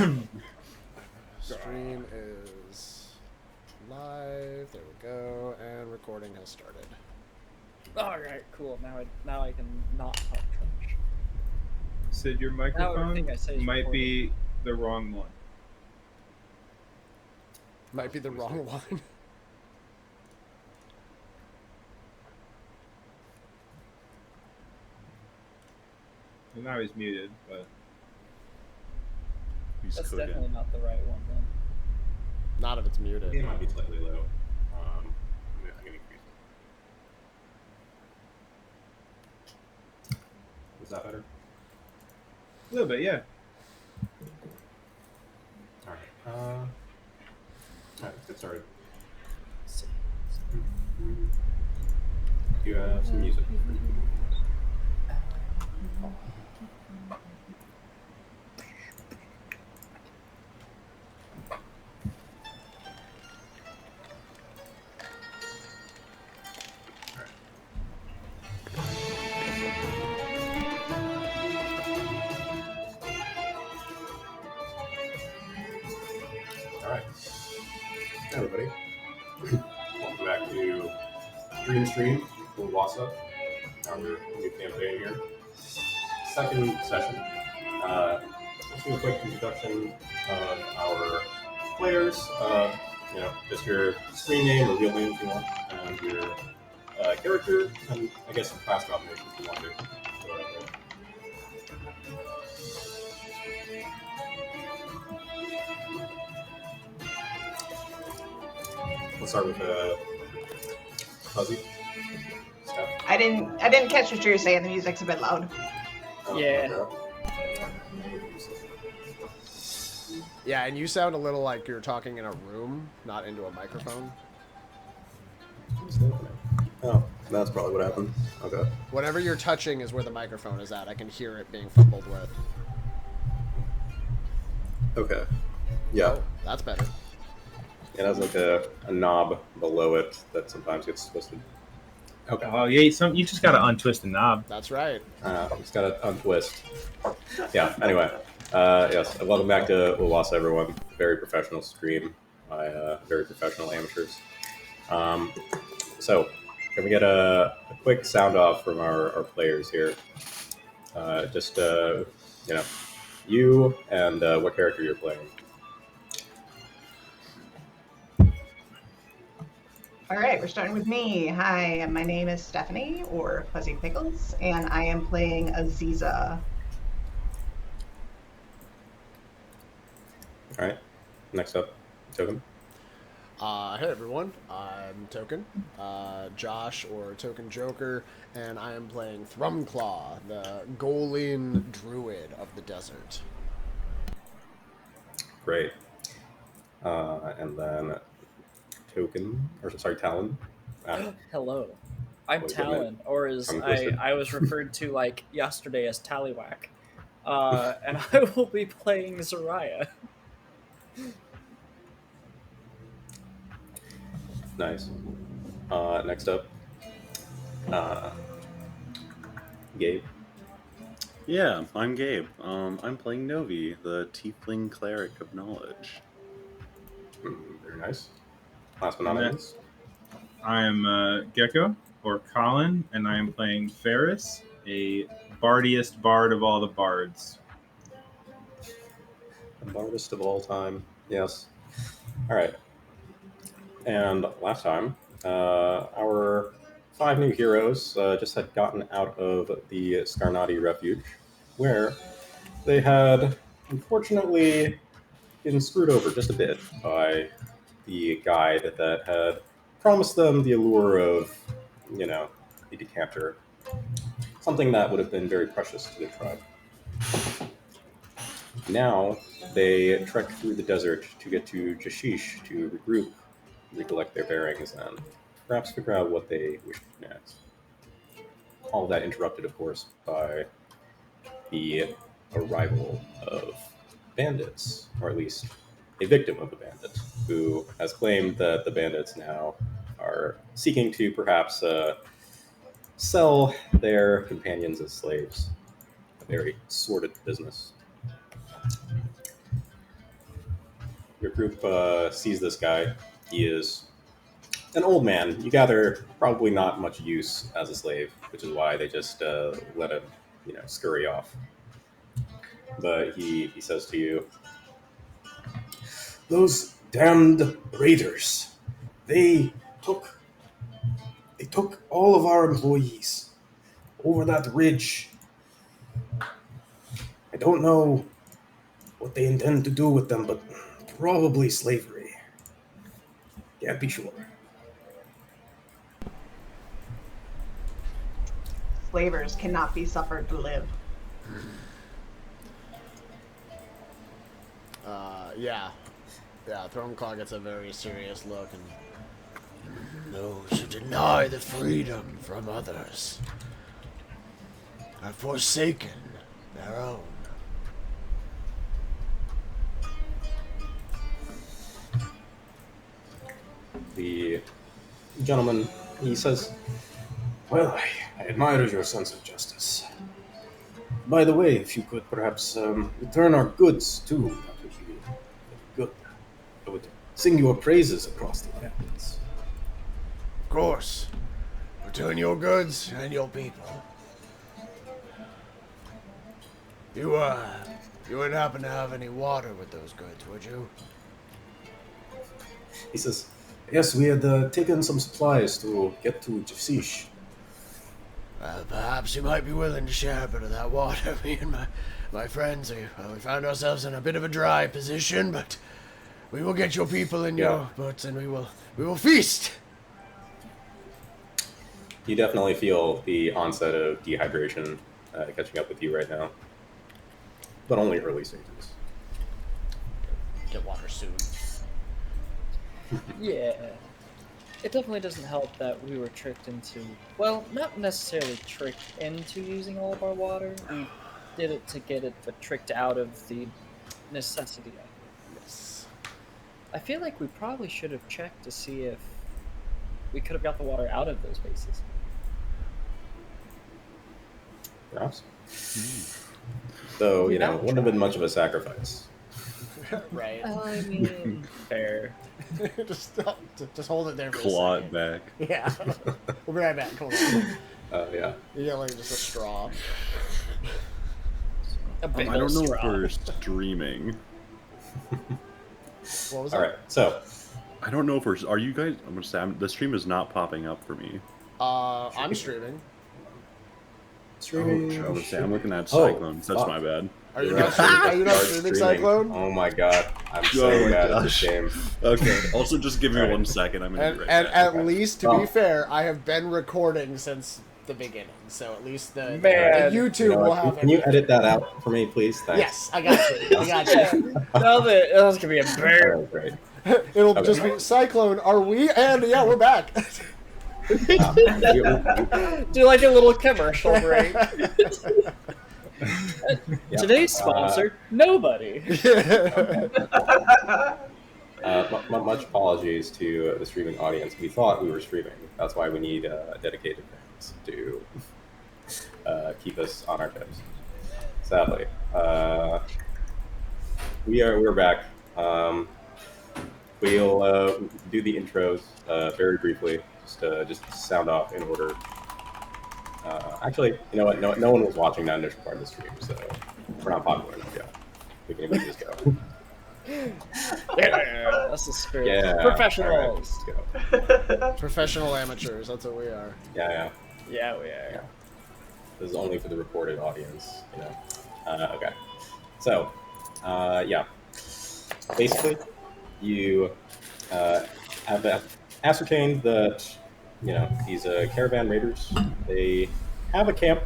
Stream is live. There we go, and recording has started. All right, cool. Now I can not talk trash. Sid, your microphone might be the wrong one. Might be the wrong one. Well, now he's muted, but that's definitely not the right one then. Not if it's muted. It might be slightly low. I'm gonna increase it. Is that better? a little bit, yeah. All right, let's get started. You have some music. Everybody, welcome back to Stream Ulwase, our new campaign here. Second session. Let's do a quick introduction of our players. Just your screen name or real name if you want, and your character, and I guess some class combination if you want to. Let's start with Fuzzy. Steph. I didn't catch what you were saying. The music's a bit loud. Yeah. Yeah, and you sound a little like you're talking in a room, not into a microphone. Oh, that's probably what happened. Okay. Whatever you're touching is where the microphone is at. I can hear it being fumbled with. Okay. Yeah. Oh, that's better. It has like a knob below it that sometimes gets twisted. Okay. Oh, yeah, you just gotta untwist the knob. That's right. Just gotta untwist. Yeah, anyway. Yes, welcome back to Ulwase, everyone. Very professional stream by very professional amateurs. So, can we get a quick sound off from our players here? You and what character you're playing. All right, we're starting with me. Hi, my name is Stephanie, or Fuzzy Pickles, and I am playing Aziza. All right. Next up, Token. Hey everyone, I'm Token, Josh or Token Joker, and I am playing Thrumclaw, the Golin Druid of the desert. Great. And then Talon. Hello, I'm Talon, or as I was referred to like yesterday as Tallywhack, and I will be playing Zariah. Nice. Next up, Gabe. Yeah, I'm Gabe. I'm playing Novi, the tiefling cleric of knowledge. Very nice. Last but not least, I am Gecko, or Colin, and I am playing Ferris, a bardiest bard of all the bards. the bardest of all time. Yes. All right. And last time, our 5 new heroes just had gotten out of the Scarnati Refuge, where they had unfortunately been screwed over just a bit by the guide that had promised them the allure of, the decanter, something that would have been very precious to the tribe. Now they trek through the desert to get to Jashish to regroup, recollect their bearings, and perhaps figure out what they wish to do next. All of that interrupted, of course, by the arrival of bandits, or at least a victim of a bandit, who has claimed that the bandits now are seeking to perhaps sell their companions as slaves. A very sordid business. your group sees this guy. He is an old man. You gather probably not much use as a slave, which is why they just let him, scurry off. But he says to you, "Those damned raiders! They took they took all of our employees over that ridge. I don't know what they intend to do with them, but probably slavery. Can't be sure." Slavers cannot be suffered to live. Yeah. Thrunclaw gets a very serious look, and those who deny the freedom from others have forsaken their own. The gentleman, he says, "Well, I admire your sense of justice. By the way, if you could perhaps return our goods too, that would be good. I would sing your praises across the lands." Of course. Return your goods and your people. You wouldn't happen to have any water with those goods, would you? He says, "Yes, we had taken some supplies to get to Jasish." Perhaps you might be willing to share a bit of that water. Me and my friends, we found ourselves in a bit of a dry position, but we will get your people in your boats, and we will feast. You definitely feel the onset of dehydration catching up with you right now, but only early stages. Get water soon. Yeah. It definitely doesn't help that we were tricked into, well, not necessarily tricked into using all of our water. We did it to get it, but tricked out of the necessity of it. Yes. I feel like we probably should have checked to see if we could have got the water out of those bases. Perhaps. So, wouldn't have been much of a sacrifice. Right. I mean, fair. just hold it there for Claw a it second. back. Yeah. We'll be right back. Hold on. Yeah. You get like just a straw. A big I don't old know straw. if we're streaming. What was All that? right. So, I don't know if we're. Are you guys? I'm gonna say the stream is not popping up for me. I'm streaming. streaming. I was saying, I'm looking at Oh, Cyclones. That's fuck. my bad. Are you not streaming Cyclone? Oh my god, I'm so Oh my bad at this gosh. game. Okay. Also, just give me Alright. 1 second. I'm gonna And, be right and back. at least, to be Oh. fair, I have been recording since the beginning, so at least the Man. YouTube You know will what, have can you everything. edit that out for me, please? Thanks. Yes, I got you. I got you. Now that's gonna be a bear. Alright, great. It'll Okay. just be Cyclone. Are we? And yeah, we're back. Do like a little commercial break. Yeah. Today's sponsor, nobody. Much apologies to the streaming audience. We thought we were streaming. That's why we need dedicated fans to keep us on our toes. Sadly, we're back. We'll do the intros very briefly, just sound off in order. Actually, you know what? No one was watching that initial part of the stream, so we're not popular enough yet. We can just go. Yeah, that's the spirit. Yeah. Professionals. All right, let's go. Professional amateurs. That's what we are. Yeah. Yeah, we are. Yeah. This is only for the recorded audience, Okay. So, yeah. Basically, you have ascertained that, these caravan raiders, they have a camp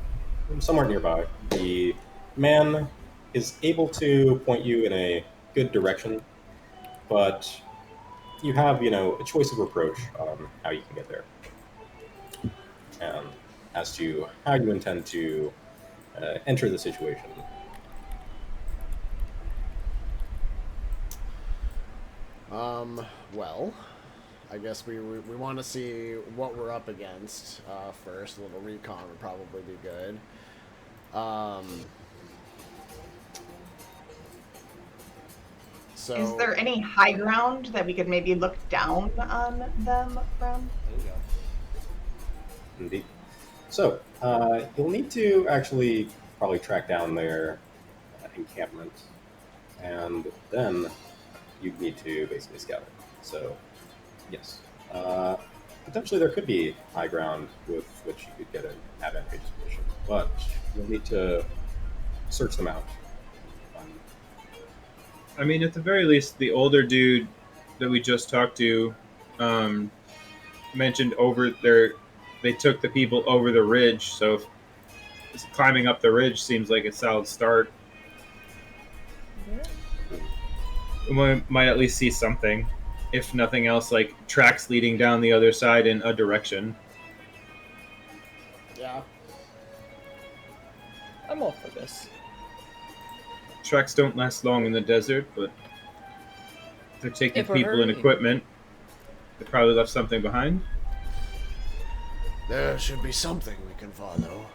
somewhere nearby. The man is able to point you in a good direction, but you have, a choice of approach on how you can get there. As to how you intend to enter the situation. Well, I guess we want to see what we're up against first. A little recon would probably be good. So Is there any high ground that we could maybe look down on them from? There you go. Indeed. So, you'll need to actually probably track down their encampment, and then you need to basically scout it. So, yes. Potentially there could be high ground with which you could get an advantageous position, but you'll need to search them out. I mean, at the very least, the older dude that we just talked to um, mentioned over there they took the people over the ridge, so climbing up the ridge seems like a solid start. We might at least see something, if nothing else, like tracks leading down the other side in a direction. Yeah. I'm all for this. Tracks don't last long in the desert, but if they're taking If we're people and hurrying. equipment, they probably left something behind. There should be something we can follow.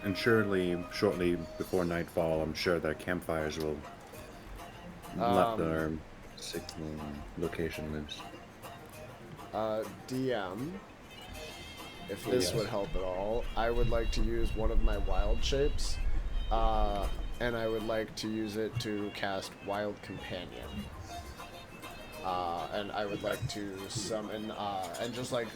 And surely, shortly before nightfall, I'm sure their campfires will let their signal location loose. DM, if this Yes. would help at all, I would like to use one of my wild shapes, and I would like to use it to cast Wild Companion. And I would like to summon, and just like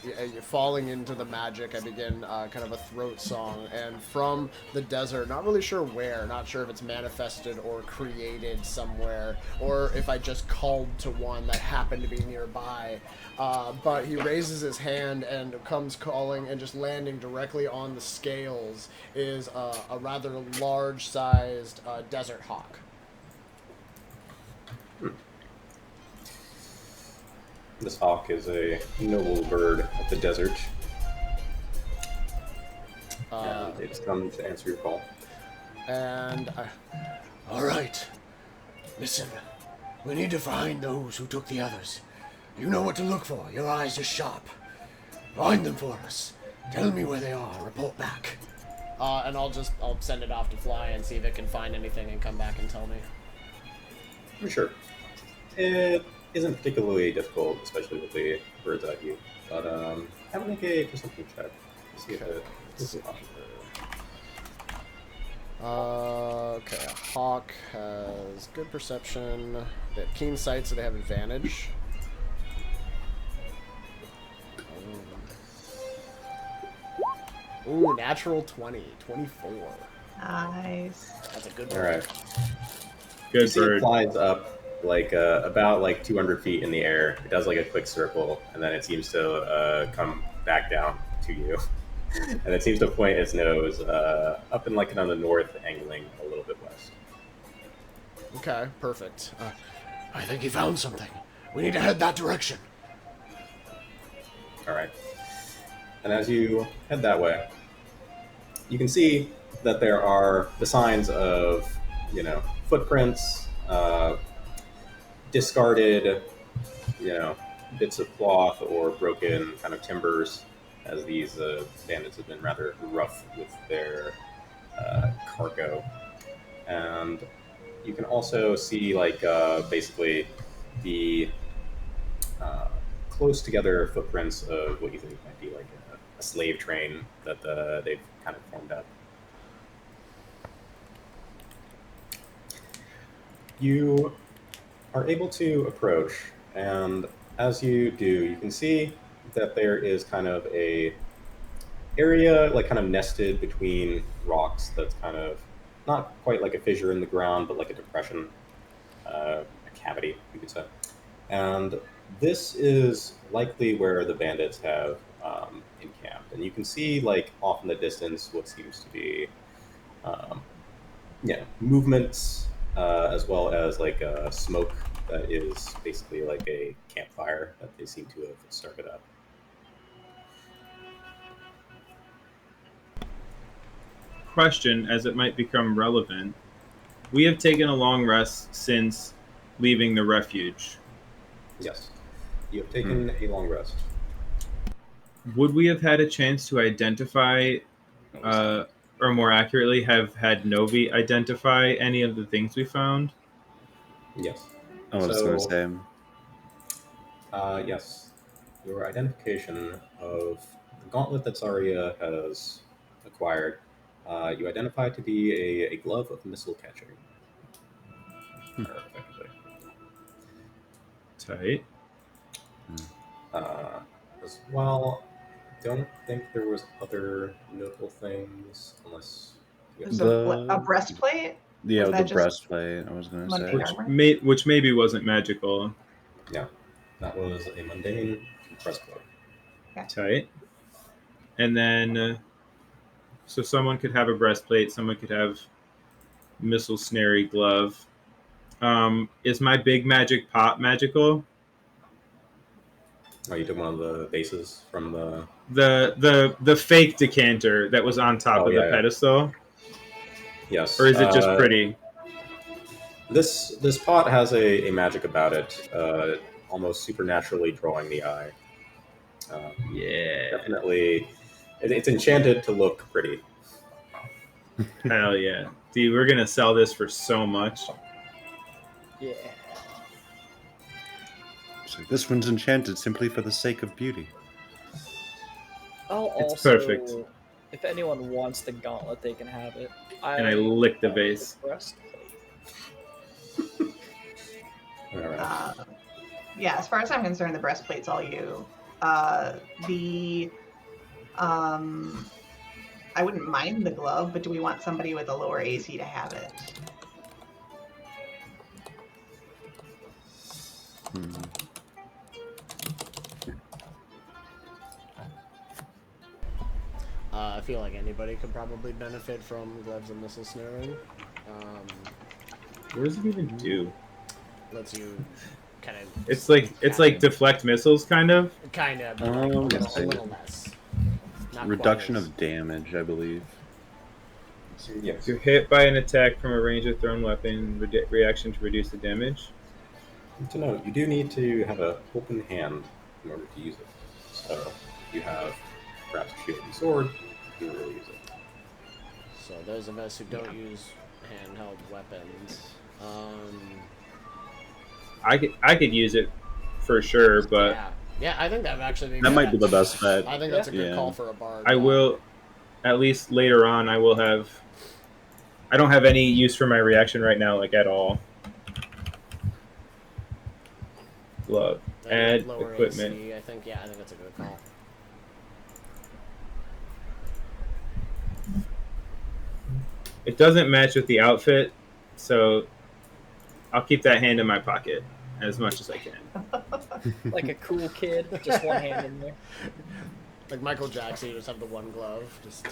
falling into the magic, I begin kind of a throat song, and from the desert, not really sure where, not sure if it's manifested or created somewhere, or if I just called to one that happened to be nearby, but he raises his hand and comes calling, and just landing directly on the scales is a rather large-sized desert hawk. This hawk is a noble bird of the desert, and it's come to answer your call. And all right, listen, we need to find those who took the others. You know what to look for. Your eyes are sharp. Find them for us. Tell me where they are. Report back. And I'll send it off to fly and see if it can find anything and come back and tell me. Sure. It isn't particularly difficult, especially with the bird's eye view. But have a make a perception check. See if it is Okay, a hawk has good perception. They have keen sight, so they have advantage. Ooh, natural 20, 24. Nice. That's a good All one. right. Good You see it bird. flies up like about like 200 feet in the air. It does like a quick circle, and then it seems to come back down to you. And it seems to point its nose up in like on the north, angling a little bit west. Okay, perfect. I think he found something. We need to head that direction. All right. And as you head that way, you can see that there are the signs of, footprints, discarded, bits of cloth or broken kind of timbers, as these bandits have been rather rough with their cargo. And you can also see, basically the close together footprints of what you think might be like a slave train that they've kind of formed up. You are able to approach, and as you do, you can see that there is kind of a area like kind of nested between rocks that's kind of not quite like a fissure in the ground, but like a depression, a cavity, you could say. And this is likely where the bandits have encamped. And you can see, like, off in the distance, what seems to be, movements, as well as, like, smoke that is basically like a campfire that they seem to have started up. Question, as it might become relevant. We have taken a long rest since leaving the refuge. Yes. You have taken a long rest. Would we have had a chance to identify, or more accurately, have had Novi identify any of the things we found? Yes. I was So- going to say, Yes. Your identification of the gauntlet that Zarya has acquired, you identify to be a glove of missile catching. Perfectly. Tight. Uh, as well, don't think there was other notable things, unless you have There's a The- breastplate. yeah, Was that the just breastplate, I was going to mundane say. armor? Which maybe wasn't magical. Yeah, that was a mundane breastplate. Tight. And then, so someone could have a breastplate, someone could have missile snary glove. Is my big magic pot magical? Oh, you took one of the bases from the. The fake decanter that was on top Oh, of yeah, the yeah. pedestal, Yes. or is it just pretty? This pot has a magic about it, almost supernaturally drawing the eye. Yeah, Definitely, it's enchanted to look pretty. hell yeah, dude, we're gonna sell this for so much. Yeah. So this one's enchanted simply for the sake of beauty. I'll It's also, perfect. if anyone wants the gauntlet, they can have it. And I lick the base. breastplate. All right. Yeah, as far as I'm concerned, the breastplate's all you. The I wouldn't mind the glove, but do we want somebody with a lower AC to have it? I feel like anybody could probably benefit from gloves and missile snaring. What does it even do? Lets you kind of. It's like deflect missiles, kind of. Kind of, but Oh, like a yes, little less. Not Reduction quite as- of damage, I believe. Yes. You're hit by an attack from a range of thrown weapon. Reaction to reduce the damage. To note, you do need to have an open hand in order to use it. So, if you have perhaps a shield and sword, you can really use it. So those of us who don't use handheld weapons, I could use it for sure, but yeah, I think that would actually be. That good. might be the best bet. I think that's a good Yeah. call for a bard. I will, at least later on, I will have. I don't have any use for my reaction right now, like at all. Glove. Add lower equipment. AC, I think that's a good call. It doesn't match with the outfit, so I'll keep that hand in my pocket as much as I can. Like a cool kid, just one hand in there. Like Michael Jackson, you just have the one glove. Just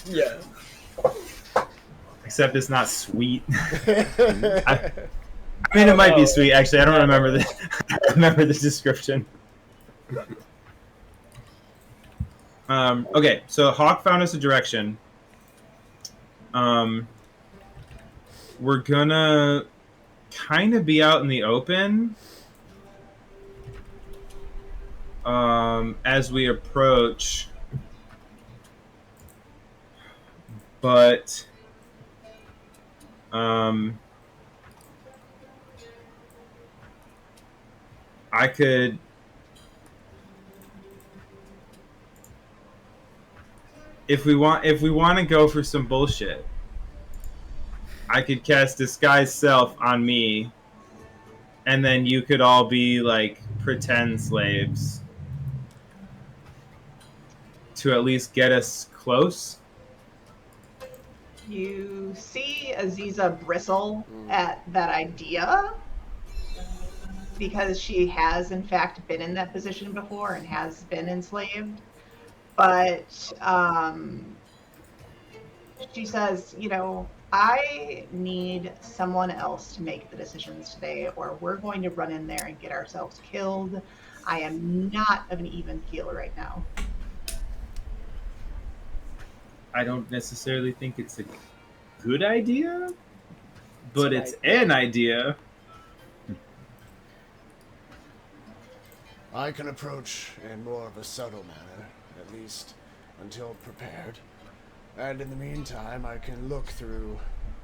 Yeah. Except it's not sweet. I mean, it might be sweet. Actually, I don't remember the. I don't remember the description. Okay, so Hawk found us a direction. We're gonna kind of be out in the open as we approach, but I could. If we want to go for some bullshit, I could cast Disguise Self on me, and then you could all be like pretend slaves to at least get us close. You see Aziza bristle at that idea because she has, in fact, been in that position before and has been enslaved. But she says, I need someone else to make the decisions today, or we're going to run in there and get ourselves killed. I am not of an even keel right now. I don't necessarily think it's a good idea, but It's it's an an idea. I can approach in more of a subtle manner, at least until prepared. And in the meantime, I can look through,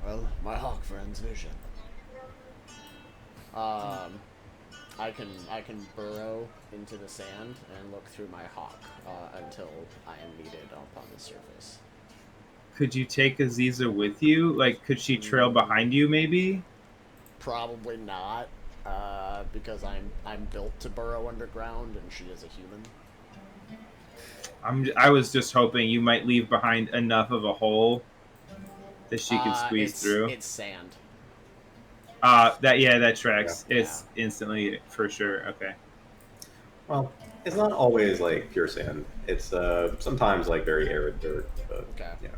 well, my hawk friend's vision. I can burrow into the sand and look through my hawk until I am needed upon the surface. Could you take Aziza with you? Like, could she trail behind you, maybe? Probably not, because I'm built to burrow underground, and she is a human. I was just hoping you might leave behind enough of a hole that she could squeeze through. It's sand. That tracks. Yeah. It's instantly for sure. Okay. Well, it's not always like pure sand. It's sometimes like very arid dirt. But, Okay. Yeah.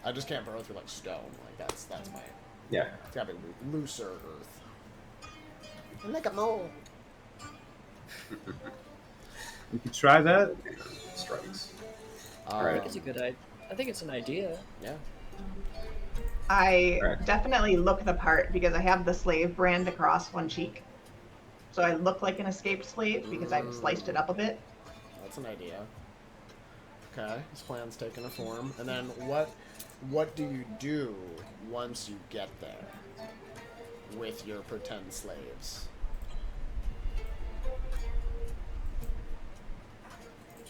I just can't burrow through like stone. Like that's my. Yeah. It's gotta be looser earth. I'm like a mole. We could try that. Strikes. All right. I think it's a good idea. I think it's an idea. Yeah. I Right. definitely look the part because I have the slave brand across one cheek. So I look like an escaped slave because I've sliced it up a bit. That's an idea. Okay, his plan's taking a form. And then what do you do once you get there with your pretend slaves?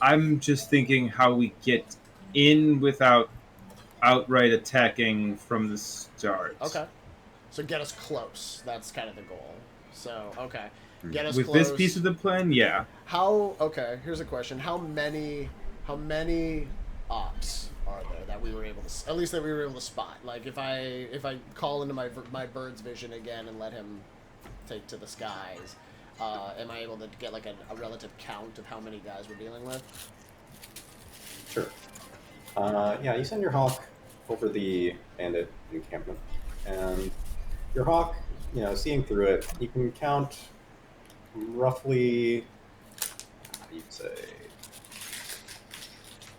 I'm just thinking how we get in without outright attacking from the start. Okay. So get us close. That's kind of the goal. So, okay. Get us With close. this piece of the plan, yeah. Okay, here's a question. How many ops are there that we were able to, at least that we were able to spot? Like if I call into my bird's vision again and let him take to the skies, am I able to get like a relative count of how many guys we're dealing with? Sure. Yeah, you send your hawk over the bandit encampment, and your hawk, seeing through it, you can count roughly, you'd say,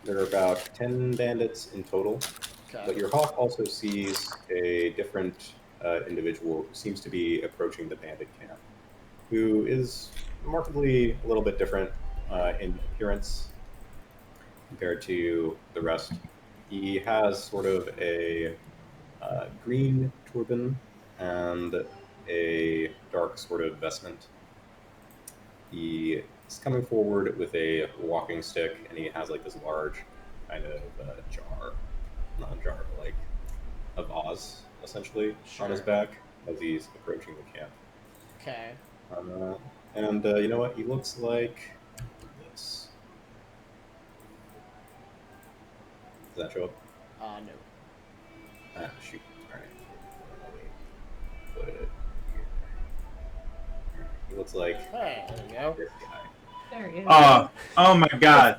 there are about 10 bandits in total. Okay. But your hawk also sees a different individual who seems to be approaching the bandit camp, who is remarkably a little bit different in appearance compared to the rest. He has sort of a green turban and a dark sort of vestment. He is coming forward with a walking stick, and he has like this large kind of jar, not a jar, but like a vase, essentially, on his back as he's approaching the camp. Okay. And you know what? He looks like this. Does that show up? No. Ah, shoot. All right. Let me put it here. All right. He looks like Hey, there you go. this guy. There he is. Oh my god.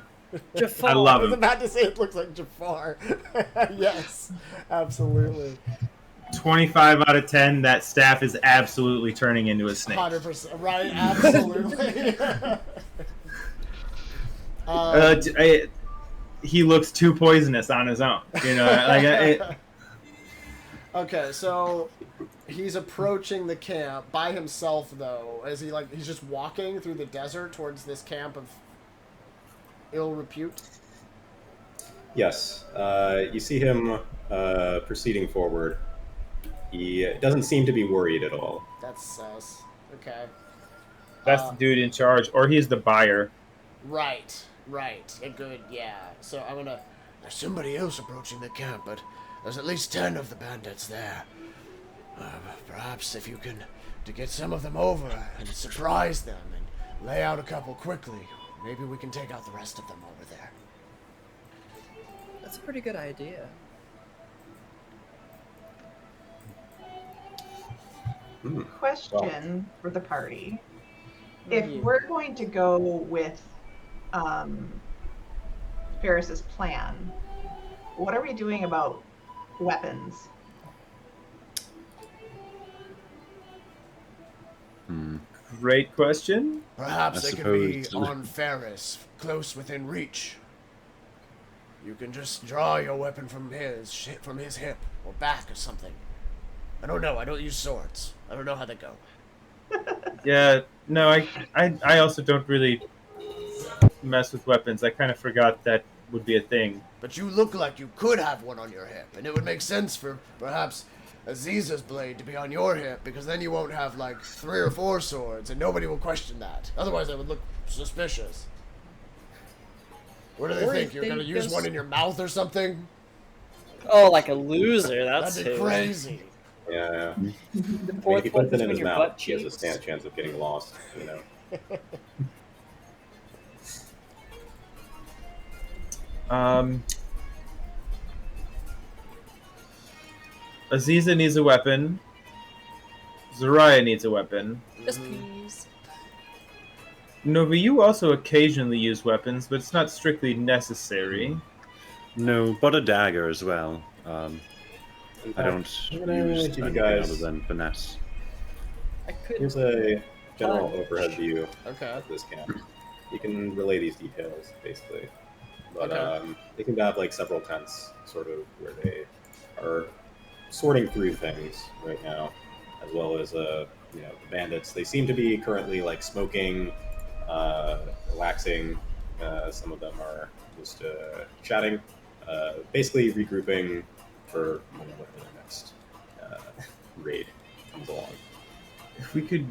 Jafar. I love I was him. about to say it looks like Jafar. Yes, absolutely. 25 out of 10, that staff is absolutely turning into a snake. 100%. Right, absolutely. He looks too poisonous on his own. Okay, so he's approaching the camp by himself, though. Is he he's just walking through the desert towards this camp of ill repute? Yes. You see him proceeding forward. He doesn't seem to be worried at all. That's sus. Okay. That's the dude in charge, or he's the buyer. Right. A good, yeah. So I'm gonna... There's somebody else approaching the camp, but there's at least 10 of the bandits there. Perhaps if you can to get some of them over and surprise them and lay out a couple quickly, maybe we can take out the rest of them over there. That's a pretty good idea. Question for the party. If Yeah. we're going to go with Ferris's plan, what are we doing about weapons? Great question. Perhaps I they could be suppose- on Ferris, close within reach. You can just draw your weapon from his hip or back or something. I don't know. I don't use swords. I don't know how they go. Yeah, no, I also don't really mess with weapons. I kind of forgot that would be a thing. But you look like you could have one on your hip, and it would make sense for perhaps Aziza's blade to be on your hip, because then you won't have like 3 or 4 swords, and nobody will question that. Otherwise, it would look suspicious. What do they Or think? if You're they gonna use just- one in your mouth or something? Oh, like a loser. That's That'd be who. crazy. Yeah. The I mean, if fourth he one puts it in between his your mouth, butt he has a cheeks. chance of getting lost, you know. Aziza needs a weapon. Zaraya needs a weapon. Yes, please. Novi, you also occasionally use weapons, but it's not strictly necessary. No, but a dagger as well. In I fact, don't I'm gonna use give you anything guys- other than finesse. I could. Here's a general Punch. overhead view Okay. of this camp. You can relay these details, basically. But Okay. they can have like several tents, sort of, where they are sorting through things right now, as well as the bandits. They seem to be currently like smoking, relaxing. Some of them are just chatting, basically regrouping for when the next raid comes along. If we could,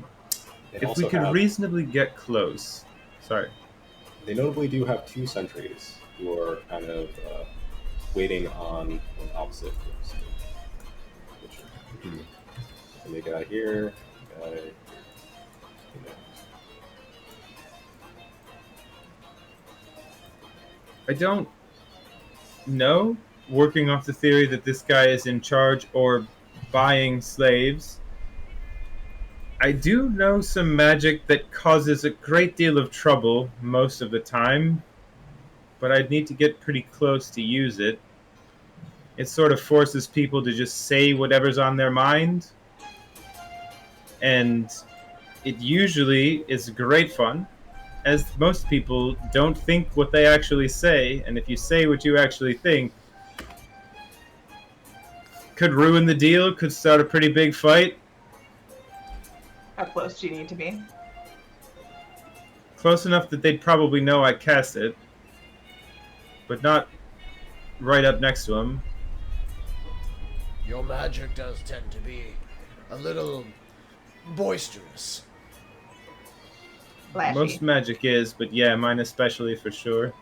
They if we also could have- reasonably get close. Sorry. They notably do have 2 sentries who are kind of waiting on an opposite course. And they got here, got it. I don't know, working off the theory that this guy is in charge or buying slaves. I do know some magic that causes a great deal of trouble most of the time, but I'd need to get pretty close to use it. It sort of forces people to just say whatever's on their mind, and it usually is great fun, as most people don't think what they actually say, and if you say what you actually think, could ruin the deal, could start a pretty big fight. How close do you need to be? Close enough that they'd probably know I cast it, but not right up next to him. Your magic does tend to be a little boisterous. Flashy. Most magic is, but yeah, mine especially for sure.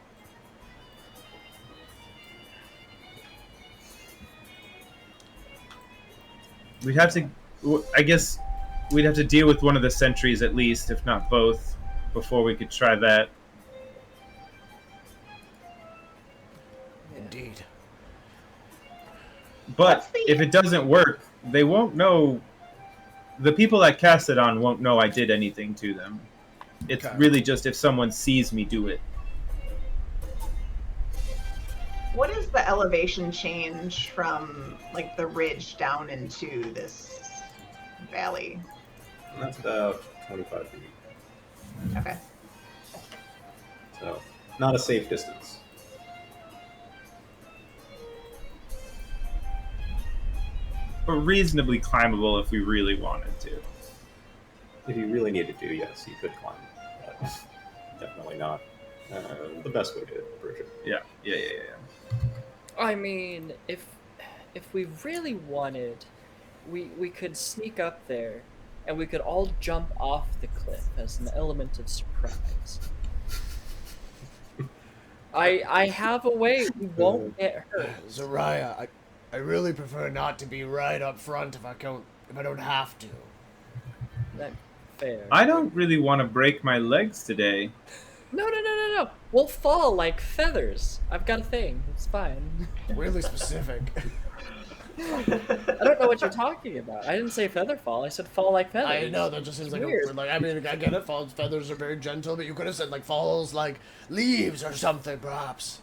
We'd have to, I guess, we'd have to deal with one of the sentries at least, if not both, before we could try that. Indeed. But What's the- if it doesn't work, they won't know. The people I cast it on won't know I did anything to them. It's Okay. really just if someone sees me do it. What is the elevation change from like the ridge down into this valley? And that's about 25 feet. Okay. So, not a safe distance. But reasonably climbable if we really wanted to. If you really needed to, yes, you could climb. But definitely not the best way to approach it. Yeah. I mean, if we really wanted, we could sneak up there, and we could all jump off the cliff as an element of surprise. I have a way we won't get hurt. Zaraya, I really prefer not to be right up front if I don't have to. That fair. I don't really want to break my legs today. No. We'll fall like feathers. I've got a thing. It's fine. Really specific. I don't know what you're talking about. I didn't say feather fall. I said fall like feathers. I know that just seems It's like weird. I mean, I get it. Falls feathers are very gentle, but you could have said like falls like leaves or something, perhaps.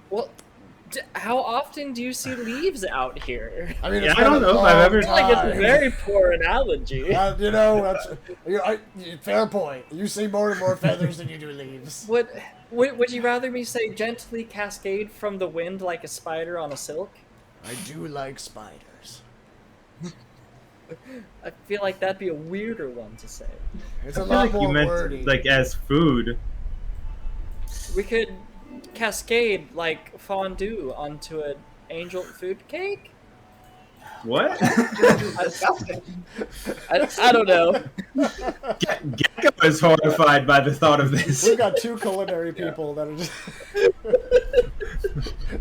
Well, how often do you see leaves out here? I mean, Yeah, it's I don't been a know if I've long ever- I feel like it's a time. very poor analogy. You know, fair point. You see more and more feathers than you do leaves. Would you rather me say gently cascade from the wind like a spider on a silk? I do like spiders. I feel like that'd be a weirder one to say. It's a I feel lot like more you meant wordy. like as food. We could cascade like fondue onto an angel food cake. What? Just as disgusting. I don't know. Gecko is horrified by the thought of this. We've got two culinary people that are just.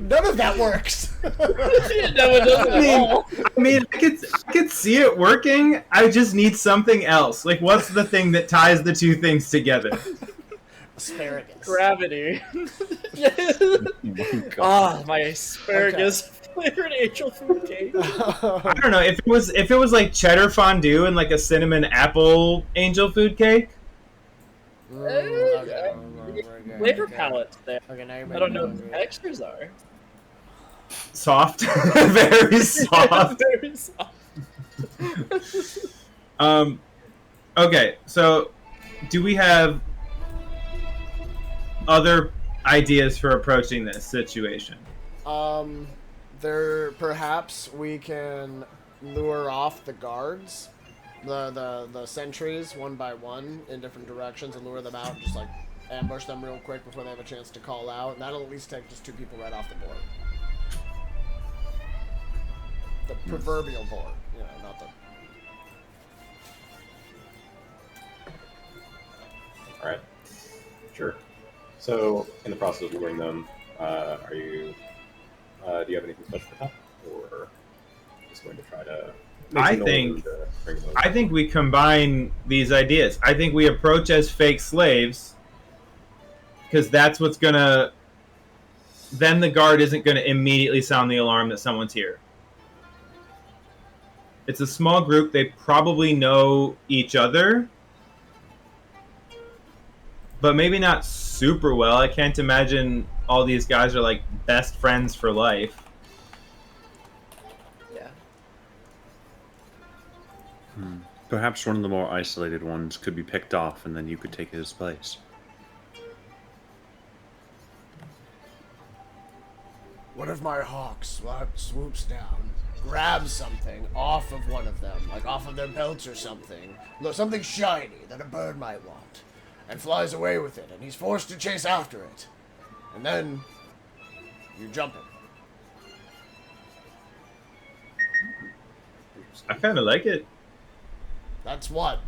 None of that works. No, it doesn't at all. I mean, I could see it working. I just need something else. Like, what's the thing that ties the two things together? Asparagus. Gravity. My asparagus flavored angel food cake. I don't know if it was like cheddar fondue and like a cinnamon apple angel food cake. Okay. Flavor palette there. Okay, now you're I don't know making what me the textures are. Soft, very soft. Very soft. Okay, so do we have other ideas for approaching this situation? There perhaps we can lure off the guards, the sentries one by one in different directions and lure them out. Just like ambush them real quick before they have a chance to call out. And that'll at least take just 2 people right off the board. The proverbial board, not the. All right. Sure. So, in the process of luring them, are you? Do you have anything special for that, or just going to try to? I think we combine these ideas. I think we approach as fake slaves, because that's what's gonna. Then the guard isn't going to immediately sound the alarm that someone's here. It's a small group. They probably know each other, but maybe not super well. I can't imagine all these guys are like best friends for life. Yeah. Perhaps one of the more isolated ones could be picked off, and then you could take his place. What if my hawk swoops down, grabs something off of one of them, like off of their belts or something, something shiny that a bird might want, and flies away with it, and he's forced to chase after it, and then you jump him. I kind of like it. That's what.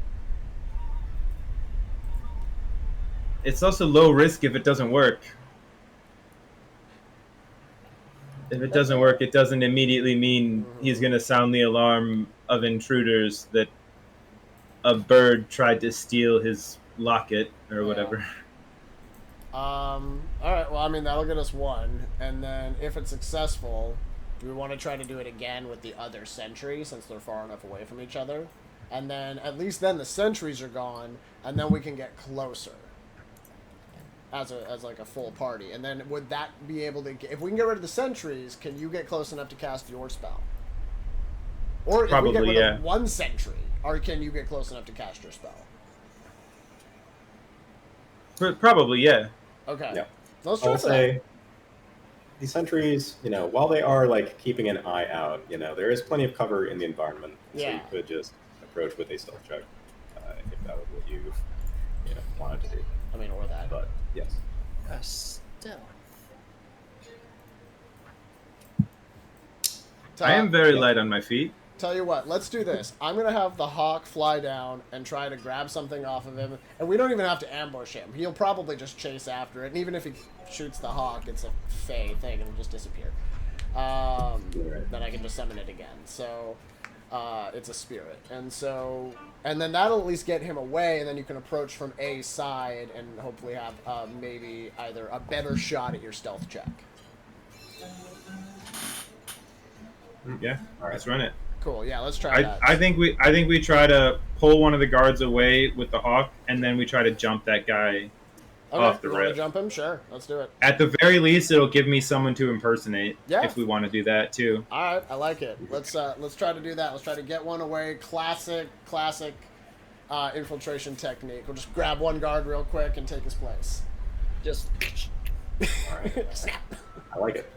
It's also low risk if it doesn't work. If it doesn't work, it doesn't immediately mean he's going to sound the alarm of intruders that a bird tried to steal his locket or whatever. Alright, well, I mean, that'll get us 1, and then if it's successful, do we want to try to do it again with the other sentry, since they're far enough away from each other? And then, at least then the sentries are gone, and then we can get closer. As like a full party, and then would that be able to? If we can get rid of the sentries, can you get close enough to cast your spell? Or Probably, if we get rid yeah. of 1 sentry, or can you get close enough to cast your spell? Probably, yeah. Okay. Yeah. Let's try I'll for say that. the sentries, while they are like keeping an eye out, there is plenty of cover in the environment. So Yeah. you could just approach with a stealth check if that was what you wanted to do. I mean, or that. But yes. Still. I am very light on my feet. Tell you what, let's do this. I'm gonna have the hawk fly down and try to grab something off of him, and we don't even have to ambush him. He'll probably just chase after it, and even if he shoots the hawk, it's a fey thing, and it'll just disappear. Then I can just summon it again. So, it's a spirit, and then that'll at least get him away, and then you can approach from a side and hopefully have maybe either a better shot at your stealth check. Yeah, All right. let's run it. Cool. Yeah, let's try that. I think we try to pull one of the guards away with the hawk, and then we try to jump that guy off the you wanna rip. jump him? Sure, let's do it. At the very least, it'll give me someone to impersonate. Yeah. If we want to do that too. All right, I like it. Let's try to do that. Let's try to get one away. Classic infiltration technique. We'll just grab one guard real quick and take his place. Just. All right. Snap. I like it.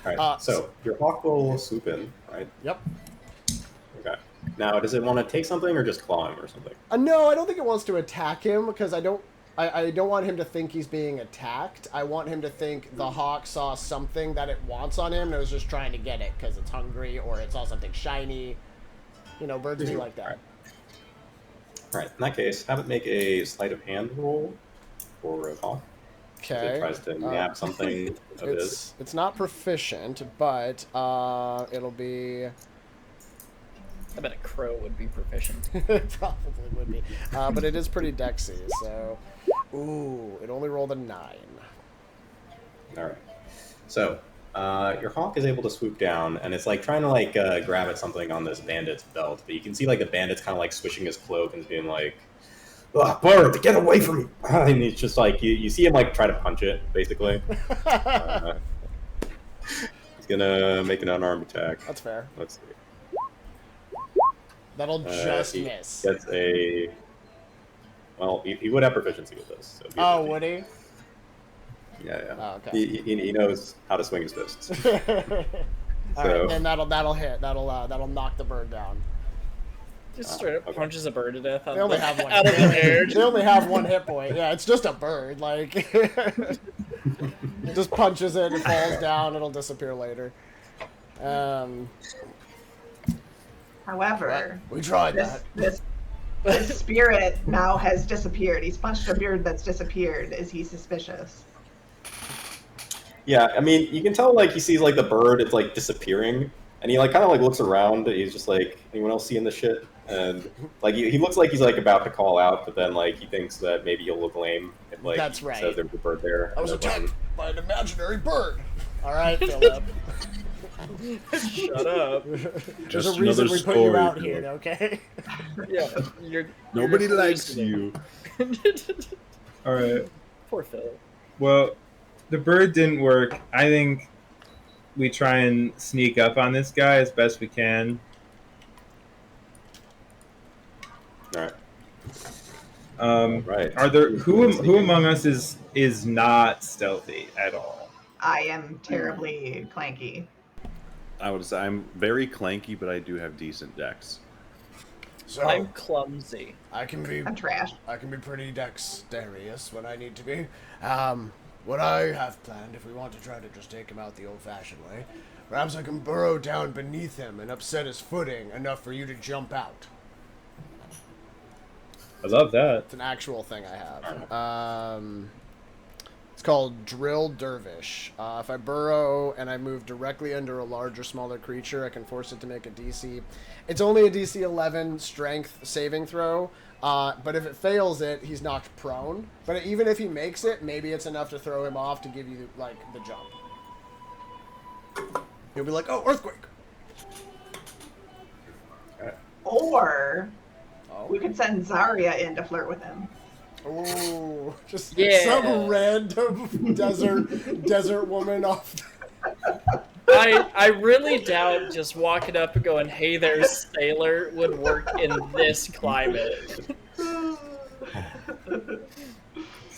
All right. So your hawk will swoop in, right? Yep. Okay. Now, does it want to take something or just claw him or something? No, I don't think it wants to attack him because I don't I don't want him to think he's being attacked. I want him to think the hawk saw something that it wants on him and it was just trying to get it because it's hungry or it saw something shiny. You know, birds be like that. All right. In that case, have it make a sleight of hand roll for a hawk. Okay. It tries to nab something of his. It's not proficient, but it'll be... I bet a crow would be proficient. It probably would be. But it is pretty dexy, so... Ooh, it only rolled a 9. All right. So, your hawk is able to swoop down, and it's like trying to like grab at something on this bandit's belt, but you can see like the bandit's kind of like swishing his cloak and being like, "Ugh, bird, get away from me!" And he's just like you see him like try to punch it, basically. He's gonna make an unarmed attack. That's fair. Let's see. That'll just he miss. Gets a. Well, he would have proficiency with this. So Oh, would he? Yeah. Oh, okay. He knows how to swing his fists. All right, then that'll hit. That'll knock the bird down. Just straight up punches a bird to death. They only have one. Out of the air. They only have one hit point. Yeah, it's just a bird. Like, it just punches it, it falls down, it'll disappear later. However, we tried that. This spirit now has disappeared. He's punched a beard that's disappeared. Is he suspicious? Yeah, I mean, you can tell like he sees like the bird, it's like disappearing, and he like kind of like looks around. He's just like, anyone else seeing this shit? And like he looks like he's like about to call out, but then like he thinks that maybe he'll look lame if like That's he right. says there's a bird there. I was and then- attacked by an imaginary bird. All right, Philip. Shut up. There's Just a reason another we put you story, out Philip. here, okay? Yeah, you're Nobody you're likes hallucinating. you. All right. Poor Phil. Well, the bird didn't work. I think we try and sneak up on this guy as best we can. All right. Right. Are there who among us is not stealthy at all? I am terribly clanky. I would say I'm very clanky, but I do have decent dex. So I'm clumsy. I can be I'm trash. pretty dexterous when I need to be. What I have planned, if we want to try to just take him out the old-fashioned way, perhaps I can burrow down beneath him and upset his footing enough for you to jump out. I love that. It's an actual thing I have. It's called Drill Dervish. If I burrow and I move directly under a larger, smaller creature, I can force it to make a DC. It's only a DC 11 strength saving throw, but if it fails it, he's knocked prone. But even if he makes it, maybe it's enough to throw him off to give you, like, the jump. He'll be like, oh, earthquake! Or Oh. we could send Zarya in to flirt with him. Ooh, just Yeah. some random desert woman off. I really doubt just walking up and going, "Hey there, sailor," would work in this climate.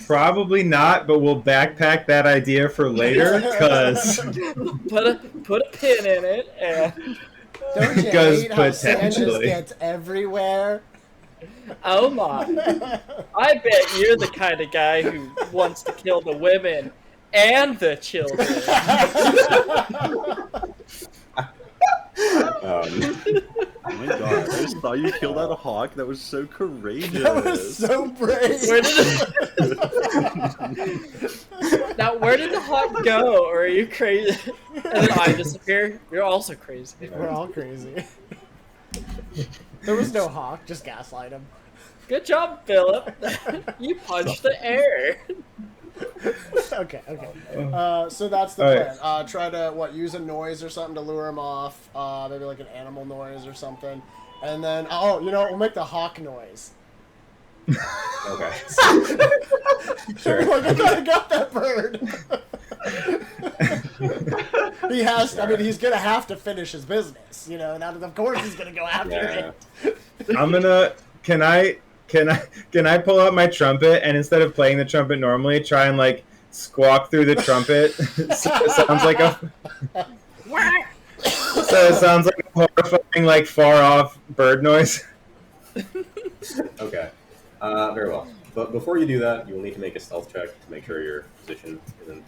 Probably not, but we'll backpack that idea for later because Put a pin in it, and Don't you Because hate how Sanders potentially. gets everywhere? oh my! I bet you're the kind of guy who wants to kill the women and the children. Oh my god, I just saw you kill that hawk. That was so courageous. That was so brave. Where did now? Where did the hawk go? Or are you crazy? And then I disappear. You're also crazy. We're all crazy. There was no hawk, just gaslight him. Good job, Philip. You punched the air. Okay. So that's the All plan. Try to, use a noise or something to lure him off. Maybe like an animal noise or something. And then, we'll make the hawk noise. Okay. Sure. Like, I got that bird. He has. I mean, he's gonna have to finish his business. Now, of course, he's gonna go after it. I'm gonna. Can I pull out my trumpet and instead of playing the trumpet normally, try and like squawk through the trumpet? So it sounds like a horrifying, like far off bird noise. Okay. Very well. But before you do that, you will need to make a stealth check to make sure your position isn't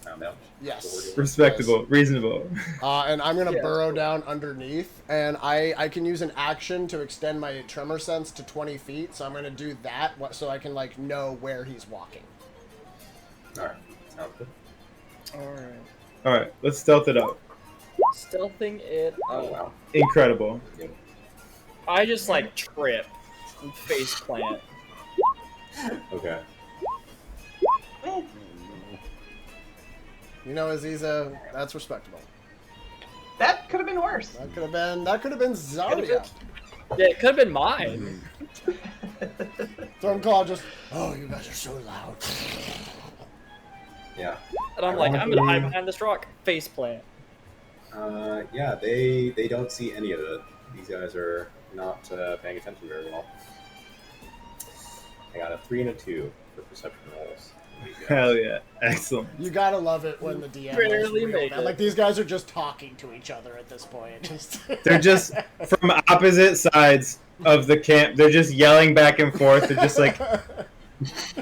found out. Yes. Respectable, reasonable. And I'm gonna Yeah, burrow down underneath, and I can use an action to extend my tremor sense to 20 feet. So I'm gonna do that so I can like know where he's walking. All right, sounds good. Alright. All right, let's stealth it up. Stealthing it Oh up. wow. Incredible. Good. I just like trip and face plant. Okay. Eh, You know, Aziza, that's respectable. that could have been worse. That could have been Zarya. Yeah, it could have been mine. Stormclaw just, oh, you guys are so loud. Yeah. And I'm like, I'm gonna hide behind this rock. Face plant. Yeah, they don't see any of it. These guys are not paying attention very well. I got a 3 and a 2 for perception rolls. Hell yeah, excellent. You gotta love it when the DM Barely is real make bad. it. Like these guys are just talking to each other at this point. Just They're just from opposite sides of the camp. They're just yelling back and forth. They're just like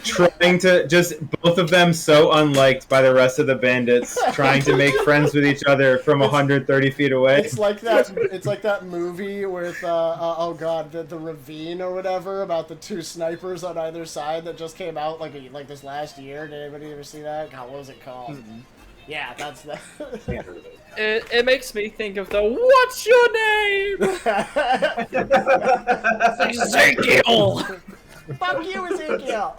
trying to just both of them so unliked by the rest of the bandits, trying to make friends with each other from 130 feet away. It's like that. It's like that movie with oh god, the ravine or whatever about the two snipers on either side that just came out like this last year. Did anybody ever see that? God, what was it called? Mm-hmm. Yeah, that's that. Can't heard of it. It makes me think of the "What's your name?" Ezekiel. Fuck you, Ezekiel.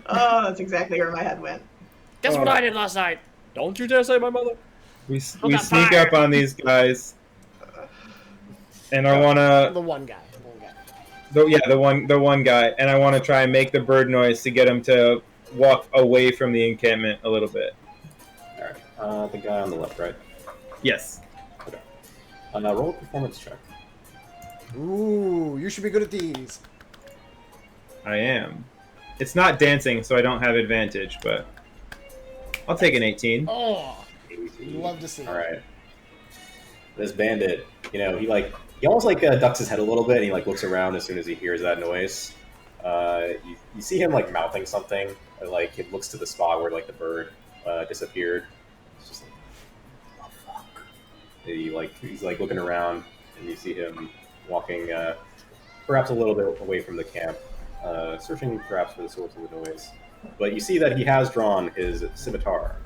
Oh, that's exactly where my head went. Guess what I did last night? Don't you dare say my mother. We got sneak fired. up on these guys, and I wanna The one guy. the one guy, and I wanna try and make the bird noise to get him to walk away from the encampment a little bit. All right. The guy on the left, right? Yes. Roll a performance check. Ooh, you should be good at these. I am. It's not dancing, so I don't have advantage, but I'll take an 18. Oh, love to see. All right. This bandit, he almost ducks his head a little bit, and he looks around as soon as he hears that noise. You see him mouthing something, and, it looks to the spot where the bird disappeared. It's just oh fuck. He's looking around, and you see him walking perhaps a little bit away from the camp, searching perhaps for the source of the noise. But you see that he has drawn his scimitar.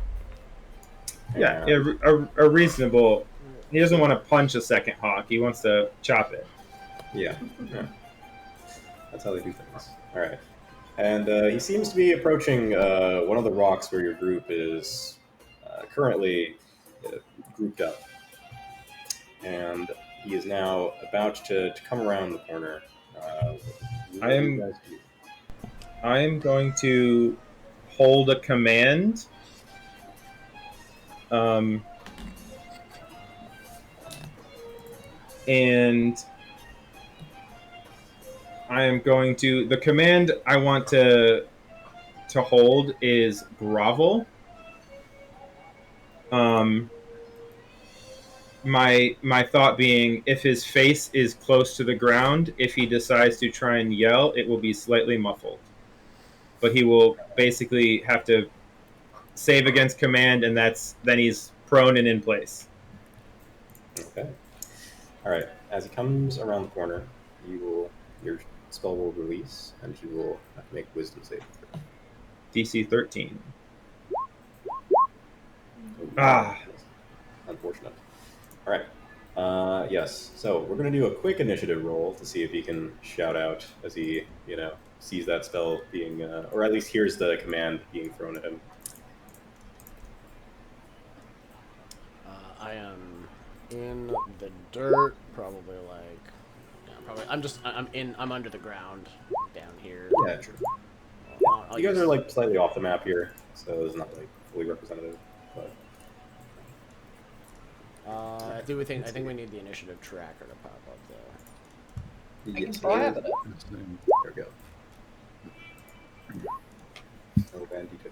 Yeah, a reasonable. He doesn't want to punch a second hawk. He wants to chop it. Yeah. That's how they do things. All right. And he seems to be approaching one of the rocks where your group is currently grouped up. And he is now about to come around the corner. What do you guys do? I am going to hold a command. And I am going to. The command I want to hold is grovel. My thought being, if his face is close to the ground, if he decides to try and yell, it will be slightly muffled. But he will basically have to save against command, and then he's prone and in place. Okay. All right. As he comes around the corner, your spell will release, and you will have to make wisdom saving throw. DC 13. Ah. Unfortunate. All right. Yes. So we're going to do a quick initiative roll to see if he can shout out as he, sees that spell being, or at least hears the command being thrown at him. I am in the dirt, probably I'm under the ground down here. Yeah, true. I'll You guys use- are slightly off the map here, so it's not fully representative. But I think we need the initiative tracker to pop up though. I can still have it. There we go. Oh, bandito.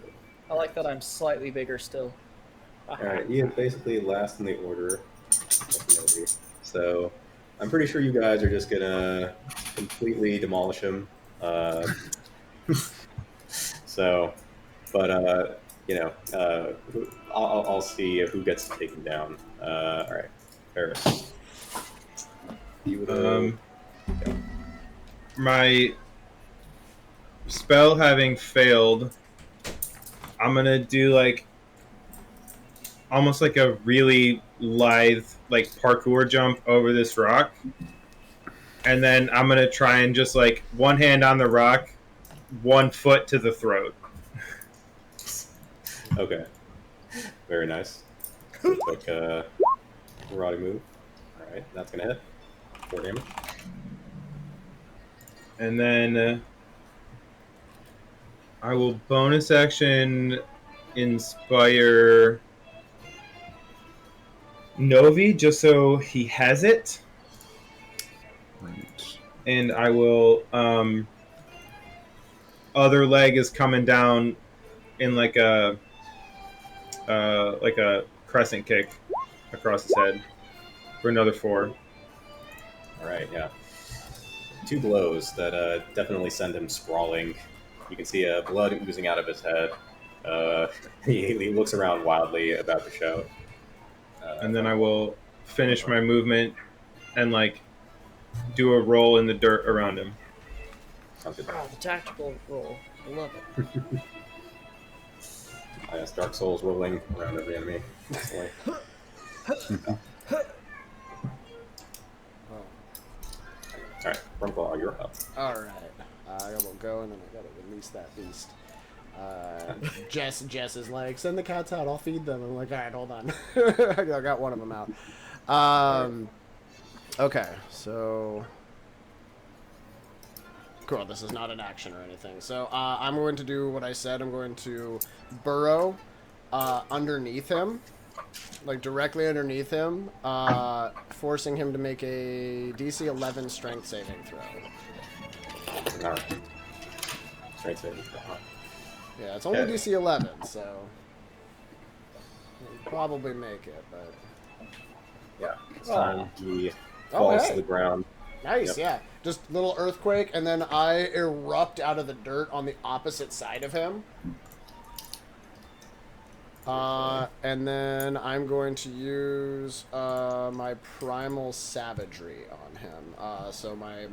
I like that I'm slightly bigger still. All right, he is basically last in the order of Novi. So I'm pretty sure you guys are just gonna completely demolish him Uh, so, but I'll see who gets taken down. All right, Paris. You will. My spell having failed, I'm gonna do like almost like a really lithe like parkour jump over this rock, and then I'm gonna try and just like one hand on the rock, 1 foot to the throat. Okay. Very nice. So quick karate move. All right, that's gonna hit. 4 damage. And then I will bonus action inspire Novi just so he has it. Right. And I will other leg is coming down in like a crescent kick across his head for another 4. All right, yeah. 2 blows that definitely send him sprawling. You can see blood oozing out of his head. He looks around wildly about to shout. And then I will finish my movement and like do a roll in the dirt around him. Sounds good. Oh, the tactical roll. I love it. Yes, Dark Souls rolling around every enemy. All right, Brumclaw, you're up. All right. I will go, and then I gotta release that beast. Jess is like, send the cats out. I'll feed them. I'm like, all right, hold on. I got one of them out. Okay, so cool. This is not an action or anything. So I'm going to do what I said. I'm going to burrow underneath him, like directly underneath him, forcing him to make a DC 11 strength saving throw. All right. Strength saving throw. Yeah, it's only Okay. DC 11, so he'll probably make it, but Yeah, this time Oh. he Oh, falls hey. to the ground. nice, Yep. yeah. Just little earthquake, and then I erupt out of the dirt on the opposite side of him. And then I'm going to use my primal savagery on him. So my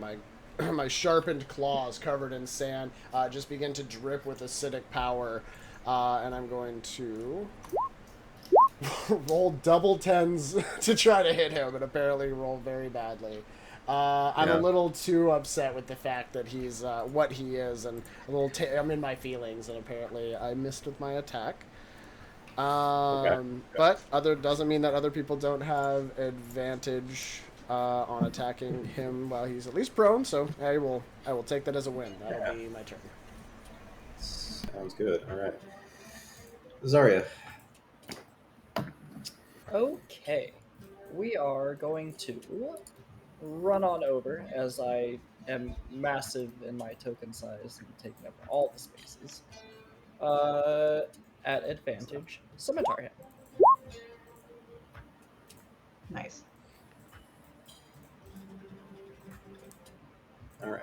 my sharpened claws covered in sand just begin to drip with acidic power, and I'm going to roll double 10s to try to hit him, and apparently roll very badly. I'm a Yeah. little too upset with the fact that he's what he is, and I'm in my feelings, and apparently I missed with my attack. But doesn't mean that other people don't have advantage on attacking him while he's at least prone. So I will take that as a win. That'll be my turn. Sounds good. All right. Zarya. Okay. We are going to run on over as I am massive in my token size and taking up all the spaces. At advantage, scimitar him. Nice. All right.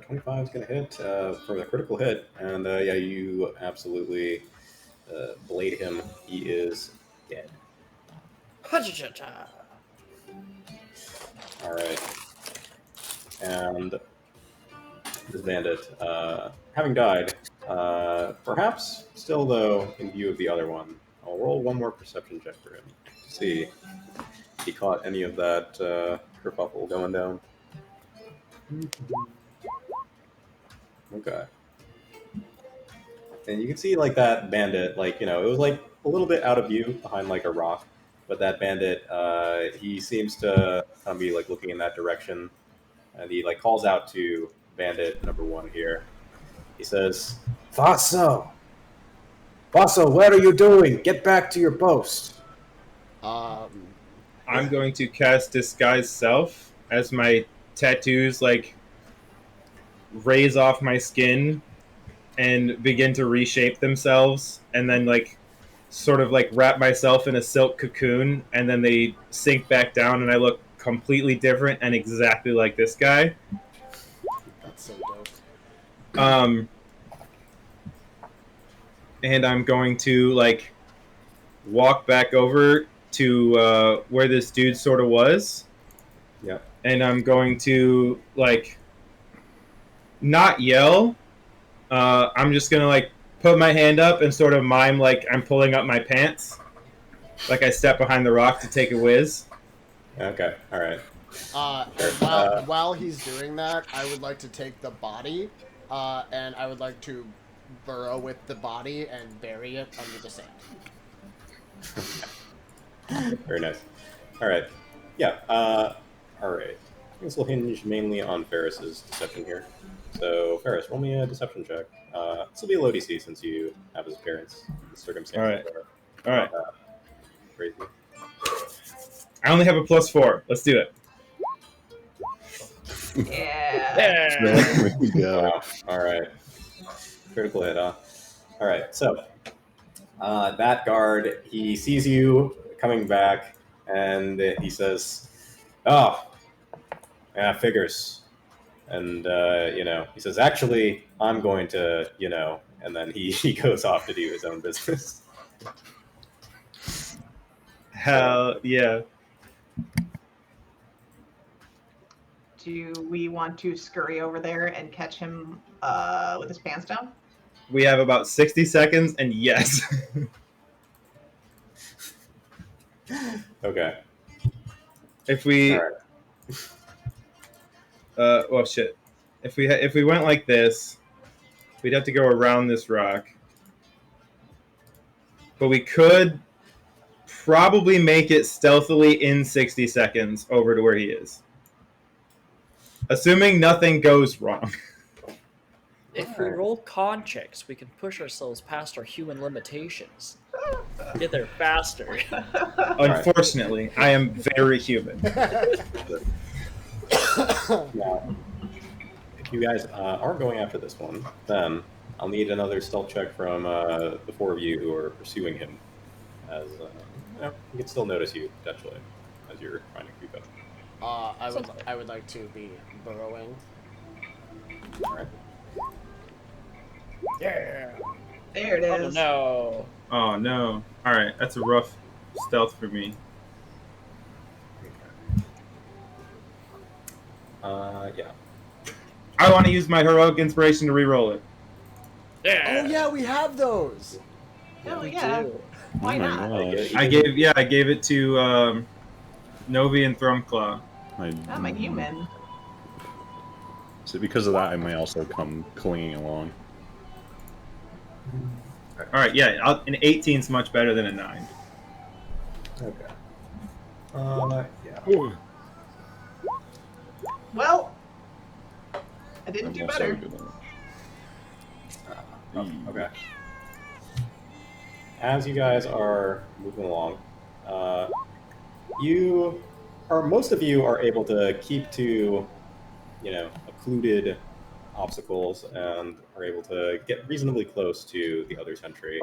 25 is going to hit for the critical hit. And yeah, you absolutely blade him. He is dead. Ha-cha-cha-cha. All right. And this bandit, having died, perhaps still, though, in view of the other one, I'll roll one more perception check for him to see if he caught any of that kerfuffle going down. Okay. And you can see, like, that bandit, like, it was, like, a little bit out of view behind, like, a rock. But that bandit, he seems to kind of be, like, looking in that direction. And he, like, calls out to bandit number 1 here. He says, Vaso! Vaso, what are you doing? Get back to your post. I'm going to cast Disguise Self as my tattoos like raise off my skin and begin to reshape themselves, and then like sort of like wrap myself in a silk cocoon, and then they sink back down, and I look completely different and exactly like this guy. That's so dope. And I'm going to like walk back over to where this dude sort of was. Yeah. And I'm going to like not yell. I'm just gonna like put my hand up and sort of mime like I'm pulling up my pants, like I step behind the rock to take a whiz. Okay. All right. While he's doing that, I would like to take the body, and I would like to burrow with the body and bury it under the sand. Very nice. All right. Yeah. All right. This will hinge mainly on Ferris's deception here. So, Ferris, roll me a deception check. This will be a low DC since you have his appearance. The circumstances All right. are crazy. I only have a +4. Let's do it. Yeah. There we go. Wow. All right. Critical hit, huh? All right. So, that guard, he sees you coming back, and he says, "Oh, yeah, figures." And, he says, "Actually, I'm going to, and then he goes off to do his own business. Hell yeah. Do we want to scurry over there and catch him with his pants down? We have about 60 seconds, and yes. Okay. If we, All right. well, shit. If we went like this, we'd have to go around this rock. But we could probably make it stealthily in 60 seconds over to where he is. Assuming nothing goes wrong. If we roll con checks, we can push ourselves past our human limitations. Get there faster. Unfortunately, I am very human. Now, if you guys are going after this one, then I'll need another stealth check from the four of you who are pursuing him. As he can still notice you potentially as you're trying to creep up. I would like to be burrowing. All right. Yeah. There it Oh is. no. Oh no. Alright, that's a rough stealth for me. Yeah. I want to use my heroic inspiration to re-roll it. Yeah. Oh yeah, we have those. Oh We yeah. do. Why Oh my not? gosh. I gave it to Novi and Thrumclaw. I'm a human. So because of that, I may also come clinging along. Alright, yeah, an 18 is much better than a 9. Okay. Yeah. Well, I didn't I'm do also better. good at it. Okay. As you guys are moving along, most of you are able to keep to, occluded obstacles and are able to get reasonably close to the other sentry.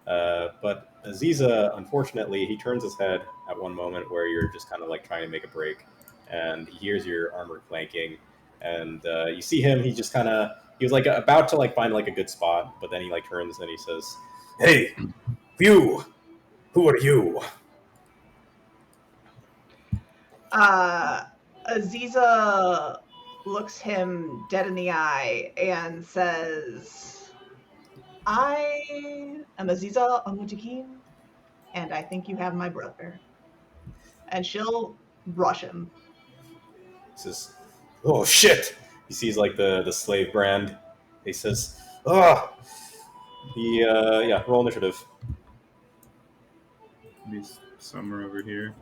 But Aziza, unfortunately, he turns his head at one moment where you're just kind of like trying to make a break, and he hears your armor clanking, and you see him. He was like about to like find like a good spot, but then he like turns and he says, "Hey, you, who are you?" Aziza looks him dead in the eye and says, I am Aziza Amutakim, and I think you have my brother. And she'll rush him. He says, "Oh shit!" He sees like the slave brand. He says, "Ah." Roll initiative. Maybe somewhere over here.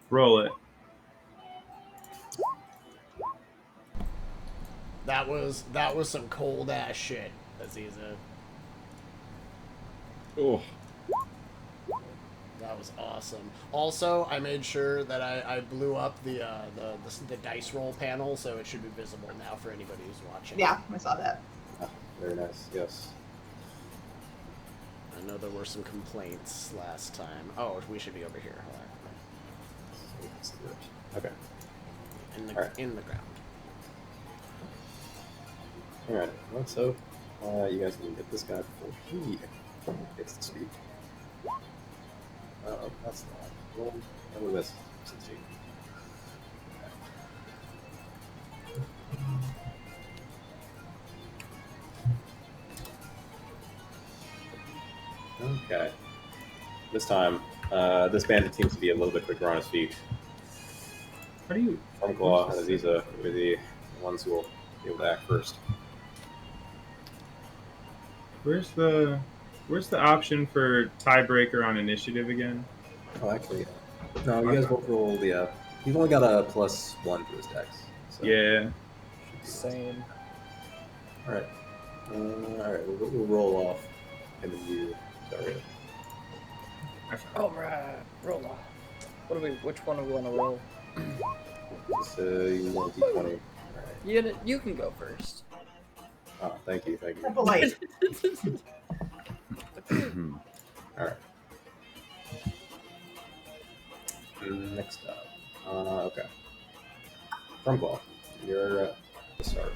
Roll it. That was some cold ass shit, Aziza. Oh, That was awesome. Also, I made sure that I blew up the dice roll panel, so it should be visible now for anybody who's watching. Yeah, I saw that. Ah, very nice. Yes. I know there were some complaints last time. Oh, we should be over here. Okay. In the All right. in the ground. All right. Let's hope you guys can get this guy before he gets to speak. Oh, that's not. Roll this. Succeed. Okay. This time, this bandit seems to be a little bit quicker on his feet. How do you? Stormclaw and Aziza will be the ones who will be able to act first. Where's the option for tiebreaker on initiative again? Oh, actually, no. You guys both roll the. He's only got a +1 to his dex. So Yeah. Same. All right. All right. We'll roll off, and then you start it. All right, roll off. What do we? Which one do we want to roll? So you roll d20. All right. You can go first. Oh, thank you. Polite. All right. Next up. Okay. Stormclaw, you're the start.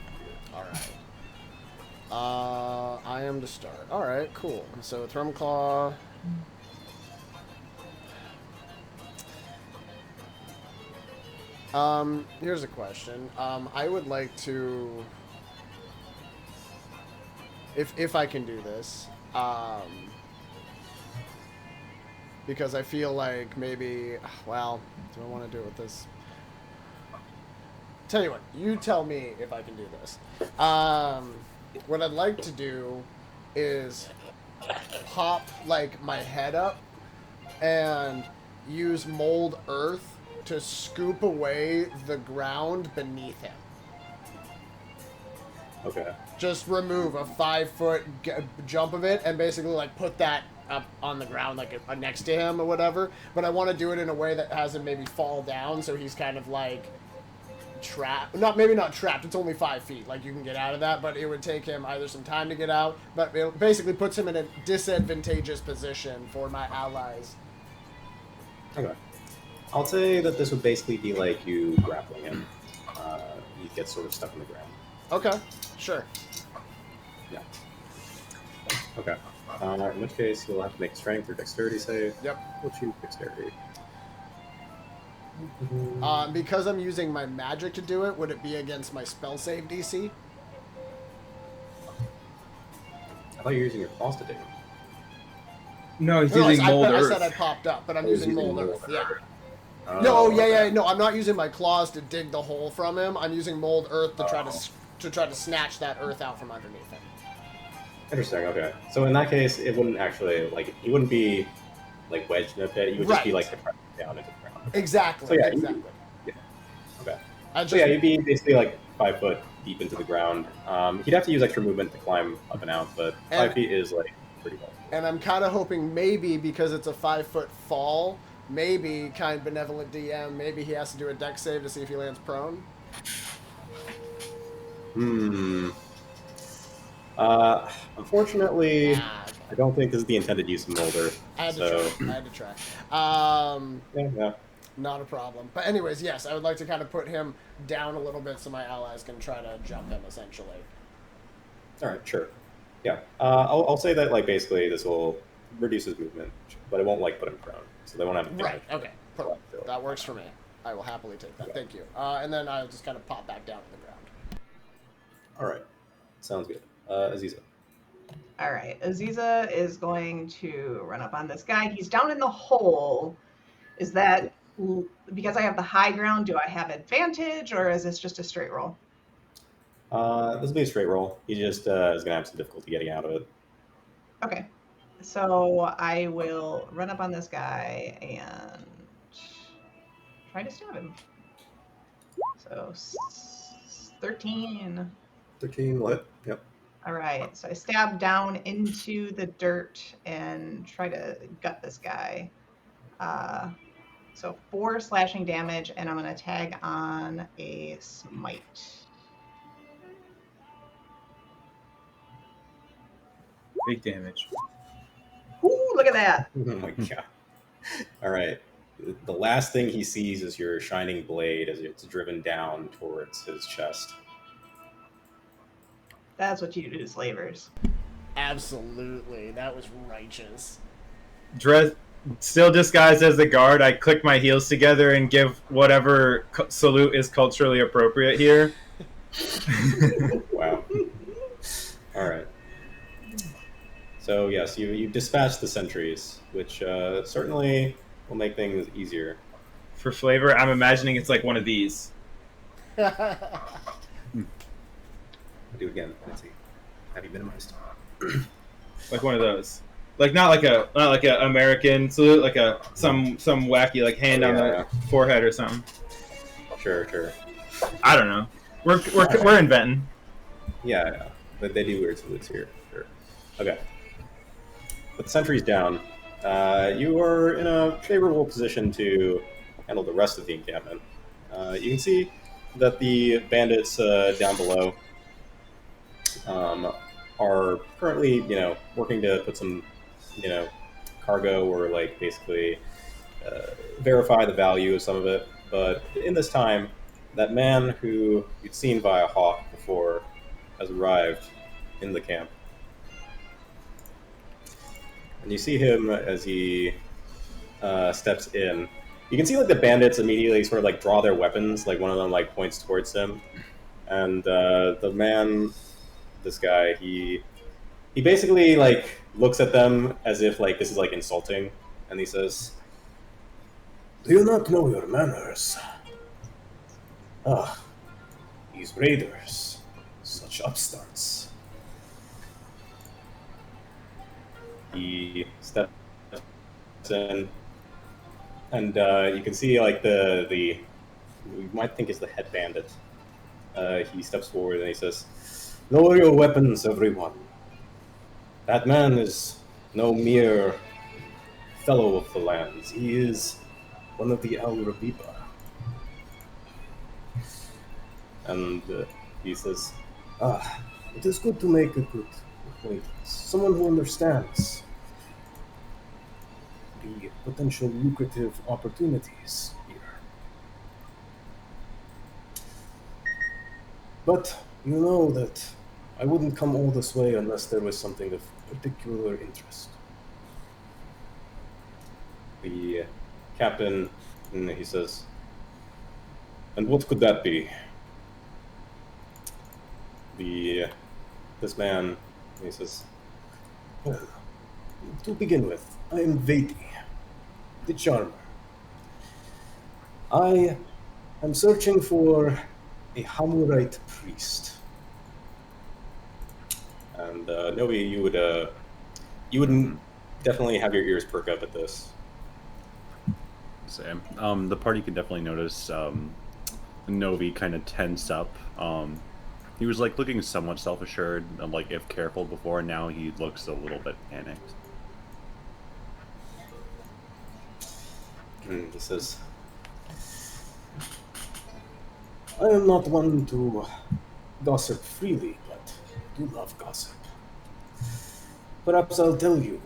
All right. I am to start. All right, cool. So Thrumclaw. Here's a question. I would like to, if I can do this, because I feel like maybe, well, do I want to do it with this? Tell you what, you tell me if I can do this. What I'd like to do is pop like my head up and use mold earth to scoop away the ground beneath him. Okay. Just remove a 5-foot jump of it and basically like put that up on the ground like next to him or whatever. But I want to do it in a way that has him maybe fall down so he's kind of like trapped. Maybe not trapped. It's only 5 feet. Like you can get out of that, but it would take him either some time to get out. But it basically puts him in a disadvantageous position for my allies. Okay. I'll say that this would basically be like you grappling him. He gets sort of stuck in the ground. Okay, sure. Yeah. Okay. In which case, you'll have to make a strength or dexterity save. Yep. We'll choose dexterity. Because I'm using my magic to do it, would it be against my spell save DC? I thought you were using your claws to dig him. No, he's No, using mold I earth. said I popped up, but I'm Oh, he's using using mold mold earth. Yeah. Oh, No, yeah, okay. no. I'm not using my claws to dig the hole from him. I'm using mold earth to try to snatch that earth out from underneath him. Interesting. Okay. So in that case, it wouldn't actually like he wouldn't be like wedged in a pit. He would just be like depressed down into the ground. Exactly. So, yeah, exactly. Okay. I just, So yeah, you'd be basically like 5 foot deep into the ground. He'd have to use extra movement to climb up and out, but 5 feet is like pretty low. and I'm kind of hoping maybe because it's a 5-foot fall, maybe kind benevolent DM, maybe he has to do a dex save to see if he lands prone. Unfortunately, Okay. I don't think this is the intended use of mold earth. I had So to try. yeah. Not a problem. But anyways, yes, I would like to kind of put him down a little bit so my allies can try to jump him, essentially. All right, sure. Yeah, I'll say that like basically this will reduce his movement, but it won't like put him prone, so they won't have to Right, okay. Perfect. That works for me. I will happily take that. Thank you. And then I'll just kind of pop back down to the ground. All right, sounds good. Aziza. All right, Aziza is going to run up on this guy. He's down in the hole. Is that because I have the high ground? Do I have advantage, or is this just a straight roll? This will be a straight roll. He just is gonna have some difficulty getting out of it. Okay, so I will run up on this guy and try to stab him. So 13. 13, what? Yep. All right, so I stab down into the dirt and try to gut this guy. So 4 slashing damage, and I'm going to tag on a smite. Big damage. Ooh, look at that. Oh my god. All right. The last thing he sees is your shining blade as it's driven down towards his chest. That's what you do to slavers. Absolutely, that was righteous. Still disguised as the guard, I click my heels together and give whatever salute is culturally appropriate here. Wow. All right. So yes, you dispatch the sentries, which certainly will make things easier. For flavor, I'm imagining it's like one of these. I'll do it again. Let's see. Have you minimized? Like one of those. Like not like a American salute, like some wacky like hand on the forehead or something. Sure. I don't know. We're inventing. Yeah. But they do weird salutes here. Sure. Okay. With the sentries down, you are in a favorable position to handle the rest of the encampment. You can see that the bandits down below are currently, working to put some, cargo or like basically verify the value of some of it. But in this time, that man who you'd seen via hawk before has arrived in the camp. And you see him as he steps in. You can see like the bandits immediately sort of like draw their weapons. Like one of them like points towards him, and the man, this guy, he basically like looks at them as if like this is like insulting, and he says, "Do you not know your manners? Ah, these raiders, such upstarts." He steps in, and you can see like the you might think is the head bandit. He steps forward and he says, "Lower your weapons, everyone. That man is no mere fellow of the lands. He is one of the Al Rabiba." And he says, "Ah, it is good to make a good acquaintance. Someone who understands the potential lucrative opportunities here. But you know that I wouldn't come all this way unless there was something of particular interest." The captain, he says, "And what could that be?" This man, he says, "Well, to begin with, I am Vedi, the charmer. I am searching for a Hamurite priest." And Novi, you would definitely have your ears perk up at this. Same. The party could definitely notice Novi kind of tense up. He was like looking somewhat self-assured and like if careful before. Now he looks a little bit panicked. And he says, "I am not one to gossip freely, but do love gossip. Perhaps I'll tell you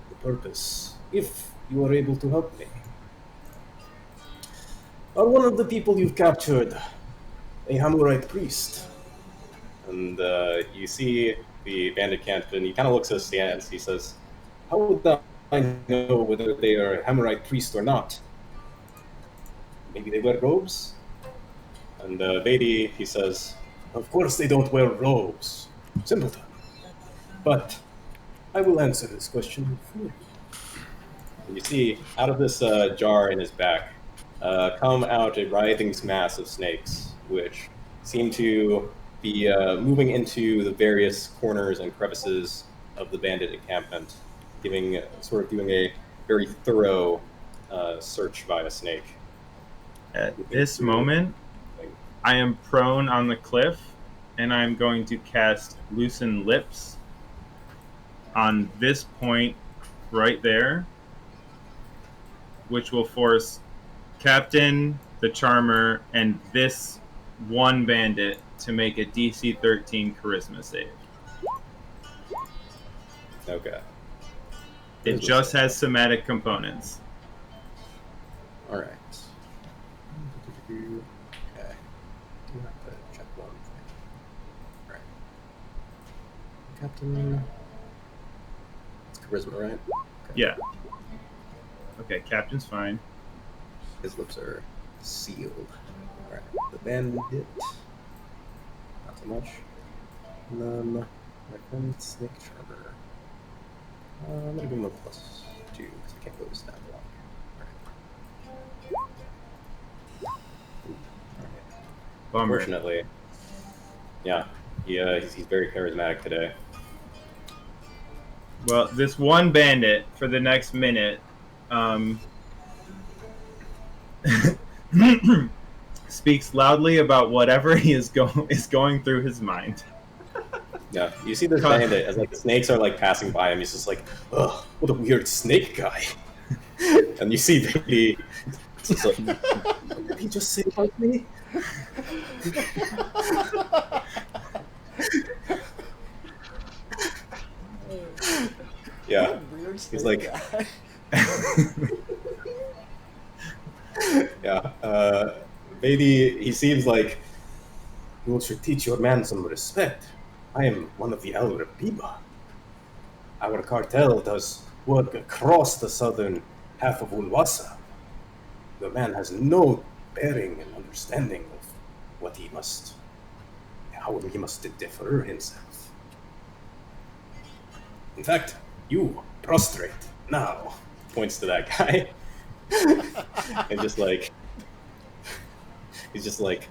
the purpose, if you are able to help me. Are one of the people you've captured a Hamurite priest?" And you see the bandit captain, he kind of looks at Stans, he says, "How would I know whether they are a Hamurite priest or not? Maybe they wear robes?" And Vedi, he says, "Of course they don't wear robes. Simpleton. But I will answer this question for you." And you see, out of this jar in his back, come out a writhing mass of snakes, which seem to be moving into the various corners and crevices of the bandit encampment, doing a very thorough search via snake. At this moment, I am prone on the cliff, and I'm going to cast Loosen Lips on this point right there, which will force Captain, the Charmer, and this one bandit to make a DC 13 Charisma save. Okay. It just has somatic components. All right. Okay. Do have to check one thing. All right. Captain. It's charisma, right? Yeah. Okay, captain's fine. His lips are sealed. Alright, the bandit. Not so much. And then my friend Snake Charmer. I'm gonna give him a +2 because I can't go to stat block. Bummer. Unfortunately, yeah, he's very charismatic today. Well, this one bandit for the next minute speaks loudly about whatever he is going through his mind. Yeah, you see this bandit as like the snakes are like passing by him. He's just like, "Ugh, what a weird snake guy." And you see baby, it's just like, "What did he just say about me?" Yeah, he's like, yeah, baby. He seems like you should teach your man some respect. I am one of the El Rapiba. Our cartel does work across the southern half of Ulwase. The man has no bearing and understanding of what he must, how he must defer himself. In fact, you prostrate now. Points to that guy, and just like, he's just like,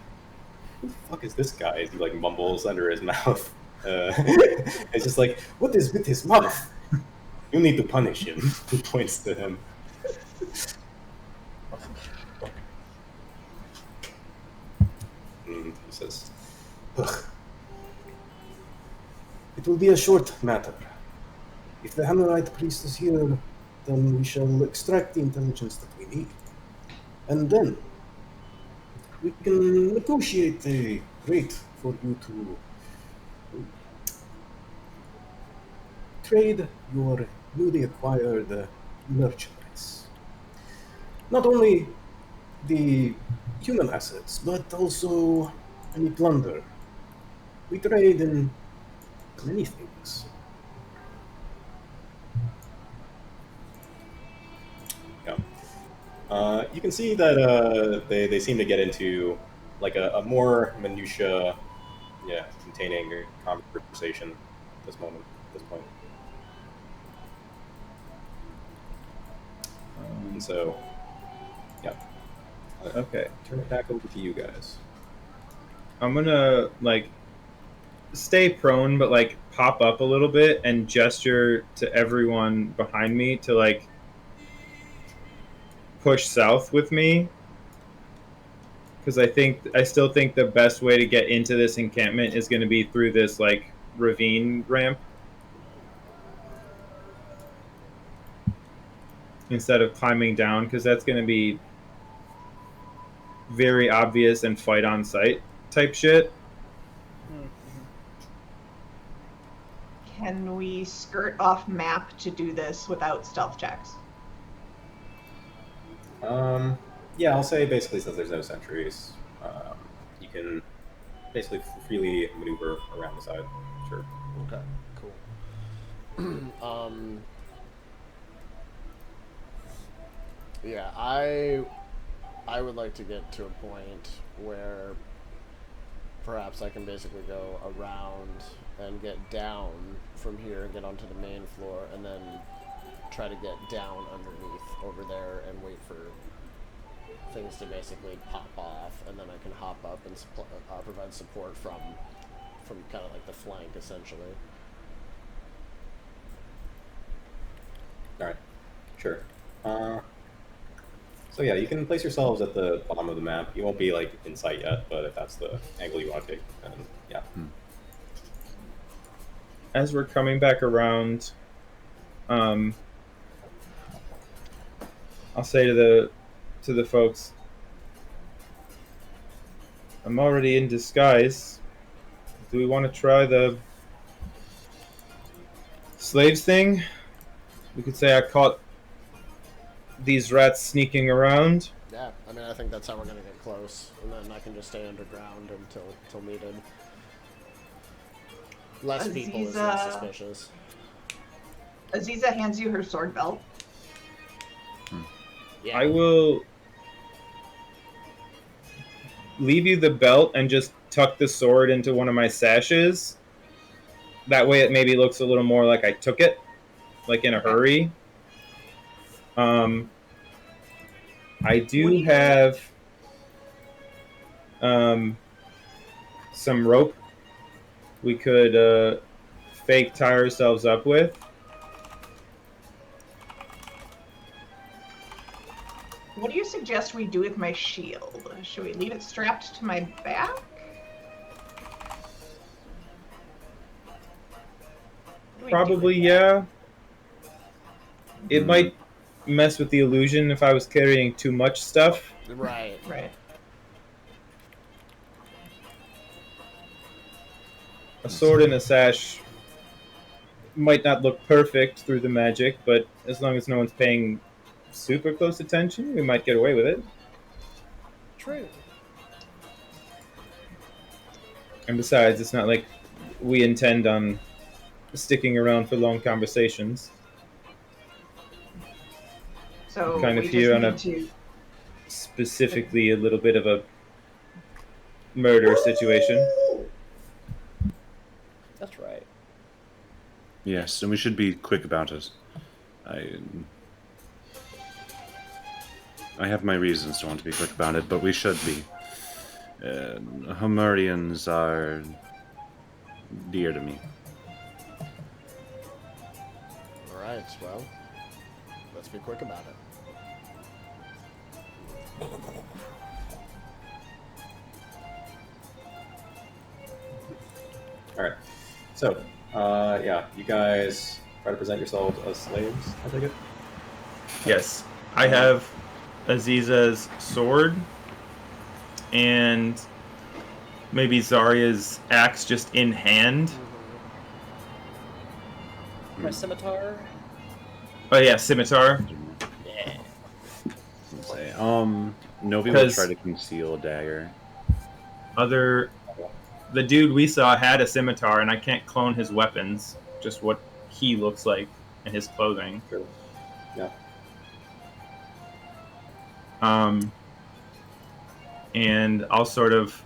who the fuck is this guy? He like mumbles under his mouth. It's just like, what is with his mouth? You need to punish him. He points to him. He says, ugh. It will be a short matter. If the Hammerite priest is here, then we shall extract the intelligence that we need. And then we can negotiate a rate for you to trade your newly acquired merchandise. Not only the human assets, but also any plunder. We trade in many things. Yeah. You can see that they seem to get into like a more minutia, containing conversation at this point. And so, yeah. Okay. Turn it back over to you guys. I'm gonna like stay prone, but like pop up a little bit and gesture to everyone behind me to like push south with me, because I still think the best way to get into this encampment is going to be through this like ravine ramp instead of climbing down, because that's going to be very obvious and fight on sight type shit. Can we skirt off map to do this without stealth checks? Yeah, I'll say basically since there's no sentries, you can basically freely maneuver around the side. Sure. Okay, cool. Yeah, I would like to get to a point where perhaps I can basically go around and get down from here and get onto the main floor, and then try to get down underneath over there and wait for things to basically pop off, and then I can hop up and provide support from kind of like the flank, essentially. All right. Sure. So yeah, you can place yourselves at the bottom of the map. You won't be like in sight yet, but if that's the angle you want to take, then yeah. As we're coming back around, I'll say to the folks, I'm already in disguise. Do we want to try the slaves thing? We could say I caught these rats sneaking around. Yeah, I mean, I think that's how we're gonna get close, and then I can just stay underground until needed. Less people is less suspicious. Aziza hands you her sword belt. Yeah. I will leave you the belt and just tuck the sword into one of my sashes. That way it maybe looks a little more like I took it, like in a hurry. I do have some rope we could fake tie ourselves up with. What do you suggest we do with my shield? Should we leave it strapped to my back? What do we do Probably, with that? yeah. It might mess with the illusion if I was carrying too much stuff. Right. Right. A sword and a sash might not look perfect through the magic, but as long as no one's paying super close attention, we might get away with it. True. And besides, it's not like we intend on sticking around for long conversations. So Kind of we here just on need to. Specifically a little bit of a murder situation. That's right. Yes, and we should be quick about it. I have my reasons to want to be quick about it, but we should be. Homerians are dear to me. Alright, well, let's be quick about it. All right. So, yeah, you guys try to present yourselves as slaves, I take it? Yes. I have Aziza's sword and maybe Zarya's axe just in hand. My scimitar. Oh yeah, scimitar. Yeah. Say, Novi will try to conceal a dagger. The dude we saw had a scimitar, and I can't clone his weapons. Just what he looks like and his clothing. Sure. Yeah. And I'll sort of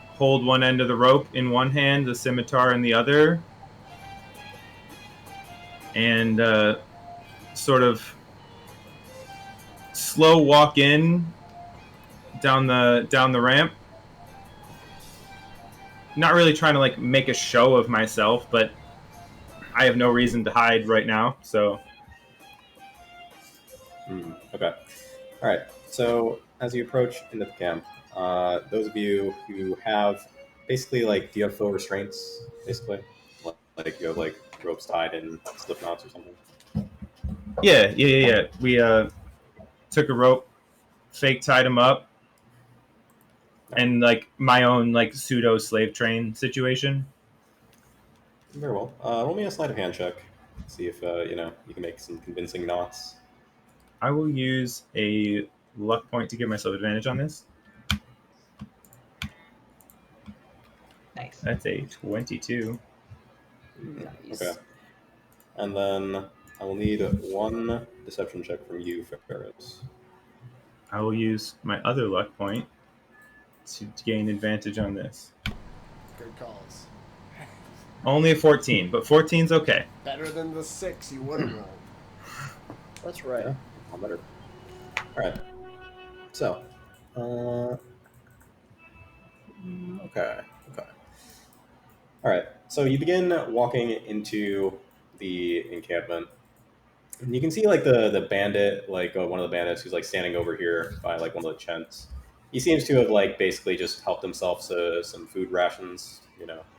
hold one end of the rope in one hand, the scimitar in the other, and sort of slow walk in down the ramp. Not really trying to like make a show of myself, but I have no reason to hide right now, so. Okay. All right. So as you approach into the camp, those of you who have basically like, do you have full restraints? Basically, like you have like ropes tied in slip knots or something. Yeah. We took a rope, fake tied him up, and like my own like pseudo slave train situation. Very well. Roll me a sleight of hand check. See if you can make some convincing knots. I will use a luck point to give myself advantage on this. Nice. That's a 22. Nice. Okay. And then I will need one deception check from you, Ferris. I will use my other luck point to gain advantage on this. Good calls. Only a 14, but 14's okay. Better than the 6 you would have rolled. That's right. Yeah, all better. All right. So, okay. All right. So you begin walking into the encampment, and you can see like the bandit, like one of the bandits who's like standing over here by like one of the tents. He seems to have like basically just helped himself to some food rations,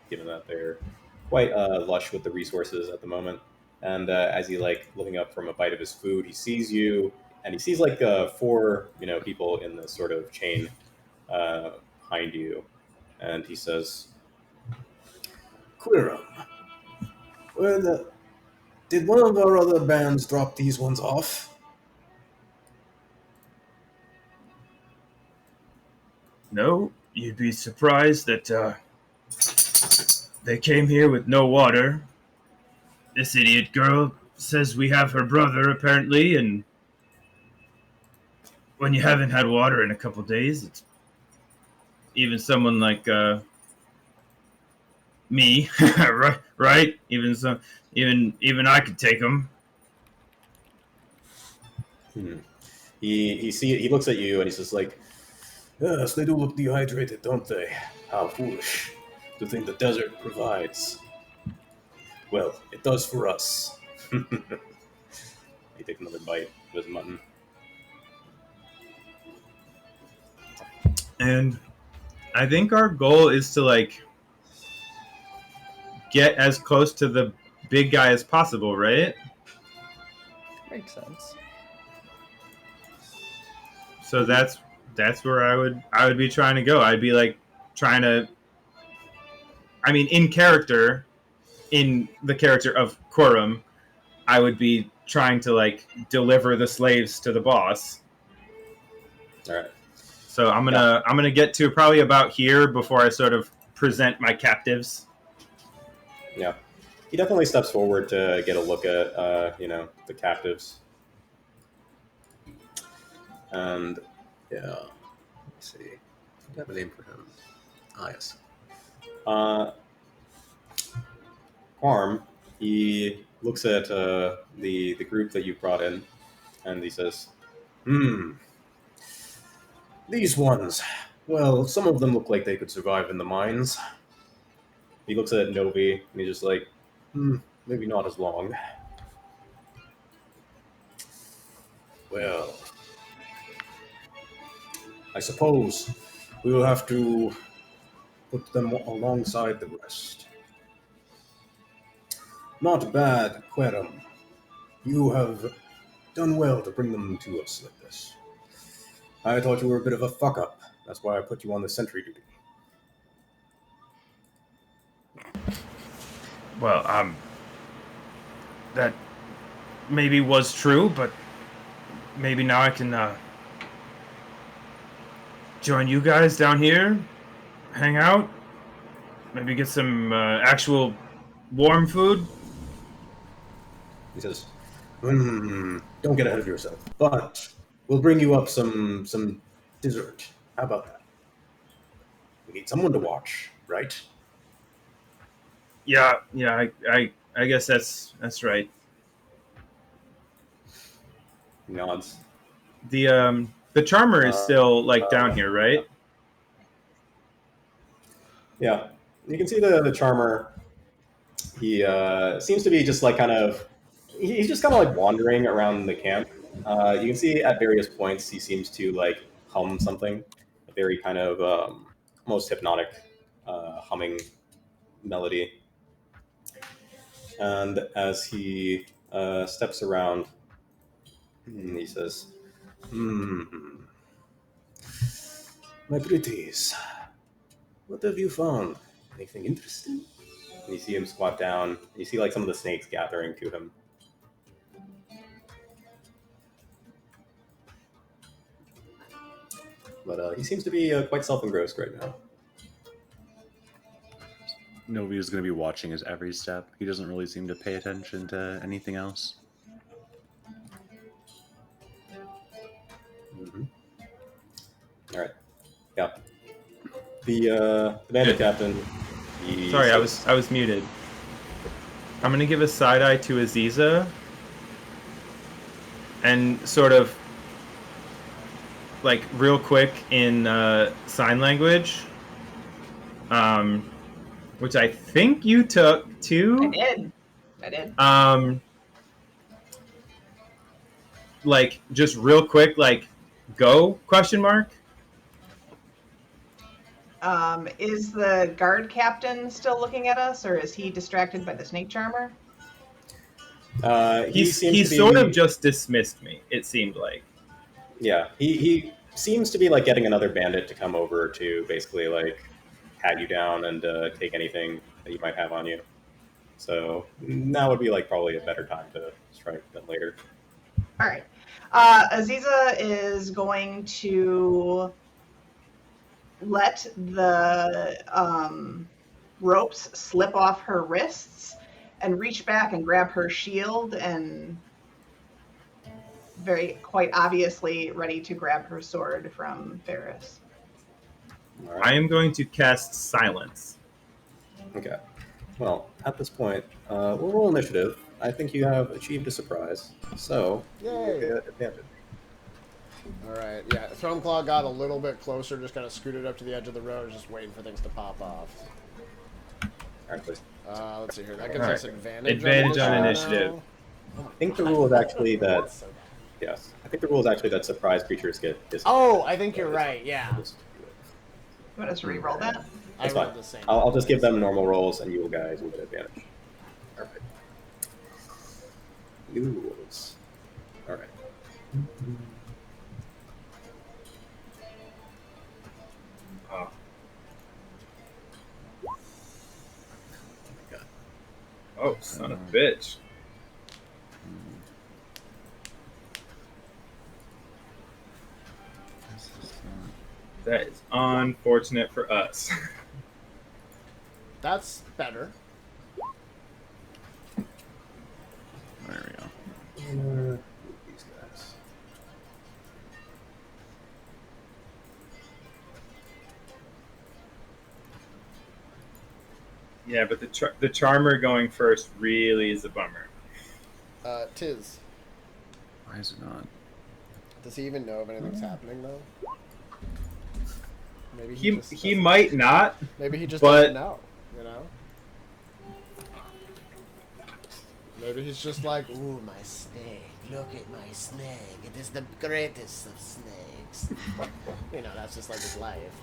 given that they're quite lush with the resources at the moment. And as he like looking up from a bite of his food, he sees you, and he sees like 4 people in this sort of chain behind you, and he says, Quirum, did one of our other bands drop these ones off? No, you'd be surprised that They came here with no water. This idiot girl says we have her brother, apparently, and when you haven't had water in a couple days, it's even someone like me, right? Right? Even I could take them. Hmm. He looks at you and he's just like, Yes, they do look dehydrated, don't they? How foolish to think the desert provides. Well, it does for us. he takes another bite of his mutton. And I think our goal is to like get as close to the big guy as possible, right? Makes sense. So that's where I would be trying to go. I'd be like trying to, I mean, in the character of Quorum, I would be trying to like deliver the slaves to the boss. All right. So I'm gonna get to probably about here before I sort of present my captives. Yeah. He definitely steps forward to get a look at the captives. And Yeah. Let's see. I have a name for him. Ah, yes. Quorum, he looks at the group that you brought in, and he says, These ones. Well, some of them look like they could survive in the mines. he looks at Novi, and he's just like, Maybe not as long. Well, I suppose we will have to put them alongside the rest. Not bad, Querum. You have done well to bring them to us like this. I thought you were a bit of a fuck-up. That's why I put you on the sentry duty. Well, that maybe was true, but maybe now I can join you guys down here, hang out, maybe get some actual warm food. He says, don't get ahead of yourself. But we'll bring you up some dessert. How about that? We need someone to watch, right? Yeah, I guess that's right. he nods. The charmer is still like down here, right? Yeah. You can see the charmer. He seems to be just like he's just kind of like wandering around the camp. You can see at various points he seems to like hum something, a very kind of almost hypnotic humming melody. And as he steps around, he says, My pretties, what have you found? Anything interesting? and you see him squat down. You see like some of the snakes gathering to him. But he seems to be quite self-engrossed right now. Novi is going to be watching his every step. He doesn't really seem to pay attention to anything else. All right. Yeah. The bandit captain. Sorry, I was muted. I'm gonna give a side eye to Aziza, and sort of like real quick in sign language, which I think you took too. I did. Like just real quick, like go ? Is the guard captain still looking at us, or is he distracted by the snake charmer? He sort of just dismissed me. It seemed like. Yeah, he seems to be like getting another bandit to come over to basically like pat you down and take anything that you might have on you. So now would be like probably a better time to strike than later. All right. Aziza is going to let the ropes slip off her wrists and reach back and grab her shield and very quite obviously ready to grab her sword from Ferris. All I right. am going to cast Silence. Okay. Well, at this point, we'll roll initiative. I think you have achieved a surprise, so you will Yay. get advantage. All right, yeah. Thrunclaw got a little bit closer, just kind of scooted up to the edge of the road, just waiting for things to pop off. All right, please. Let's see here. That gives All us right. advantage. Advantage on on initiative. now. Oh my I think the God. rule is actually that That's so bad. yes. I think the rule is actually that surprise creatures get disadvantage. Oh, I think you're right. Yeah, You want us to re-roll that? I That's fine. rolled the same. I'll just give them normal rolls, and you guys will get advantage. All right. New rules. All right. Oh. God. Oh, son of a bitch. That is unfortunate for us. That's better. There we go. These guys. Yeah, but the Charmer going first really is a bummer. Tiz. Why is it not? Does he even know if anything's happening though? Maybe He doesn't- might not. Maybe he just but- doesn't know. You know. Maybe he's just like, ooh, my snake. Look at my snake. It is the greatest of snakes. You know, that's just like his life.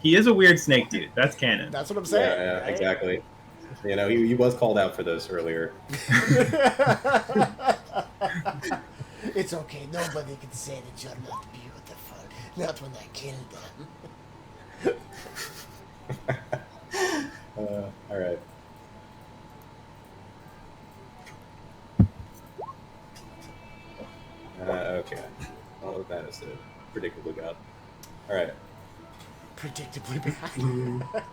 He is a weird snake dude. That's canon. That's what I'm saying. Yeah, right? exactly. You know, he was called out for this earlier. It's okay. Nobody can say that you're not beautiful. Not when I kill them. All right. Okay. Well, that is predictably bad. All right. Predictably bad.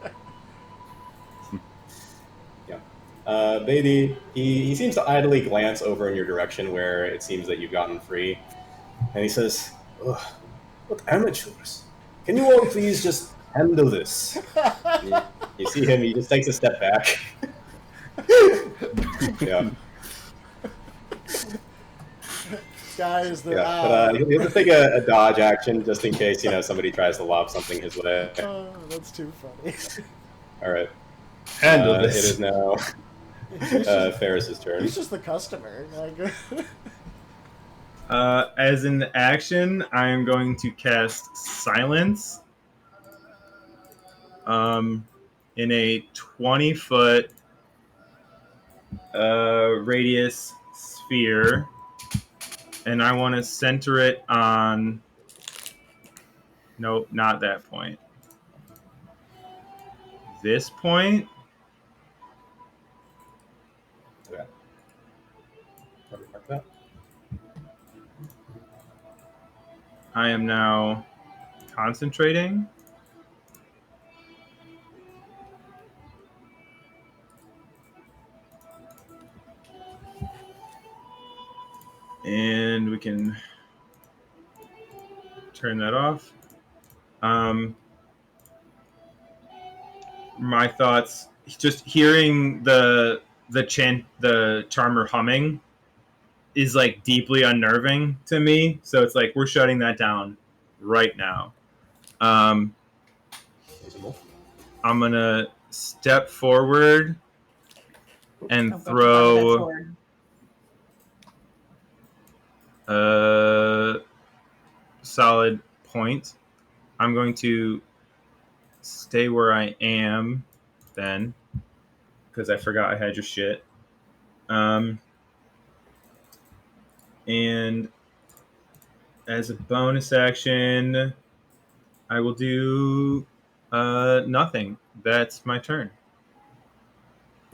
Baby, he seems to idly glance over in your direction where it seems that you've gotten free. And he says, "Ugh, what amateurs. Can you all please just handle this?" You see him, he just takes a step back. Yeah. Guys, the Yeah, but he'll just take a dodge action just in case, you know, somebody tries to lob something his way. oh, that's too funny. All right. Handle It this. is now Ferris's turn. He's just the customer. Like, As an action, I am going to cast Silence. In a 20-foot radius sphere, and I want to center it on. Nope, not that point. This point. Okay. Let me mark that. I am now concentrating. And we can turn that off. My thoughts, just hearing the charmer humming is like deeply unnerving to me. So it's like we're shutting that down right now. Reasonable. I'm gonna step forward and Oh, go throw to that sword. solid point. I'm going to stay where I am then, because I forgot I had your shit. And as a bonus action, I will do nothing. That's my turn.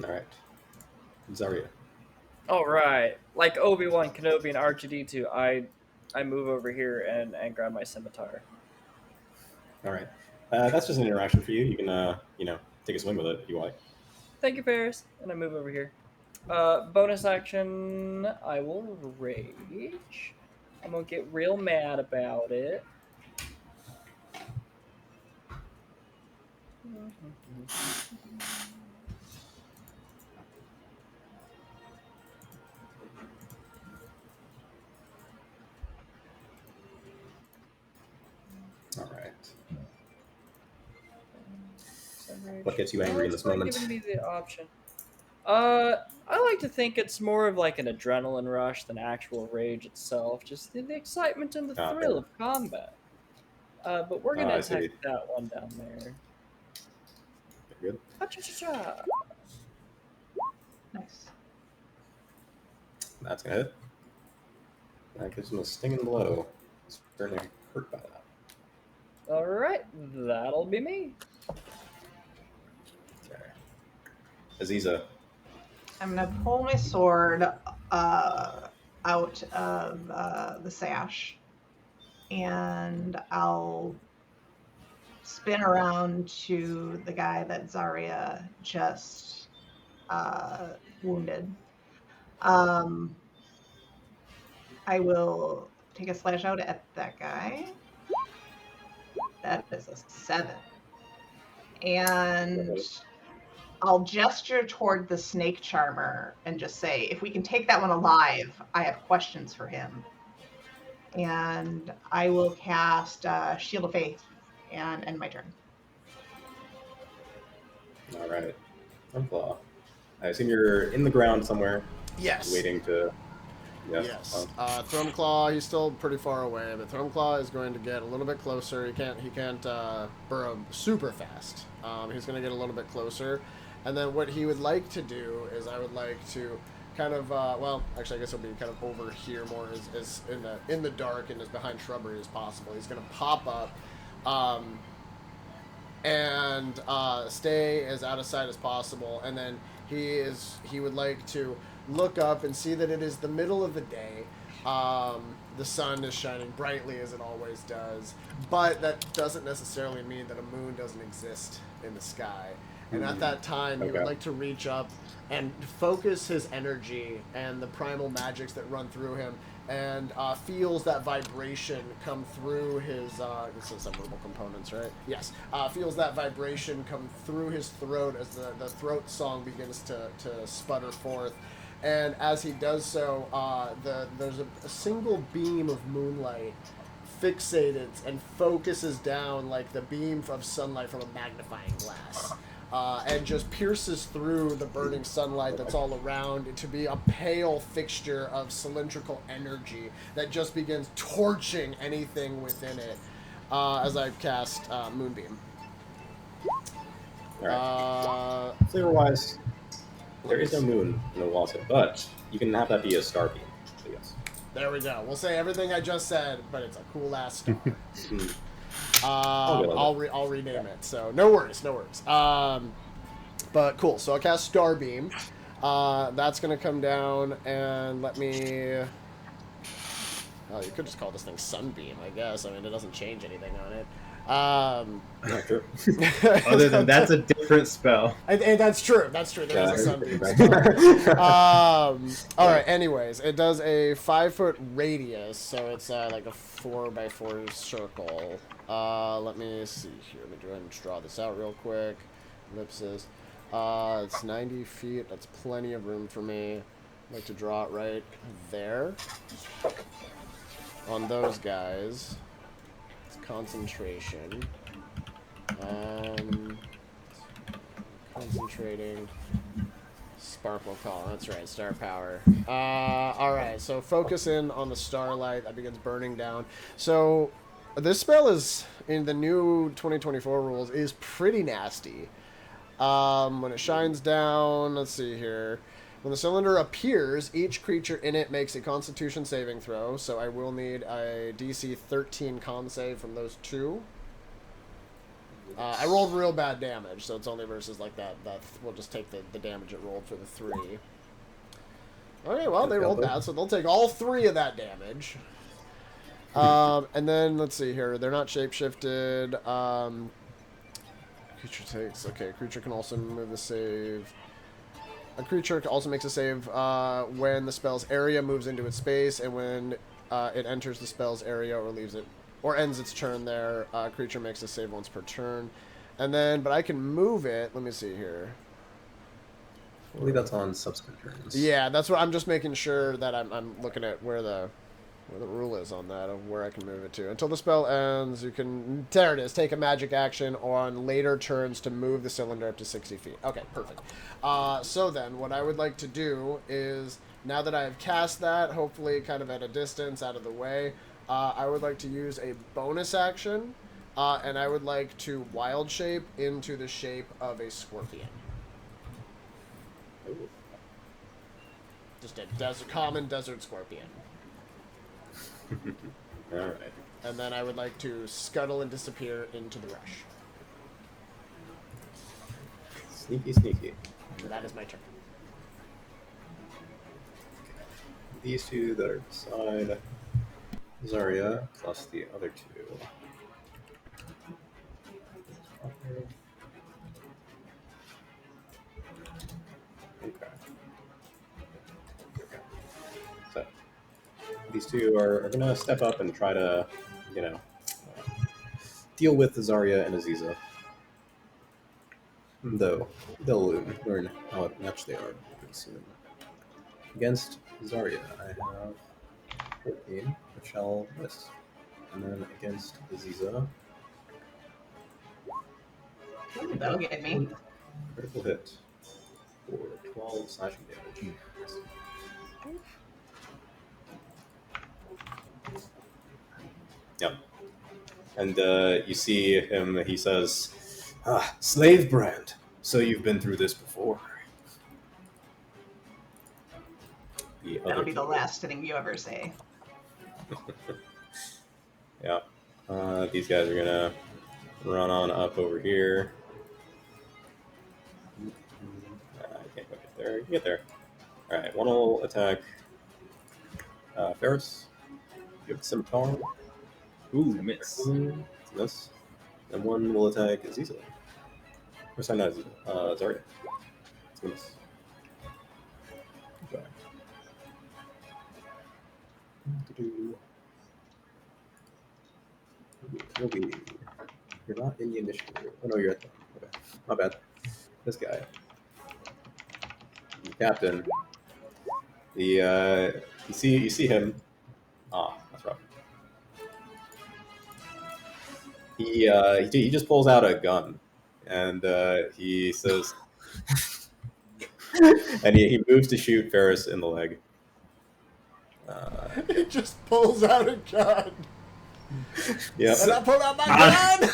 All right. Zarya. All right, like Obi-Wan Kenobi and R2-D2, I move over here and grab my scimitar. All right. That's just an interaction for you. You can, take a swing with it if you like. Thank you, Ferris. And I move over here. Bonus action, I will rage. I'm gonna get real mad about it. All right. What gets you angry in this moment? Giving me the option. I like to think it's more of like an adrenaline rush than actual rage itself. Just the excitement and the Ah, thrill fair. of combat. But we're gonna I attack see. that one down there. Good. Ha-cha-cha-cha. Nice. That's gonna hit. That gives him a stinging blow. He's certainly hurt by that. All right, that'll be me. Okay. Aziza. I'm gonna pull my sword out of the sash, and I'll spin around to the guy that Zarya just wounded. I will take a slash out at that guy. That is a 7. And I'll gesture toward the snake charmer and just say, if we can take that one alive, I have questions for him. And I will cast Shield of Faith and end my turn. All right. Claw. I assume you're in the ground somewhere. Yes. Waiting to. Yes. Thrunclaw, he's still pretty far away, but Thrunclaw is going to get a little bit closer. He can't burrow super fast. He's going to get a little bit closer. And then what he would like to do is I would like to kind of, actually I guess it'll be kind of over here more as in the dark and as behind shrubbery as possible. He's going to pop up and stay as out of sight as possible. And then he would like to look up and see that it is the middle of the day. The sun is shining brightly as it always does, but that doesn't necessarily mean that a moon doesn't exist in the sky. And at that time, he would like to reach up and focus his energy and the primal magics that run through him, and feels that vibration come through his, this is some verbal components, right? Yes. Feels that vibration come through his throat as the throat song begins to sputter forth. And as he does so, there's a single beam of moonlight fixated and focuses down like the beam of sunlight from a magnifying glass. And just pierces through the burning sunlight that's all around to be a pale fixture of cylindrical energy that just begins torching anything within it as I cast Moonbeam. All right. Flavor-wise, there is no moon in Ulwase, but you can have that be a star beam. So yes. There we go. We'll say everything I just said, but it's a cool ass star. I'll rename it. So no worries. But cool. So I'll cast Starbeam. That's gonna come down and let me. Oh, you could just call this thing Sunbeam, I guess. I mean, it doesn't change anything on it. Other than that's a different spell. And that's true. That's true. There is a Sunbeam spell. All right. Anyways, it does a 5-foot radius, so it's like a 4x4 circle. Let me see here. Let me go ahead and draw this out real quick. Ellipsis. It's 90 feet. That's plenty of room for me. I'd like to draw it right there. On those guys. Concentration. Concentrating. Sparkle call. That's right. Star power. Alright, so focus in on the starlight that begins burning down. So this spell is, in the new 2024 rules, is pretty nasty. When it shines down, let's see here. When the cylinder appears, each creature in it makes a Constitution saving throw, so I will need a DC 13 con save from those two. I rolled real bad damage, so it's only versus like that. We'll just take the damage it rolled for the 3. Okay, well, they rolled bad, so they'll take all 3 of that damage. And then, let's see here. They're not shapeshifted. Creature takes. Okay, creature can also move the save. A creature also makes a save when the spell's area moves into its space, and when it enters the spell's area or leaves it, or ends its turn there. Creature makes a save once per turn, and then, but I can move it. Let me see here. I believe that's on subsequent turns. Yeah, that's what I'm just making sure that I'm looking at where the rule is on that, of where I can move it to. Until the spell ends, you can... There it is. Take a magic action on later turns to move the cylinder up to 60 feet. Okay, perfect. So then, what I would like to do is, now that I have cast that, hopefully kind of at a distance, out of the way, I would like to use a bonus action, and I would like to wild shape into the shape of a scorpion. Just a common desert scorpion. Alright. And then I would like to scuttle and disappear into the rush. Sneaky, sneaky. And that is my turn. These two that are beside Zarya, plus the other two. Okay. So, these two are going to step up and try to, deal with Zarya and Aziza. Though, they'll learn how much they are pretty soon. Against Zarya, I have 14, which I'll miss. And then against Aziza, That'll get me. critical hit for 12 slashing damage. Yep. And you see him, he says, slave brand, so you've been through this before. That'll be the last thing you ever say. Yeah. These guys are gonna run on up over here. I can't quite get there. You can get there. Alright, one will attack Ferris. You have the scimitar. Ooh, miss. Miss. And one will attack Aziza. Or sorry, not Aziza. Zarya. It's a miss. Okay. Novi. You're not in the initiative. Oh no, you're at the... Okay. Not bad. This guy. The captain. You see him. Ah, that's rough. He just pulls out a gun, and he says, and he moves to shoot Ferris in the leg. He just pulls out a gun. Yeah. And I pull out my gun!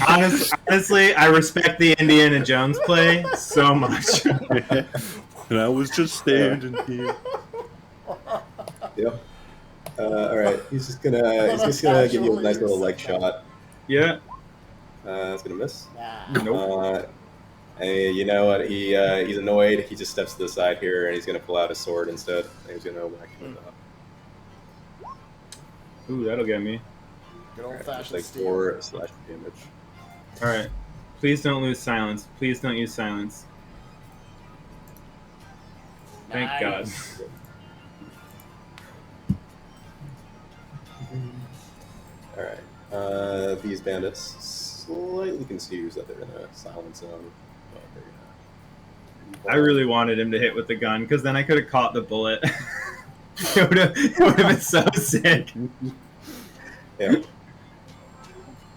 Honestly, I respect the Indiana Jones play so much. And I was just standing here. Yep. All right. He's just gonna give you a nice little leg shot. Yeah. It's gonna miss. Nope. And you know what? He's annoyed. He just steps to the side here, and he's gonna pull out his sword instead. And he's gonna whack him up. Ooh, that'll get me. Good old It's fashioned like steel. 4 slash damage. All right. Please don't lose silence. Please don't use silence. Thank God. All right. These bandits slightly confused that they're in a silent zone. But they're gonna... I really wanted him to hit with the gun because then I could have caught the bullet. It would have been so sick. Yeah.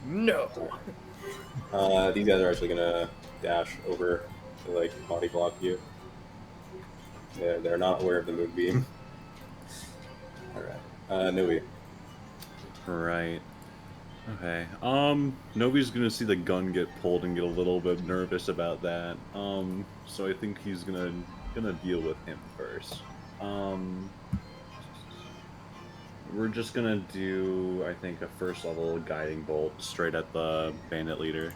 No. These guys are actually gonna dash over to like body block you. They're not aware of the moonbeam. All right. Novi. Right. Okay. Novi's gonna see the gun get pulled and get a little bit nervous about that. So I think he's gonna deal with him first. We're just gonna do, I think, a first level guiding bolt straight at the bandit leader.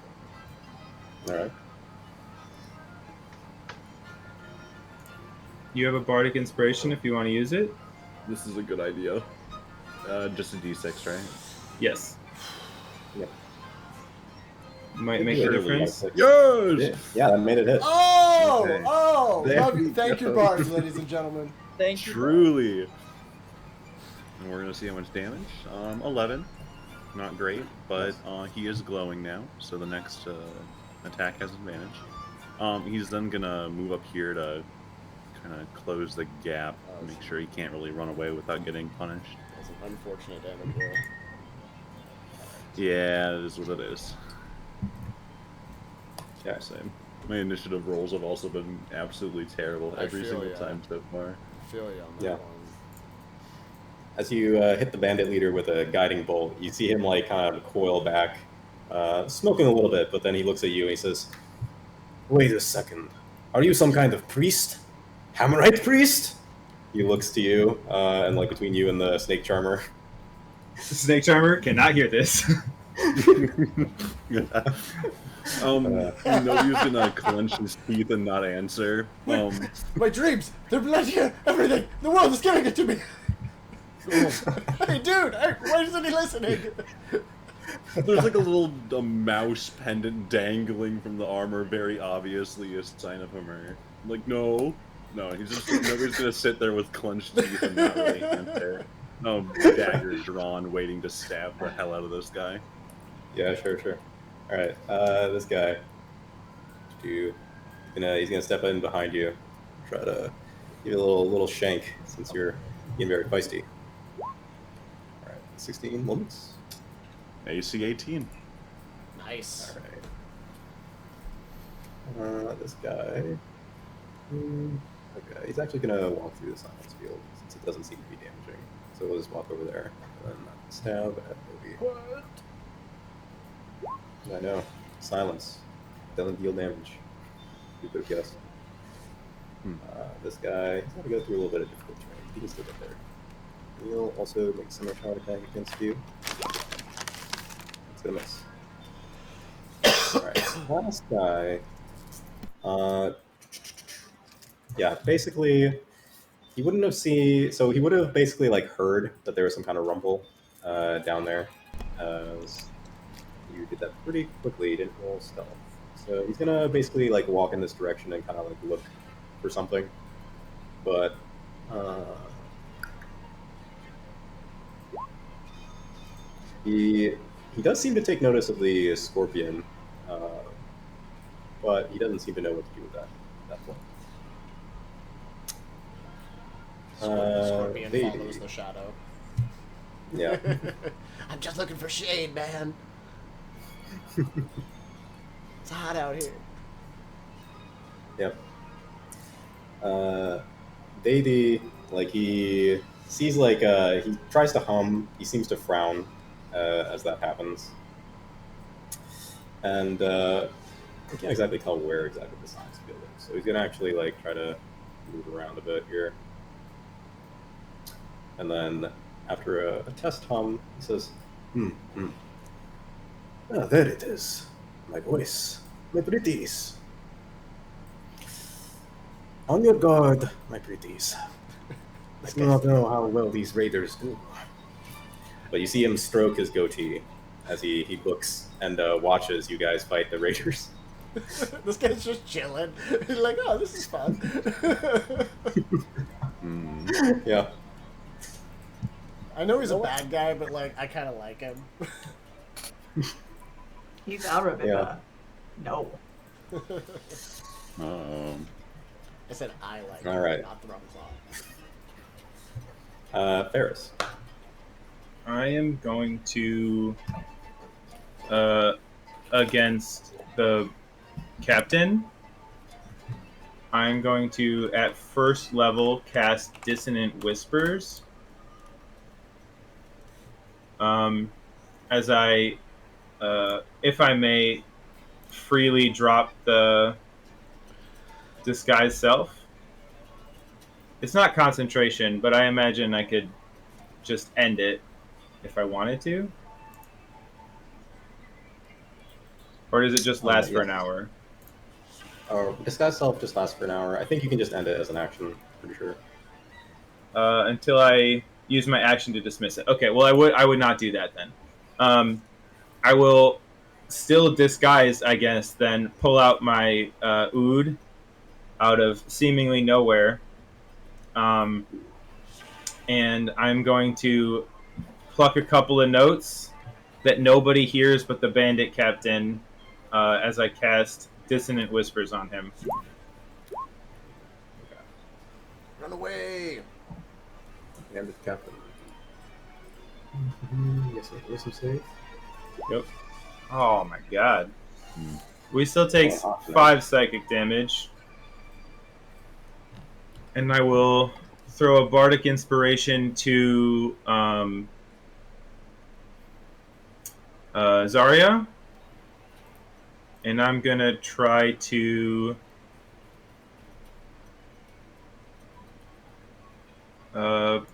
All right. You have a bardic inspiration if you want to use it. This is a good idea. Just a d6, right? Yes. Yep. Might make a Really, difference. Yes! Yeah, that made it hit. Oh! Okay. Oh! There Love we you. Thank you, go. bards, ladies and gentlemen. Thank you. Truly. And we're gonna see how much damage. 11. Not great, but he is glowing now, so the next attack has advantage. He's then gonna move up here to kind of close the gap, make sure he can't really run away without getting punished. That's an unfortunate damage roll. Yeah, it is what it is. Yeah, same. My initiative rolls have also been absolutely terrible I every feel single ya. time so far. I feel you on that Yeah. one. As you hit the bandit leader with a guiding bolt, you see him like kind of coil back, smoking a little bit, but then he looks at you and he says, "Wait a second. Are you some kind of priest? Hammerite priest?" He looks to you, and like between you and the snake charmer. The snake charmer cannot hear this. Novi's gonna clench his teeth and not answer. My dreams! They're bloody! Everything! The world is giving it to me! Hey, dude! Why isn't he listening? There's like a little mouse pendant dangling from the armor, very obviously a sign of humor. Like, no, he's just Novi's gonna sit there with clenched teeth and not really answer. Dagger drawn, waiting to stab the hell out of this guy. Yeah, sure. All right, this guy. He's gonna step in behind you, try to give you a little shank since you're being very feisty. All right, 16 limits. AC 18. Nice. All right. This guy. Okay, he's actually gonna walk through the silence field since it doesn't seem to be damaging. So we'll just walk over there and then stab at Novi. What? I know. Silence. Doesn't deal damage. You could have guessed. This guy, he's got to go through a little bit of difficult terrain. He can still get there. He'll also make some shot attack against you. It's gonna miss. Alright, last guy. Yeah, basically, he wouldn't have seen. So he would have basically like heard that there was some kind of rumble down there. You did that pretty quickly. You didn't roll stealth. So he's gonna basically like walk in this direction and kind of like look for something. But he does seem to take notice of the scorpion, but he doesn't seem to know what to do with that at that point. Scorpion Lady. follows the shadow. Yeah. I'm just looking for shade, man. It's hot out here. Yep. Deity, like he sees like he tries to hum. He seems to frown as that happens, and I can't exactly tell where exactly the science field is. So he's gonna actually like try to move around a bit here, and then after a test hum, he says, Ah, there it is. My voice. My pretties. On your guard, my pretties. I do not know how well these raiders do. But you see him stroke his goatee as he looks and watches you guys fight the raiders. This guy's just chilling. He's like, oh, this is fun. Yeah. I know he's a bad guy, but like, I kind of like him. He's Arabica. Yeah. No. I said I like All him, right. not the wrong song. Ferris. I am going to, against the captain, I'm going to, at first level, cast Dissonant Whispers. As I, if I may, freely drop the disguise self. It's not concentration, but I imagine I could just end it if I wanted to. Or does it just last for an hour? Disguise self just lasts for an hour. I think you can just end it as an action. Pretty sure. Until I use my action to dismiss it. Okay, well I would not do that then. I will still disguised, I guess, then pull out my oud out of seemingly nowhere. And I'm going to pluck a couple of notes that nobody hears but the bandit captain as I cast Dissonant Whispers on him. Run away! And the captain. Yes, listen safe. Yep. Oh my god. We still take Oh, awesome. 5 psychic damage. And I will throw a Bardic Inspiration to Zarya. And I'm going to try to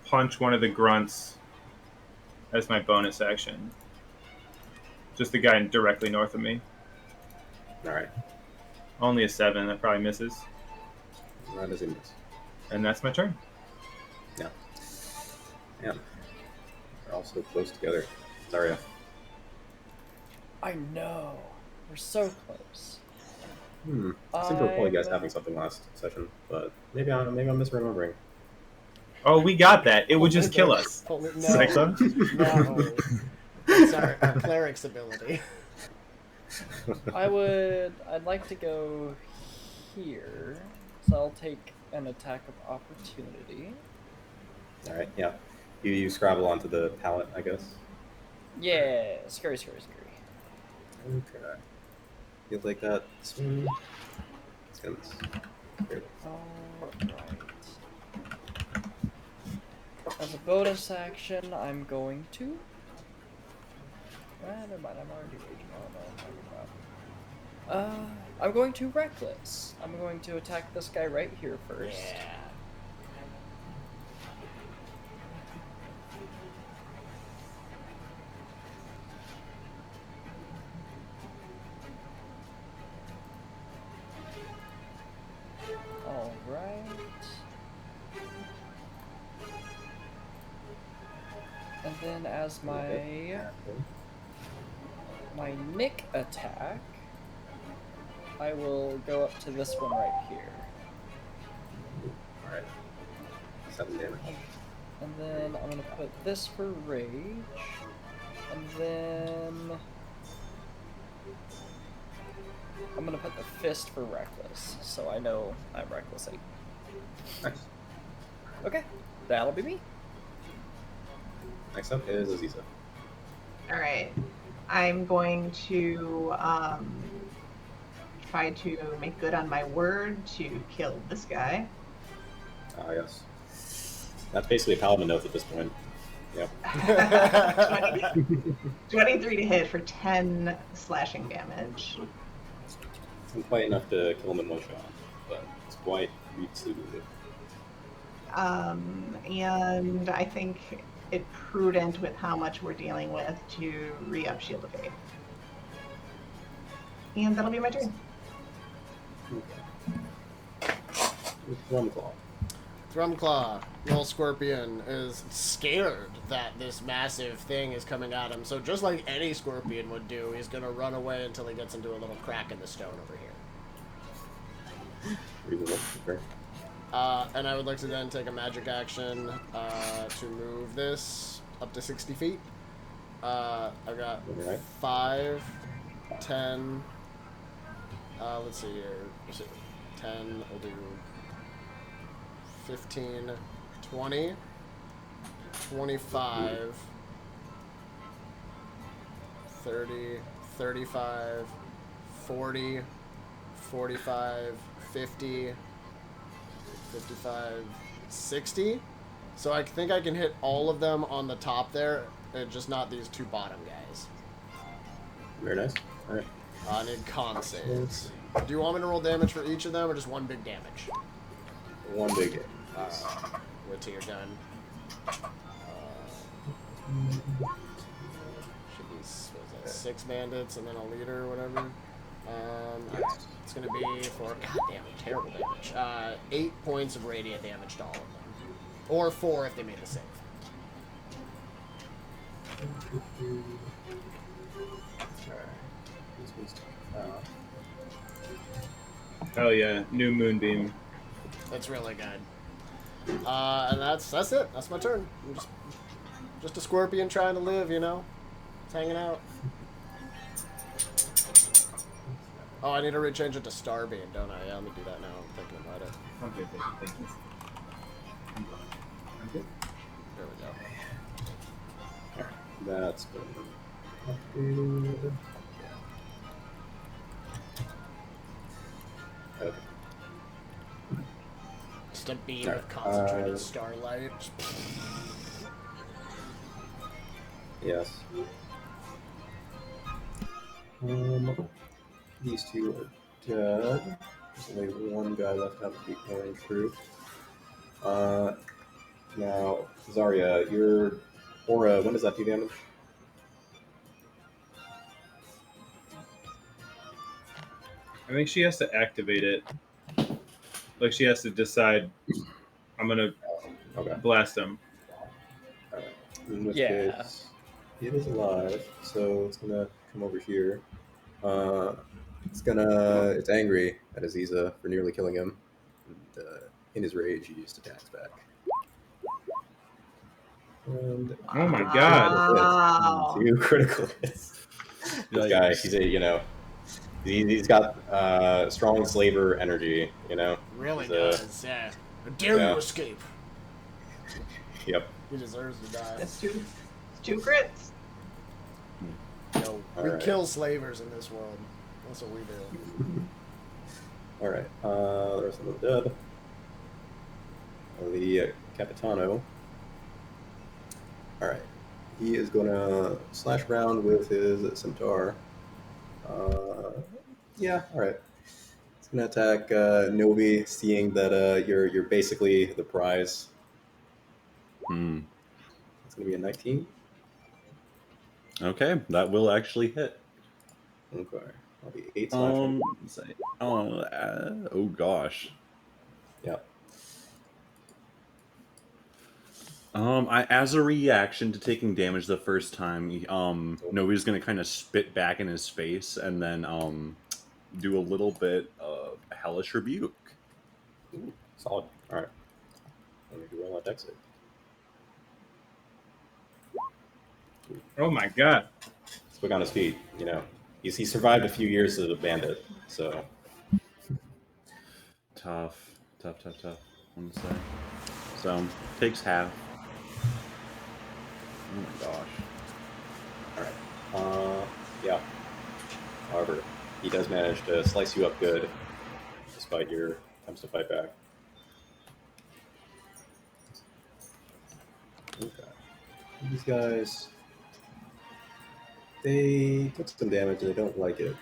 punch one of the grunts as my bonus action. Just the guy directly north of me. All right. Only a 7. That probably misses. That is a miss. And that's my turn. Yeah. Yeah. We're all so close together. Zarya. I know. We're so close. I seem to recall you guys having something last session, but maybe I'm misremembering. Oh, we got that. It would just kill us. No. Psycho? No. It's our cleric's ability. I'd like to go here, so I'll take an attack of opportunity. All right. Yeah. You scrabble onto the pallet, I guess. Yeah, scurry. Okay. Feels like that. It's gonna miss. Barely. Alright. As a bonus action, I'm going to... never mind, I'm already raging. I don't know what I'm talking about. I'm going to Reckless. I'm going to attack this guy right here first. Yeah. Alright. And then as my nick attack, I will go up to this one right here. All right. 7 damage. And then I'm gonna put this for rage. And then I'm gonna put the fist for reckless, so I know I'm reckless 8. Nice. Okay, that'll be me. Next up is Aziza. All right. I'm going to try to make good on my word to kill this guy. Ah, yes. That's basically a paladin oath at this point. Yep. 23 to hit for 10 slashing damage. Isn't quite enough to kill him in one shot, but it's quite grievously wounded. And I think it prudent with how much we're dealing with to re-up Shield of Faith. And that'll be my turn. Drumclaw. Drumclaw, little scorpion, is scared that this massive thing is coming at him. So just like any scorpion would do, he's going to run away until he gets into a little crack in the stone over here. Reasonable. Okay. And I would like to then take a magic action to move this up to 60 feet. I've got Alright. 5, 10, let's see here, 10, we'll do 15, 20, 25, 30, 35, 40, 45, 50, 55, 60. So I think I can hit all of them on the top there, and just not these 2 bottom guys. Very nice. Alright. I need con saves. Do you want me to roll damage for each of them, or just 1 big damage? One big hit. Wait till you're done. Should be, what is that, 6 bandits and then a leader or whatever. Alright. It's gonna be for, goddamn, terrible damage. 8 points of radiant damage to all of them. Or 4 if they made a save. used. Hell yeah, new moonbeam. It's really good. And that's it. That's my turn. I'm just a scorpion trying to live, you know? Just hanging out. Oh, I need to rechange it to Starbeam, don't I? Yeah, let me do that now. I'm thinking about it. I'm good, thank you. I'm good. There we go. That's been updated. Okay. Just a beam Alright, of concentrated starlight. Yes. These two are dead. There's only one guy left out of the going through. Now, Zarya, your aura, when does that do damage? I think she has to activate it. Like she has to decide, I'm gonna Okay. blast him. Alright. In which Yeah. case, it is alive, so it's gonna come over here. It's angry at Aziza for nearly killing him. And, in his rage, he just attacks back. And Oh my god. Wow. 2 critical hits. This guy, he's got strong slaver energy, you know? Really He's, does, yeah. How dare you escape? Yep. He deserves to die. That's two crits. You know, we Alright. kill slavers in this world. That's what we do. Alright, the rest of them are dead. The Capitano. Alright. He is gonna slash around with his centaur. Yeah, alright. He's gonna attack Novi, seeing that you're basically the prize. Hmm. It's gonna be a 19. Okay, that will actually hit. Okay. I'll be 8 slashing. Oh gosh. Yeah. As a reaction to taking damage the first time, Novi's gonna kind of spit back in his face and then do a little bit of hellish rebuke. Ooh, solid. Alright. Let me do roll that dex save. Oh my god. He's quick on his feet, you know. He survived a few years as a bandit, so Tough. I'm gonna say. So takes half. Oh my gosh. alright. Yeah. However, he does manage to slice you up good, despite your attempts to fight back. Okay. These guys, they took some damage and they don't like it.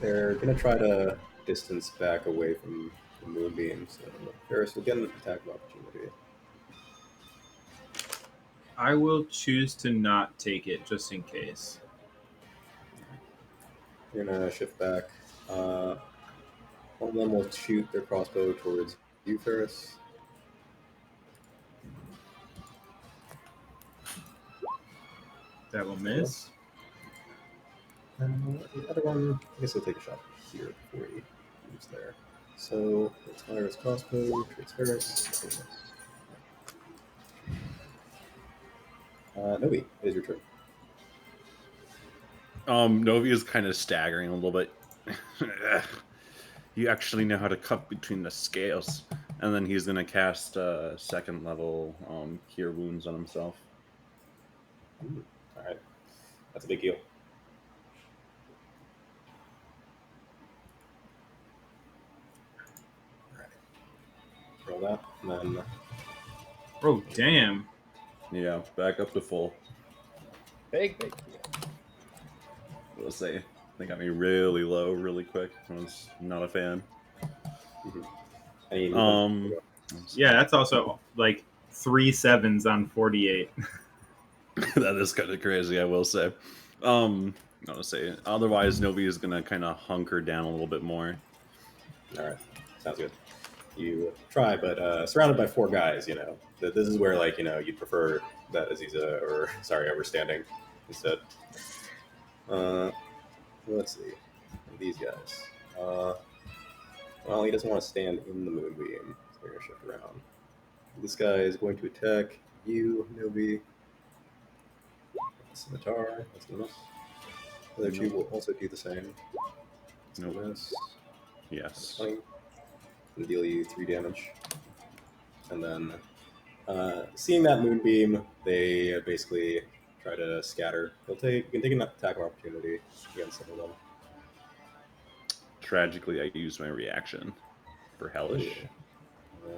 They're gonna try to distance back away from the moonbeam, so Ferris will get an attack of opportunity. I will choose to not take it just in case. You're gonna shift back. One of them will shoot their crossbow towards you, Ferris. That will miss. And the other one, I guess he'll take a shot here before he moves there. So let's fire his crossbow towards Ferris. Novi, it is your turn. Novi is kind of staggering a little bit. You actually know how to cut between the scales. And then he's gonna cast second level Cure Wounds on himself. Alright. That's a big deal. Alright. Roll that, and then Oh damn. Yeah, back up to full. Big. We'll say they got me really low, really quick. I was not a fan. any Yeah, that's also like 3 7s on 48. That is kind of crazy, I will say. I'll say. Otherwise, Novi is gonna kind of hunker down a little bit more. Alright. Sounds good. You try, but surrounded by 4 guys, you know. This is where, like, you know, you'd prefer that Aziza, or, sorry, overstanding instead. Let's see. These guys. Well, he doesn't want to stand in the moonbeam, so we're going to shift around. This guy is going to attack you, Novi. Scimitar, that's going to miss. The other two will also do the same. Nope. Miss. Yes. 20. Going to deal you 3 damage. And then, seeing that moonbeam, they basically try to scatter. You can take an attack of opportunity against some of them. Tragically, I used my reaction for hellish. Yeah.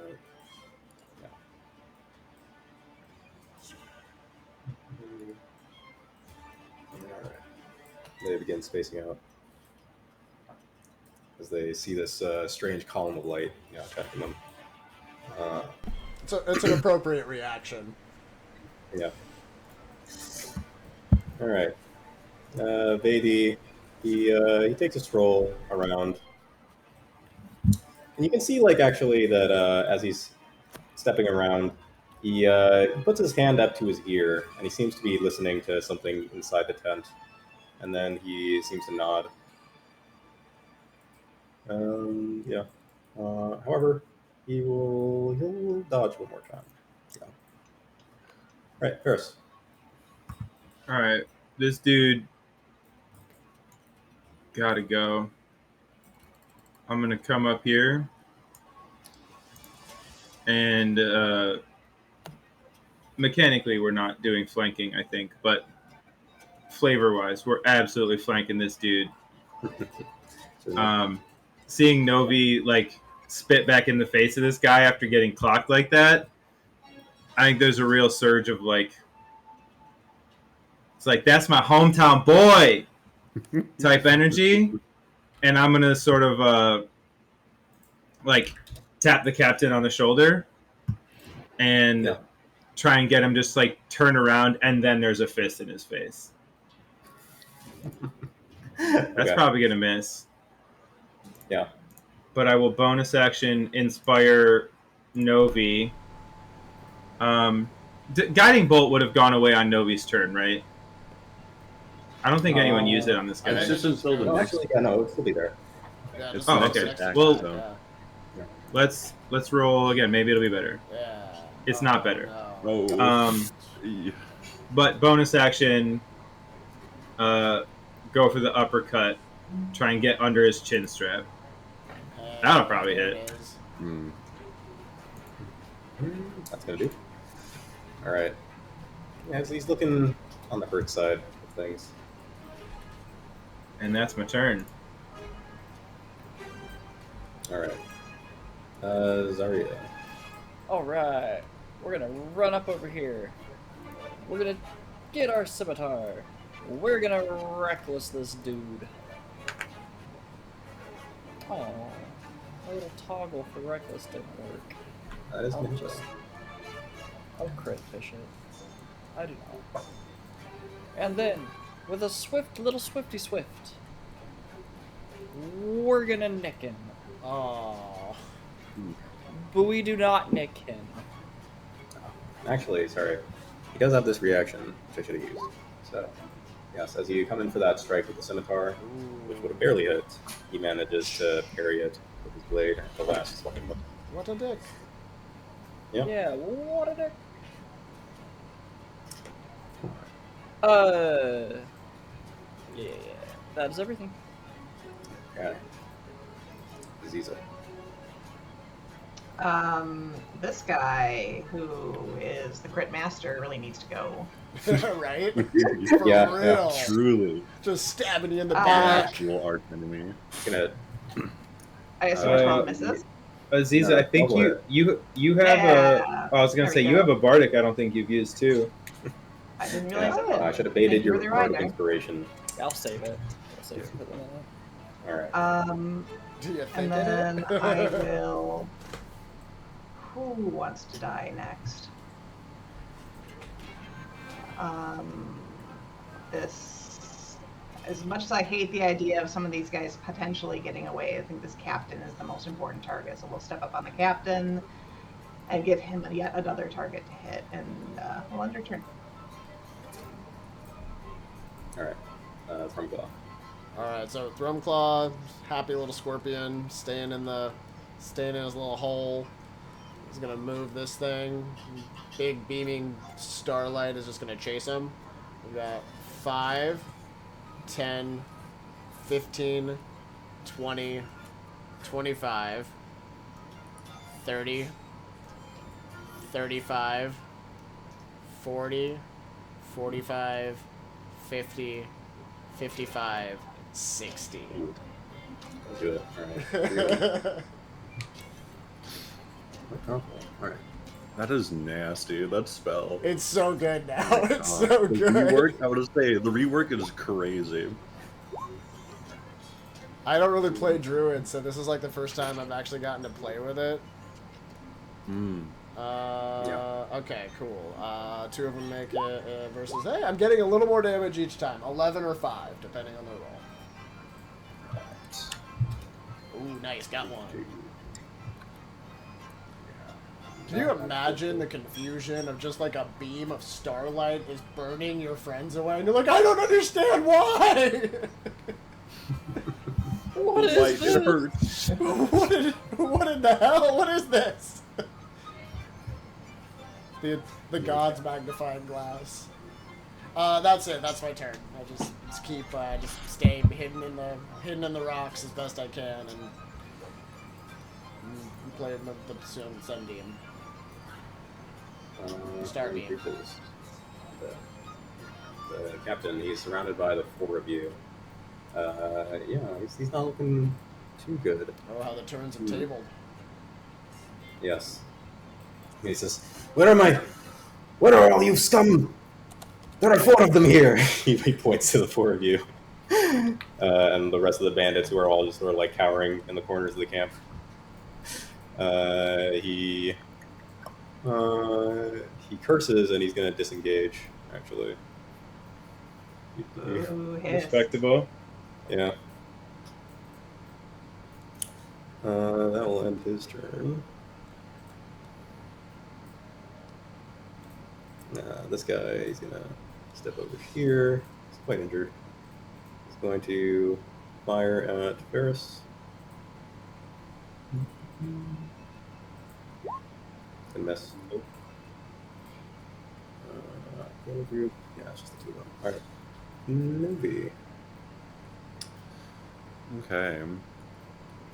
Alright. They begin spacing out as they see this strange column of light affecting them. It's an appropriate reaction. Yeah. Alright. Vedi, he takes a stroll around. And you can see, like, actually, that as he's stepping around, he puts his hand up to his ear, and he seems to be listening to something inside the tent. And then he seems to nod. Yeah. However, he'll dodge one more time. Yeah. Right, Ferris. All right, this dude gotta go. I'm gonna come up here and mechanically we're not doing flanking, I think, but flavor-wise, we're absolutely flanking this dude. Seeing Novi like spit back in the face of this guy after getting clocked like that, I think there's a real surge of like, it's like, that's my hometown boy type energy, and I'm gonna sort of like tap the captain on the shoulder and try and get him just like turn around, and then there's a fist in his face. That's probably gonna miss. Yeah. But I will bonus action inspire Novi. Guiding bolt would have gone away on Novi's turn, right? I don't think anyone used it on this guy. It's just until the next. Actually, yeah, no, it'll still be there. Yeah, It's just the Oh, next okay. attack, Well, so. let's roll again. Maybe it'll be better. Yeah. It's not better. No. Oh. But bonus action, go for the uppercut. Try and get under his chin strap. That'll probably hit. That's gonna do. All right. Yeah, so he's looking on the hurt side of things. And that's my turn. All right. Zarya. All right, we're gonna run up over here. We're gonna get our scimitar. We're gonna reckless this dude. Oh, my little toggle for reckless didn't work. That is I'll crit fish it. I do not. And then, with a little swifty swift, we're gonna nick him. Oh. But we do not nick him. Actually, sorry. He does have this reaction, which I should have used. So, yes, as you come in for that strike with the scimitar, which would have barely hit, he manages to parry it with his blade at the last second. What a dick. Yeah. Yeah, what a dick. Yeah, that is everything. Yeah. Aziza. This guy who is the crit master really needs to go. Right? For Yeah, real. Truly. Just stabbing you in the Uh, back. Actual arch enemy. Gonna. I assume it's one misses. Aziza, No, I think go for you have Yeah. I was gonna There say we you go. have a bardic. I don't think you've used too. I didn't realize I did. I should have baited Thank you your for the bardic reminder. inspiration. I'll save it. I'll save it for the minute. All right. Do you And think then it? I will. Who wants to die next? This, as much as I hate the idea of some of these guys potentially getting away, I think this captain is the most important target. So we'll step up on the captain and give him yet another target to hit, and we'll end our turn. All right. Thrumclaw. Alright, so Thrumclaw, happy little scorpion, staying in his little hole. He's gonna move this thing. Big beaming starlight is just gonna chase him. We got 5, 10, 15, 20, 25, 30, 35, 40, 45, 50, 55, 60. Let's do it. Alright. All right. That is nasty. That spell. It's so good now. Oh my It's God. so The good. rework, I would say, the rework is crazy. I don't really play Druid, so this is like the first time I've actually gotten to play with it. Hmm. Okay, cool. 2 of them make it versus... Hey, I'm getting a little more damage each time. 11 or 5, depending on the roll. Ooh, nice. Got one. Can you imagine the confusion of just like a beam of starlight is burning your friends away? And you're like, I don't understand why! What is Light, this? it hurts. what in the hell? What is this? The God's magnifying glass. That's it. That's my turn. I just keep just stay hidden in the rocks as best I can and play the sun beam. Start beam. Because the captain, he's surrounded by the 4 of you. Yeah, he's not looking too good. Oh, how the turns have tabled. Yes. He says, "Where am I? Where are all you scum? There are 4 of them here." He points to the 4 of you. And the rest of the bandits who are all just sort of like cowering in the corners of the camp. He curses and he's going to disengage, actually. Ooh, hiss. Respectable. Yeah. That will end his turn. This guy, he's going to step over here. He's quite injured. He's going to fire at Ferris. Gonna miss. Group. Yeah, it's just the 2 of them. Alright. Novi. Okay.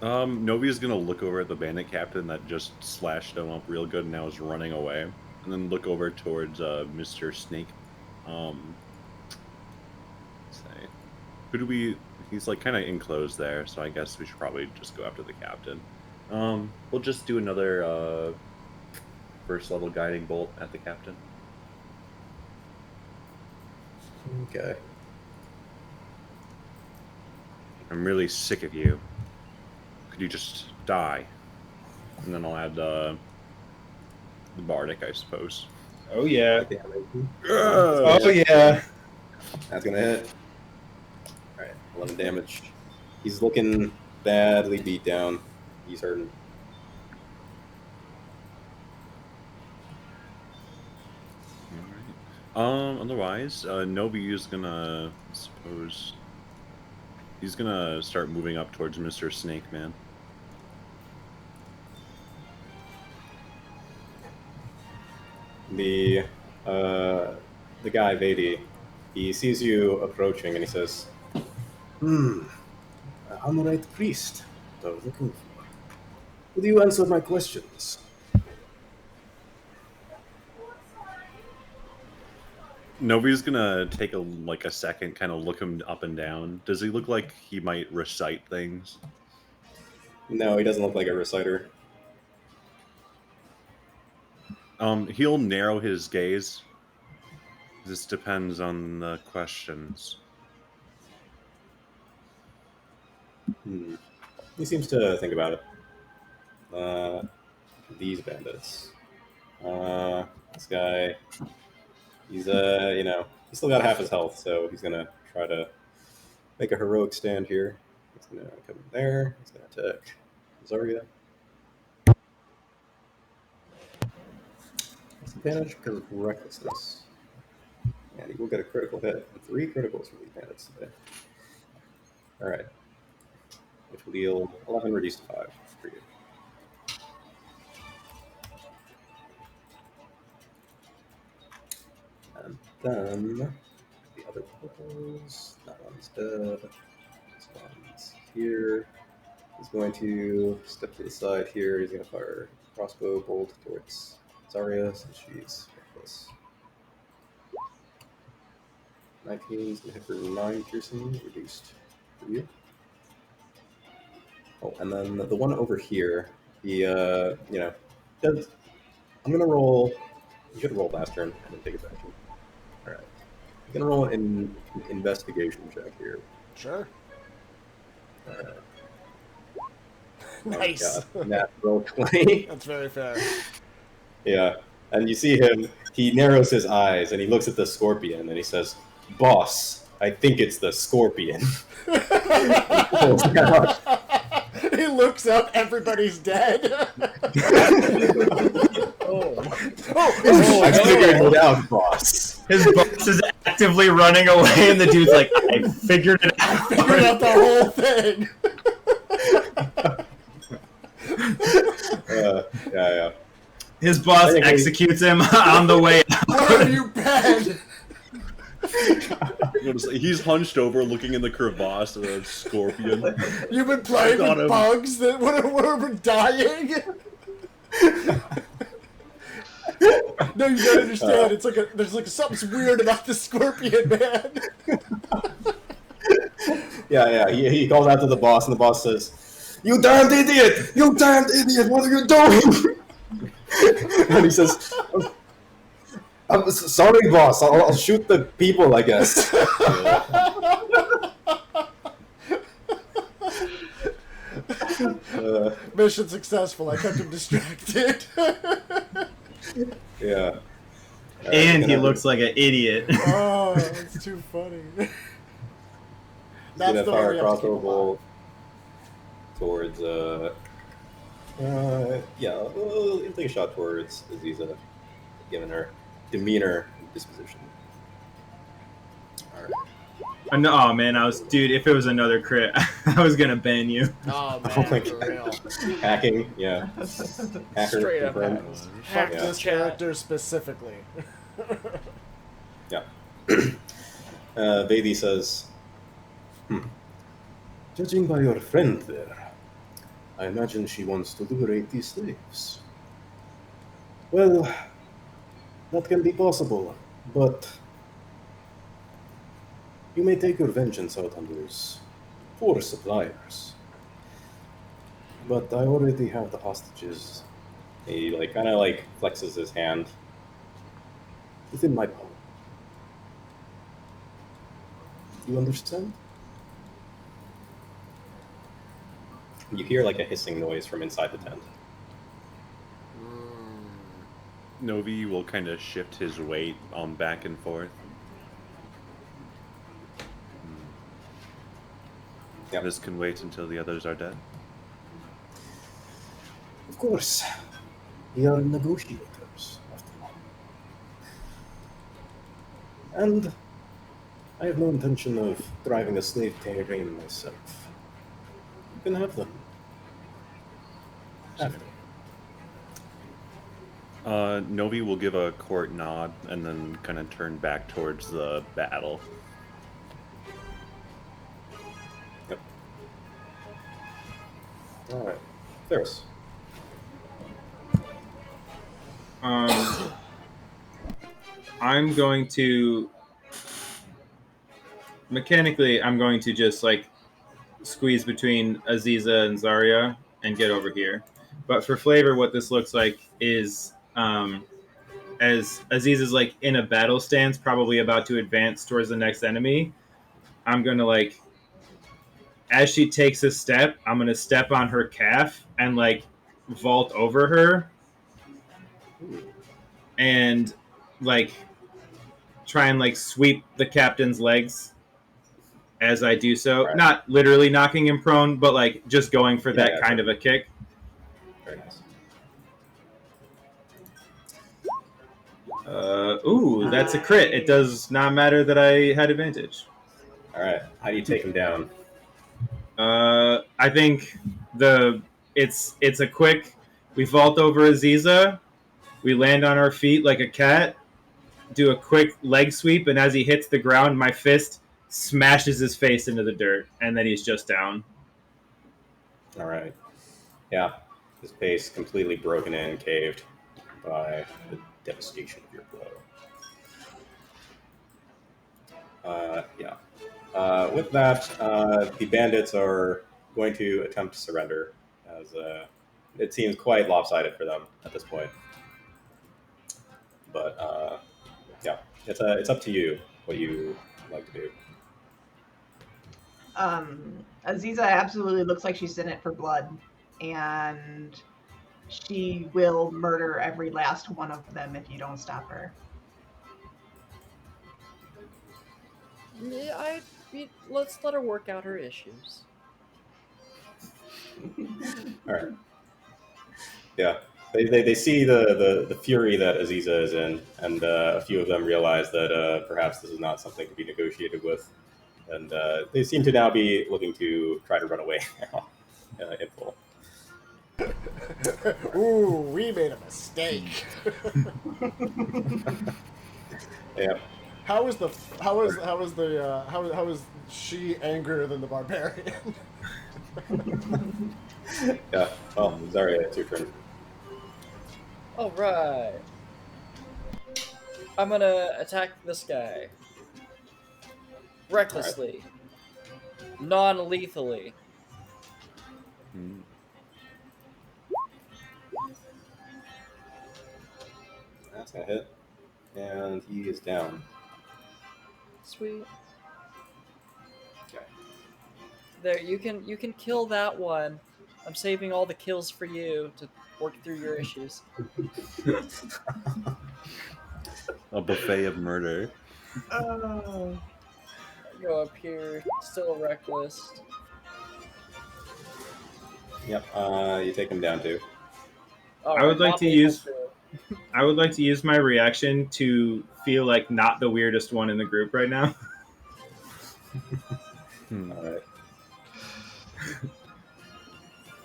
Novi's gonna look over at the bandit captain that just slashed him up real good and now is running away. And then look over towards Mr. Snake. Say. Who do we... He's like kind of enclosed there, so I guess we should probably just go after the captain. We'll just do another first level guiding bolt at the captain. Okay. I'm really sick of you. Could you just die? And then I'll add the bardic, I suppose. Oh yeah. Oh, Oh yeah. That's gonna hit. Alright, 11 damage. He's looking badly beat down. He's hurting. Alright. Otherwise, Novi is gonna, I suppose... He's gonna start moving up towards Mr. Snake Man. The guy, Vedi, he sees you approaching and he says, Amorite priest, what I was looking for. Will you answer my questions? Novi's gonna take a second, kind of look him up and down. Does he look like he might recite things? No, he doesn't look like a reciter. He'll narrow his gaze. This depends on the questions. He seems to think about it. These bandits. This guy, he's he's still got half his health, so he's gonna try to make a heroic stand here. He's gonna come in there. He's gonna attack Zarya. Disadvantage because of recklessness. And he will get a critical hit. And 3 criticals from these bandits today. All right. Which will deal 11 reduced to 5 for you. And then the other purples. That one's dead. This one's here. He's going to step to the side here. He's going to fire a crossbow bolt towards Zarya since she's worthless. 19 is going to hit for 9 piercing, reduced for you. Oh, and then the one over here, he, does. I'm going to roll. You should roll last turn and then take his action. All right. I'm going to roll an investigation check here. Sure. All right. Nice. Oh, natural 20. That's very fair. Yeah. And you see him, he narrows his eyes and he looks at the scorpion and he says, "Boss, I think it's the scorpion." He looks up, everybody's dead. I figured it out, boss. His boss is actively running away, and the dude's like, "I figured it out." Figured out the whole thing. Yeah. His boss Technically- executes him on the way out. Where have you been? He's hunched over, looking in the crevasse of a scorpion. You've been playing Got with him. bugs that were dying? No, you gotta understand. It's like there's something's weird about the scorpion, man. Yeah. He calls out to the boss, and the boss says, "You damned idiot! You damned idiot! What are you doing?" And he says, "I'm sorry, boss. I'll shoot the people, I guess." Mission successful. I kept him distracted. Yeah. And he looks like an idiot. Oh, that's too funny. He's That's gonna the fire one we a have to keep crossbow alive. bolt towards he'll take a shot towards Aziza, given her demeanor and disposition. Alright. Oh man, dude. If it was another crit, I was gonna ban you. Oh Oh my man, for God. real. Hacking, yeah. Hacker Straight up confirmed. Hack Yeah. this character specifically. Yeah. Baby says, "Judging by your friend there, I imagine she wants to liberate these slaves. Well, that can be possible, but you may take your vengeance out on those poor suppliers. But I already have the hostages." He kind of flexes his hand within my power. You understand? You hear a hissing noise from inside the tent. Novi will kind of shift his weight back and forth. Yep. This can wait until the others are dead. Of course. We are negotiators, after all. And I have no intention of driving a slave caravan myself. You can have them. After. Novi will give a court nod and then kind of turn back towards the battle. Yep. Alright. Ferris. I'm going to mechanically. I'm going to just squeeze between Aziza and Zarya and get over here. But for flavor, what this looks like is as Aziza's in a battle stance, probably about to advance towards the next enemy. I'm gonna as she takes a step, I'm gonna step on her calf and vault over her and try and sweep the captain's legs as I do so. Right. Not literally knocking him prone, but just going for that Yeah, kind of a kick. Very nice. Ooh, that's a crit. It does not matter that I had advantage. All right. How do you take him down? I think it's a quick. We vault over Aziza. We land on our feet like a cat. Do a quick leg sweep, and as he hits the ground, my fist smashes his face into the dirt, and then he's just down. All right. Yeah. His face completely broken in, caved by the devastation of your blow. Yeah. With that, the bandits are going to attempt to surrender, as it seems quite lopsided for them at this point. But yeah, it's up to you what you like to do. Aziza absolutely looks like she's in it for blood, and she will murder every last one of them if you don't stop her. Yeah, let's let her work out her issues. All right. Yeah. They see the fury that Aziza is in, and a few of them realize that perhaps this is not something to be negotiated with. And they seem to now be looking to try to run away now in full. Ooh, we made a mistake. Yeah. How is she angrier than the barbarian? Yeah. Well, sorry, it's your turn. All right. I'm gonna attack this guy recklessly, non-lethally. Hmm. That's gonna hit, and he is down. Sweet. Okay. There, you can kill that one. I'm saving all the kills for you to work through your issues. A buffet of murder. Oh. Go up here, still reckless. Yep. You take him down too. All I would right, like to non-lethal use too. I would like to use my reaction to feel like not the weirdest one in the group right now. All right.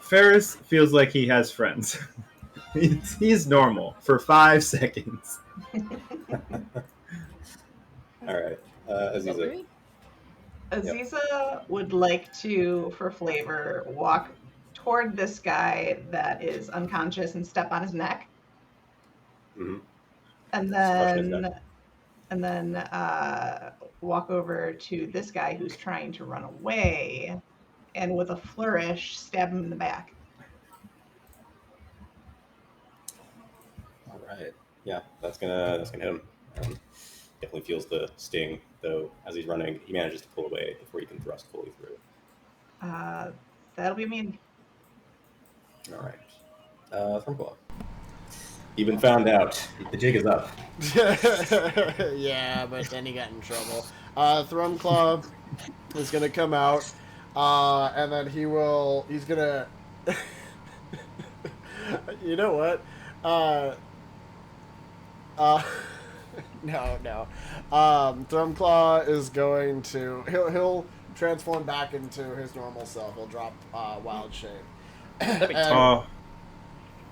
Ferris feels like he has friends. He's normal for 5 seconds. All right. Aziza. Okay. Aziza would like to, for flavor, walk toward this guy that is unconscious and step on his neck, Mm-hmm. and Crushing his then neck. walk over to this guy who's trying to run away, and with a flourish, stab him in the back. All right. Yeah, that's gonna hit him. Definitely feels the sting, though. As he's running, he manages to pull away before he can thrust fully through. That'll be me. All right. Thrumpclaw. You've been found out. The jig is up. Yeah, but then he got in trouble. Thrumclaw is gonna come out, and then he's gonna. You know what? No. Thrumclaw is going to he'll transform back into his normal self. He'll drop wild shape. That'd be And- Oh,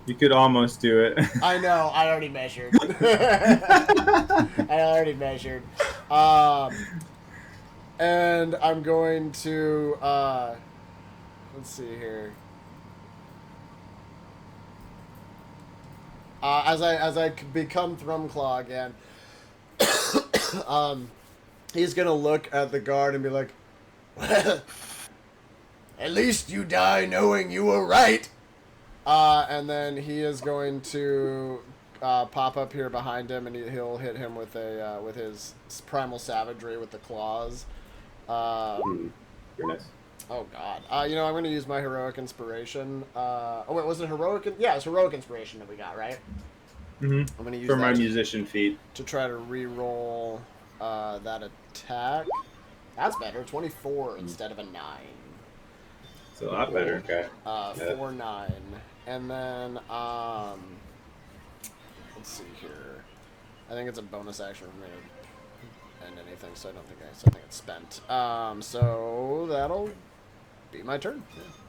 you could almost do it. I know. I already measured. And I'm going to let's see here. As I become Thrumclaw again, he's gonna look at the guard and be like, "Well, at least you die knowing you were right." And then he is going to pop up here behind him, and he'll hit him with his primal savagery with the claws. Very nice. Oh God. I'm going to use my heroic inspiration. Was it heroic? Yeah, it's heroic inspiration that we got, right? Mm-hmm. I'm going to use For that my musician feat. to try to re-roll that attack. That's better. 24 instead of a 9. It's a lot better. Okay. 4, 9, and then let's see here. I think it's a bonus action for me to end anything, so I don't think I think it's spent. So that'll be my turn.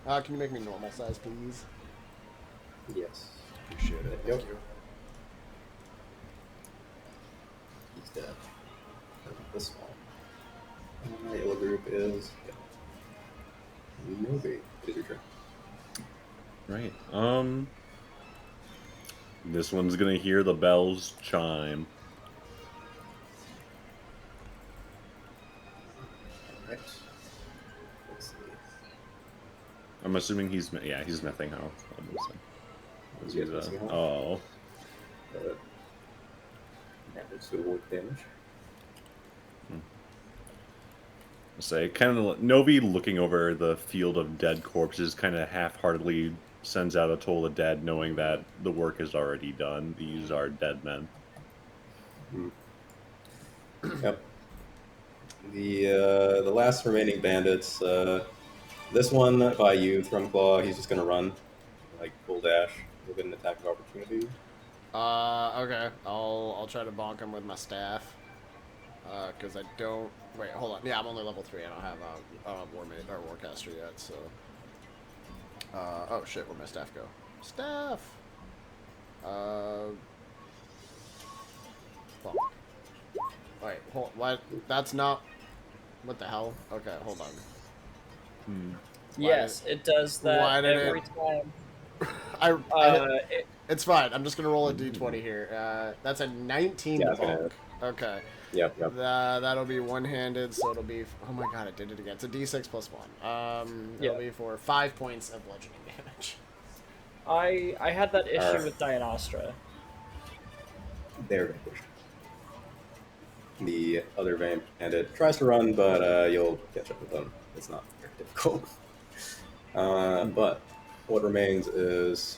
Yeah. Can you make me normal size, please? Yes. Appreciate it. There you Thank go. you. He's dead. This one. My yellow group is Novi. It is your turn. Right. This one's gonna hear the bells chime. Alright. Let's see. I'm assuming he's missing health. Is he missing health? Oh. Damage suitable with damage. Say, kind of Novi looking over the field of dead corpses, kind of half-heartedly sends out a toll of dead, knowing that the work is already done. These are dead men. Yep. The last remaining bandits. This one by you, Thrumclaw. He's just gonna run, like full dash. You'll get an attack of opportunity. Okay. I'll try to bonk him with my staff. Because I don't. Wait, hold on. Yeah, I'm only level 3. I don't have Warmate or Warcaster yet. So. Oh shit, where'd my staff go? Staff. Bonk. Wait, hold. What? That's not. What the hell? Okay, hold on. Yes, it does that every time. It's fine. I'm just gonna roll a d20 here. That's a 19 to bonk. Okay. Yep. That'll be one-handed, so it'll be. Oh my god, I did it again. It's a d6 plus 1. It'll be for 5 points of bludgeoning damage. I had that issue with Dianostra. They're vanquished. The other bandit tries to run, but you'll catch up with them. It's not very difficult. But what remains is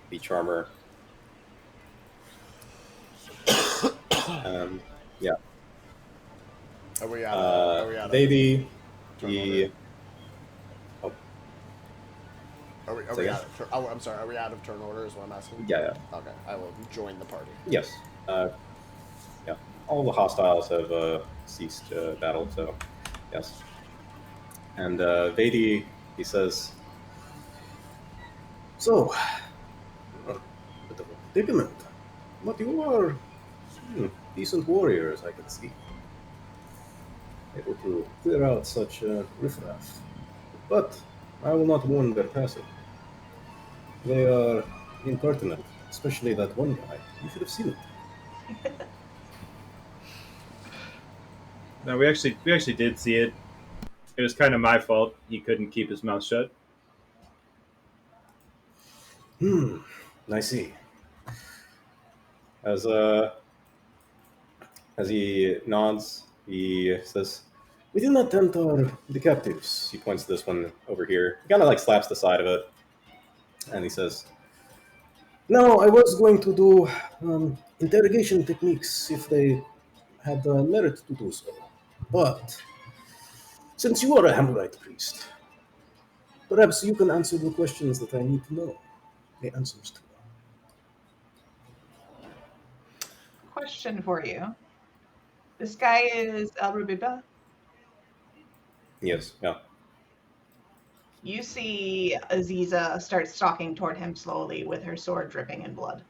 the charmer. Yeah. Are we out of Baby, I'm sorry. Are we out of turn order? Is what I'm asking. Yeah. Okay. I will join the party. Yes. Yeah. All the hostiles have ceased battle, so yes. And Vedi, he says, "So, bit of a predicament, but you are decent warriors, I can see. Able to clear out such riffraff. But I will not warn their passing. They are impertinent, especially that one guy. You should have seen it." No, we actually did see it. It was kind of my fault. He couldn't keep his mouth shut. I see. As he nods, he says, "We did not enter the captives." He points to this one over here. He kind of like slaps the side of it, and he says, "No, I was going to do interrogation techniques if they had merit to do so. But since you are a Hammerite priest, perhaps you can answer the questions that I need to know. The answers to." Question for you. This guy is El Rubiba. Yes, yeah. You see Aziza start stalking toward him slowly with her sword dripping in blood.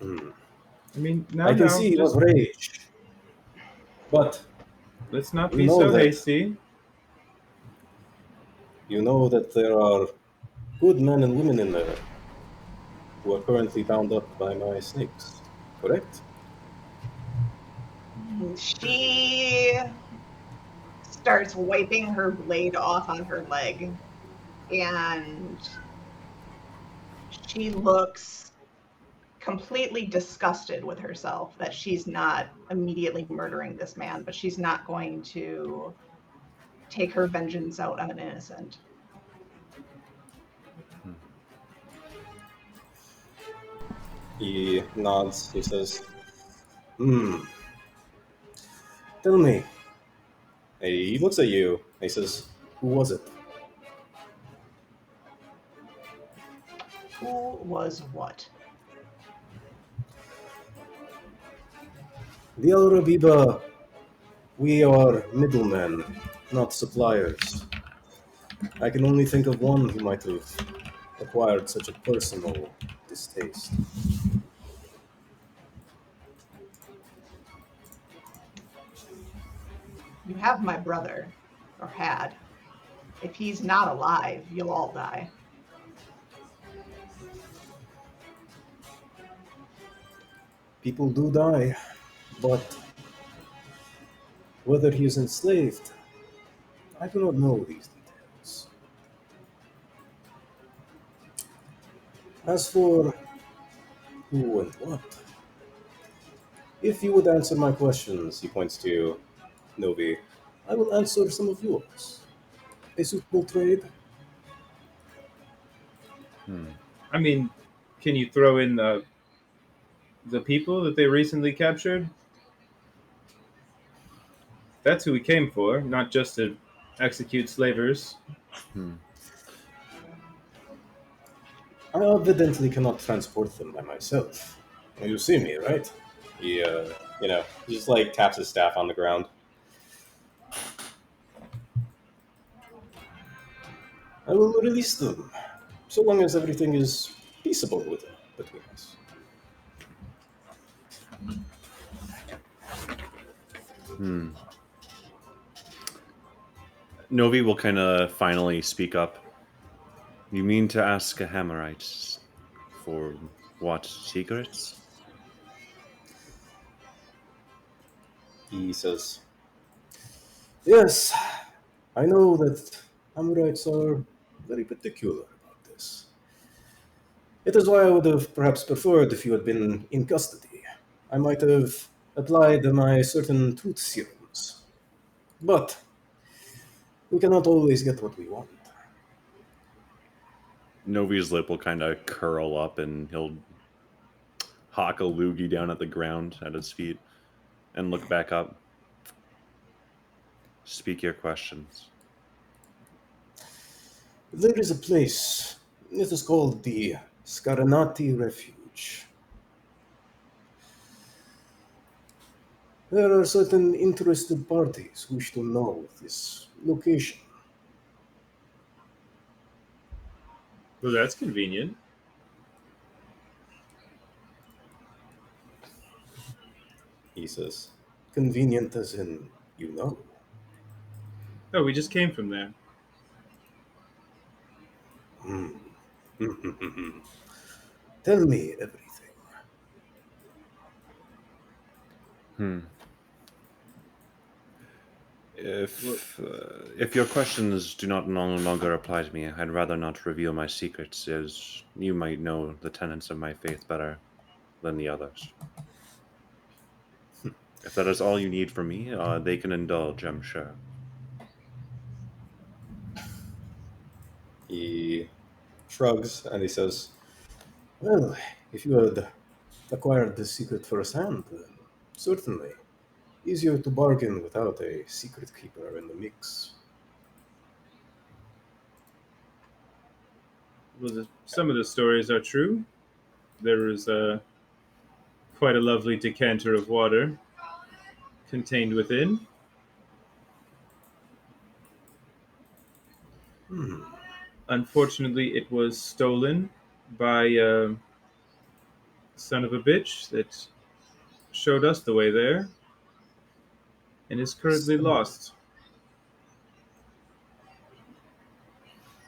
I mean, I can see just, it was rage. But let's not we be know so that. hasty. You know that there are good men and women in there who are currently bound up by my snakes, correct? She starts wiping her blade off on her leg, and she looks completely disgusted with herself that she's not immediately murdering this man, but she's not going to take her vengeance out on an innocent. He nods, he says, tell me. He looks at you, he says, who was it? Who was what? The Al Rabiba, we are middlemen, not suppliers. I can only think of one who might have acquired such a personal distaste. You have my brother, or had. If he's not alive, you'll all die. People do die, but whether he is enslaved, I do not know these details. As for who and what, if you would answer my questions, he points to Novi, I will answer some of yours. A suitable trade? I mean, can you throw in the people that they recently captured? That's who we came for, not just to execute slavers. Hmm. I evidently cannot transport them by myself. You see me, right? He, he just like taps his staff on the ground. I will release them, so long as everything is peaceable between us. Hmm. Novi will kind of finally speak up. You mean to ask a Hammerite for what secrets? He says, Yes, I know that Amorites are very particular about this. It is why I would have perhaps preferred if you had been in custody. I might have applied my certain truth serums. But we cannot always get what we want. Novi's lip will kind of curl up and he'll hawk a loogie down at the ground at his feet and look back up. Speak your questions. There is a place. It is called the Scaranati Refuge. There are certain interested parties who wish to know this location. Well, that's convenient. he says, Convenient as in, you know. Oh, we just came from there. Hmm. Tell me everything. Hmm. Well, If your questions do not no longer apply to me, I'd rather not reveal my secrets, as you might know the tenets of my faith better than the others. If that is all you need from me, they can indulge, I'm sure. he shrugs and he says, Well, if you had acquired the secret firsthand, then certainly. Easier to bargain without a secret keeper in the mix. some of the stories are true. There is quite a lovely decanter of water contained within. Hmm. Unfortunately, it was stolen by a son of a bitch that showed us the way there and is currently So, lost.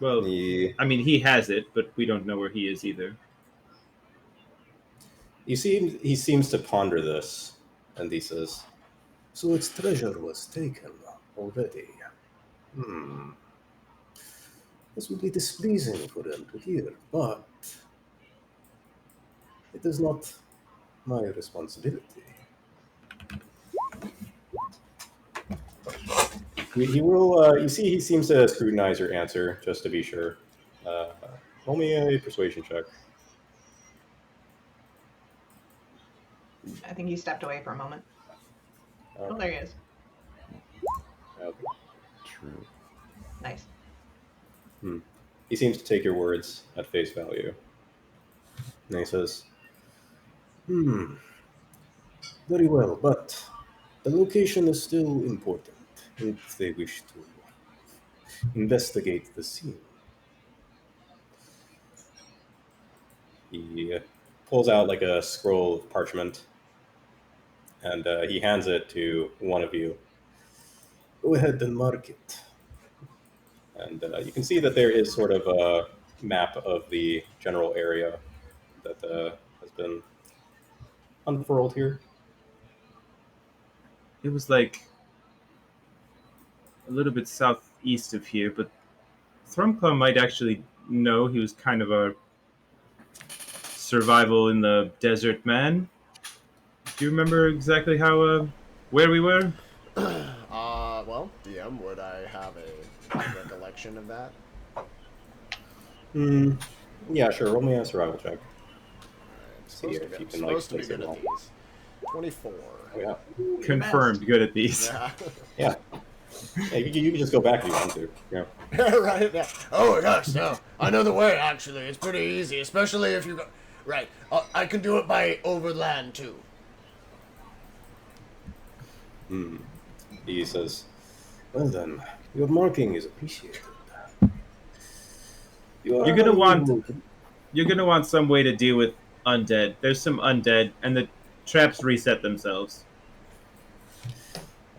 Well, he, I mean, he has it, but we don't know where he is either. he seems to ponder this, and he says, so its treasure was taken already. Hmm. This would be displeasing for them to hear, but it is not my responsibility. he will, you see, he seems to scrutinize your answer just to be sure. Uh, Roll me a persuasion check. I think he stepped away for a moment. Oh, there he is. Okay. True. Nice. He seems to take your words at face value. And he says, very well, but the location is still important if they wish to investigate the scene. He pulls out like a scroll of parchment and he hands it to one of you. Go ahead and mark it. And you can see that there is sort of a map of the general area that has been unfurled here. It was like a little bit southeast of here, but Thrumclaw might actually know. He was kind of a survival in the desert man. Do you remember exactly how where we were? Well, DM, would I have a recollection of that? Yeah, sure. Roll me a survival check. I'm See if you can supposed to be place it good at well. these. 24. Oh, yeah. Confirmed good at these. Yeah. Yeah. Yeah, you can just go back if you want to. Yeah. Right. Yeah. Oh gosh, no. I know the way. Actually, it's pretty easy, especially if you go. Right. I can do it by overland too. He says, well then, your marking is appreciated. You are You're gonna want able to- you're gonna want some way to deal with undead. There's some undead, and the traps reset themselves.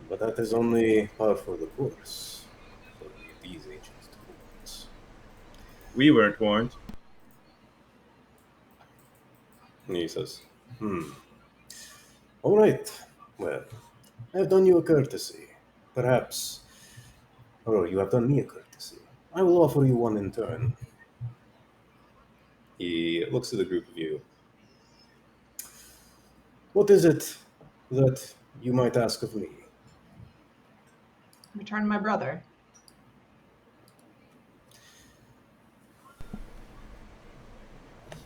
But that is only par for the course for these ancient tools. We weren't warned. And he says, all right, well, I have done you a courtesy. Perhaps, or you have done me a courtesy. I will offer you one in turn. He looks to the group of you. What is it that you might ask of me? Return my brother.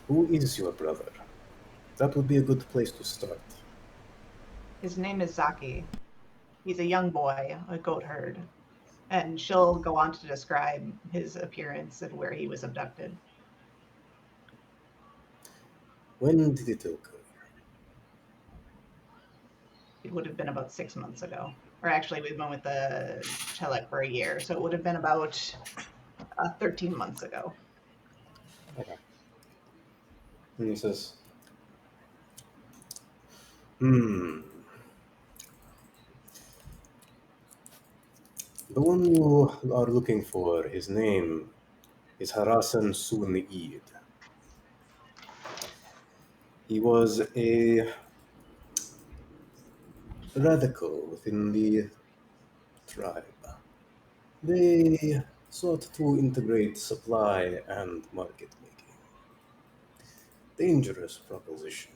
Who is your brother? That would be a good place to start. His name is Zaki. He's a young boy, a goat herd. And she'll go on to describe his appearance and where he was abducted. When did it occur? It would have been about 6 months ago. Or actually, we've been with the Chelek for a year, so it would have been about 13 months ago. Okay. And he says, The one you are looking for, his name is Harasan Sun-Eid. He was a radical within the tribe. They sought to integrate supply and market making. Dangerous proposition.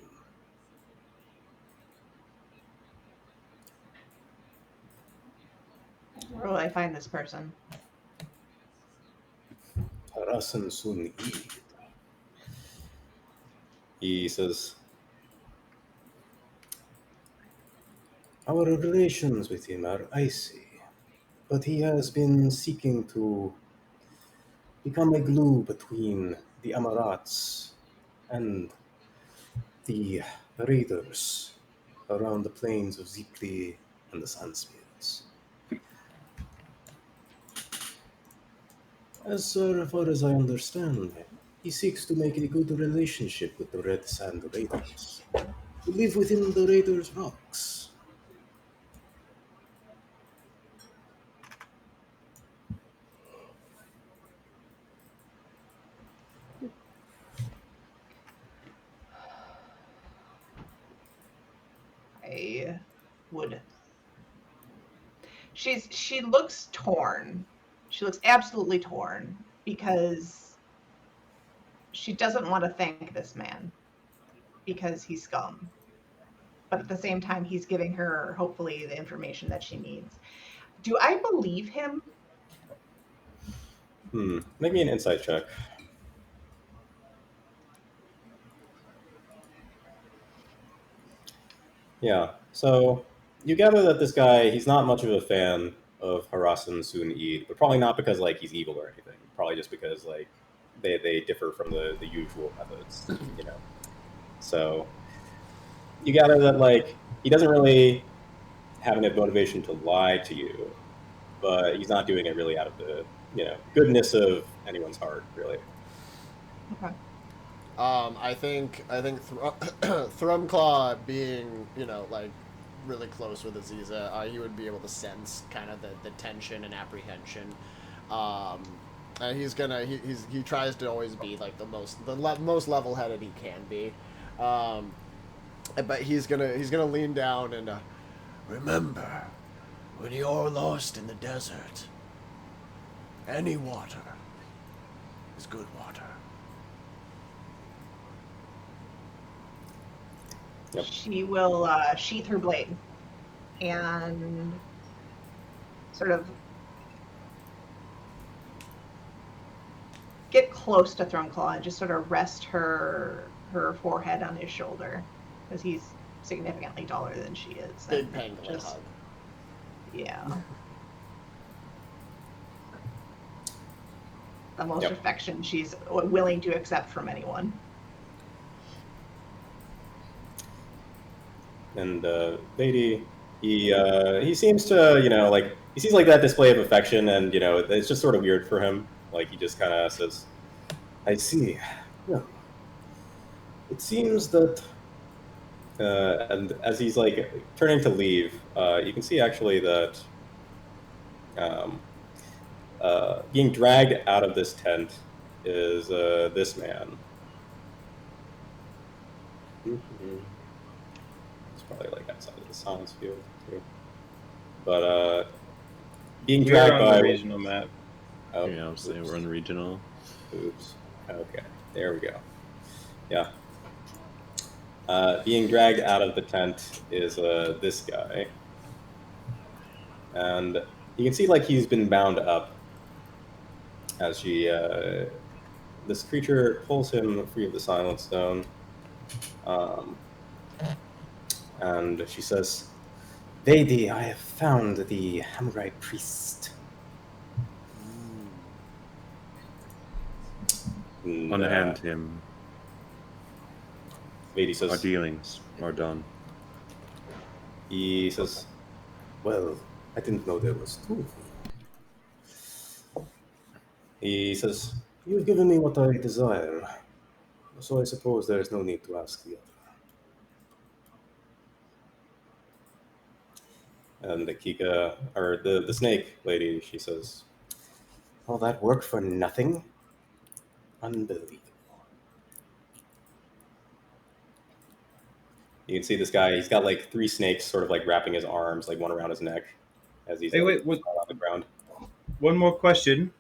Where will I find this person? Harasan Sun-Eid. he says, Our relations with him are icy, but he has been seeking to become a glue between the Amarats and the raiders around the plains of Zikri and the Sandspears. As far as I understand, he seeks to make a good relationship with the Red Sand Raiders, who live within the Raiders' rocks. I would. She looks torn. She looks absolutely torn because she doesn't want to thank this man because he's scum. But at the same time, he's giving her hopefully the information that she needs. Do I believe him? make me an insight check. Yeah. So you gather that this guy, he's not much of a fan of Harasan Sun-Eid, but probably not because like he's evil or anything. Probably just because like they differ from the usual methods, you know. So you gather that like he doesn't really have enough motivation to lie to you, but he's not doing it really out of the goodness of anyone's heart, really. Okay. I think Thrumclaw being like really close with Aziza, he would be able to sense kind of the tension and apprehension. And he tries to always be like the most level headed he can be. But he's gonna lean down and remember, when you're lost in the desert, any water is good water. Yep. She will sheath her blade and sort of get close to Throneclaw and just sort of rest her forehead on his shoulder, because he's significantly taller than she is. Big and pangolin just hug. yeah. The most Yep. affection she's willing to accept from anyone. And Lady, he seems to like he sees like that display of affection, and it's just sort of weird for him. Like he just kind of says, I see. Well, it seems that and as he's like turning to leave, you can see actually that um, being dragged out of this tent is this man. Mm-hmm. It's probably like outside of the science field too. But being We're dragged on by the regional map. oh, Yeah, I'll say we're on regional. oops. Okay, there we go. Yeah. Being dragged out of the tent is this guy, and you can see like he's been bound up as this creature pulls him free of the silent stone, um, and she says, Lady, I have found the Hamrite priest. and, Unhand him. Lady Our says, dealings are done. he says, Well, I didn't know there was two of you. he says, You've given me what I desire, so I suppose there is no need to ask the other. and the Kika, or the snake lady, she says, All that work for nothing? Unbelievable. you can see this guy, he's got like 3 snakes sort of like wrapping his arms, like one around his neck as he's Hey, like wait, what? on the ground. One more question,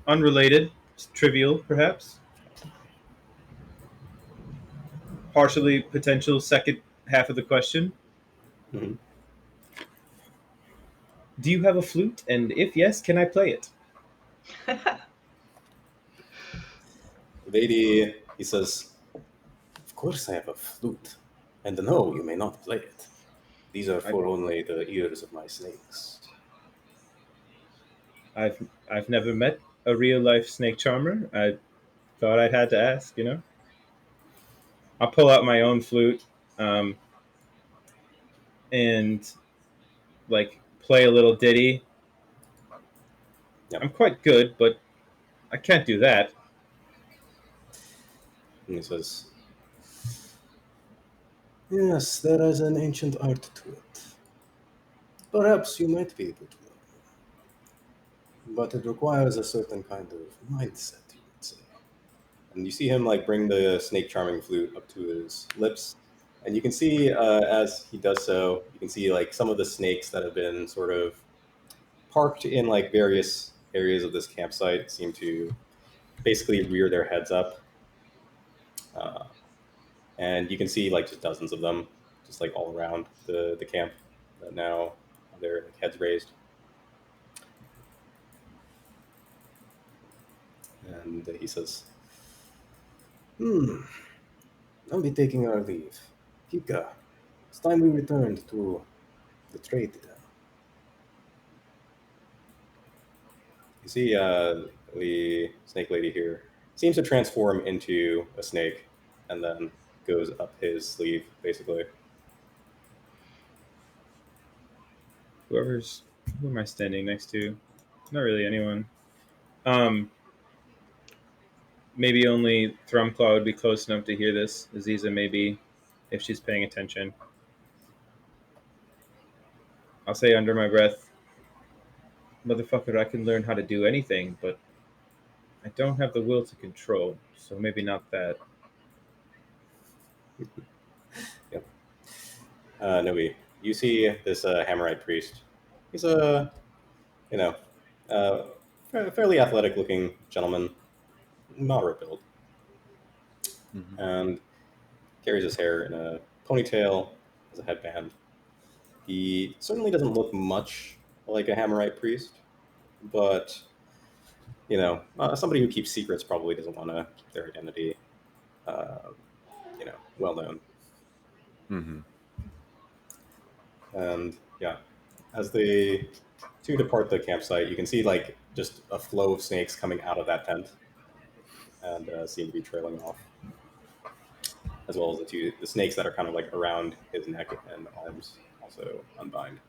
unrelated, trivial perhaps, partially potential second half of the question. Mhm. Do you have a flute? And if yes, can I play it? Lady, he says, Of course I have a flute. And no, you may not play it. These are I- for only the ears of my snakes. I've never met a real life snake charmer. I thought I'd had to ask. I'll pull out my own flute, um, and like play a little ditty. yep. I'm quite good, but I can't do that. And he says, Yes, there is an ancient art to it. Perhaps you might be able to learn. But it requires a certain kind of mindset, you would say. And you see him like bring the snake charming flute up to his lips, and you can see as he does so, you can see like some of the snakes that have been sort of parked in like various areas of this campsite seem to basically rear their heads up, uh, and you can see like just dozens of them just like all around the camp that now have their like, heads raised. And he says, I'll be taking our leave. Kika, it's time we returned to the trade den. you see the snake lady here seems to transform into a snake, and then goes up his sleeve, basically. Who am I standing next to? Not really anyone. Maybe only Thrumclaw would be close enough to hear this. Aziza, maybe, if she's paying attention. I'll say under my breath, motherfucker, I can learn how to do anything, but I don't have the will to control, so maybe not that. Yep. Novi, you see this Hammerite priest. He's a, fairly athletic-looking gentleman, moderate build, and carries his hair in a ponytail as a headband. He certainly doesn't look much like a Hammerite priest, but somebody who keeps secrets probably doesn't want to keep their identity, well known. Mm-hmm. And yeah, as the two depart the campsite, you can see like just a flow of snakes coming out of that tent, and seem to be trailing off, as well as the snakes that are kind of like around his neck and arms also unbind.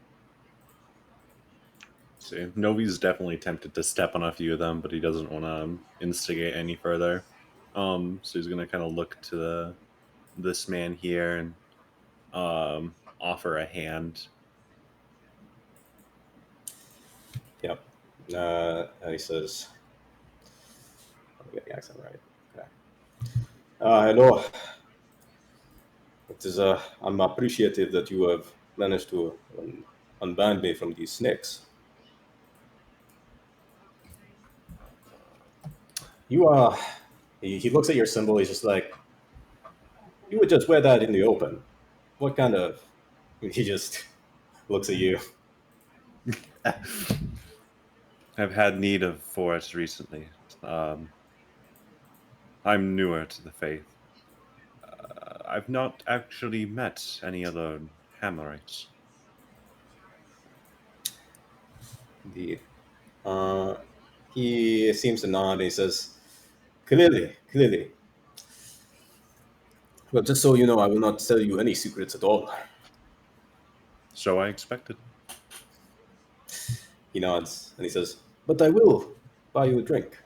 See, Novi's definitely tempted to step on a few of them, but he doesn't want to instigate any further. So he's gonna kind of look to this man here and offer a hand. Yep. And he says, let me get the accent right. Okay. Hello. It is, I'm appreciative that you have managed to unbind me from these snakes. You are. He looks at your symbol. He's just like, you would just wear that in the open. What kind of? He just looks at you. I've had need for it recently. I'm newer to the faith. I've not actually met any other Hammerites. Indeed. He seems to nod and he says, clearly. Well, just so you know, I will not tell you any secrets at all. So I expected. He nods and he says, but I will buy you a drink.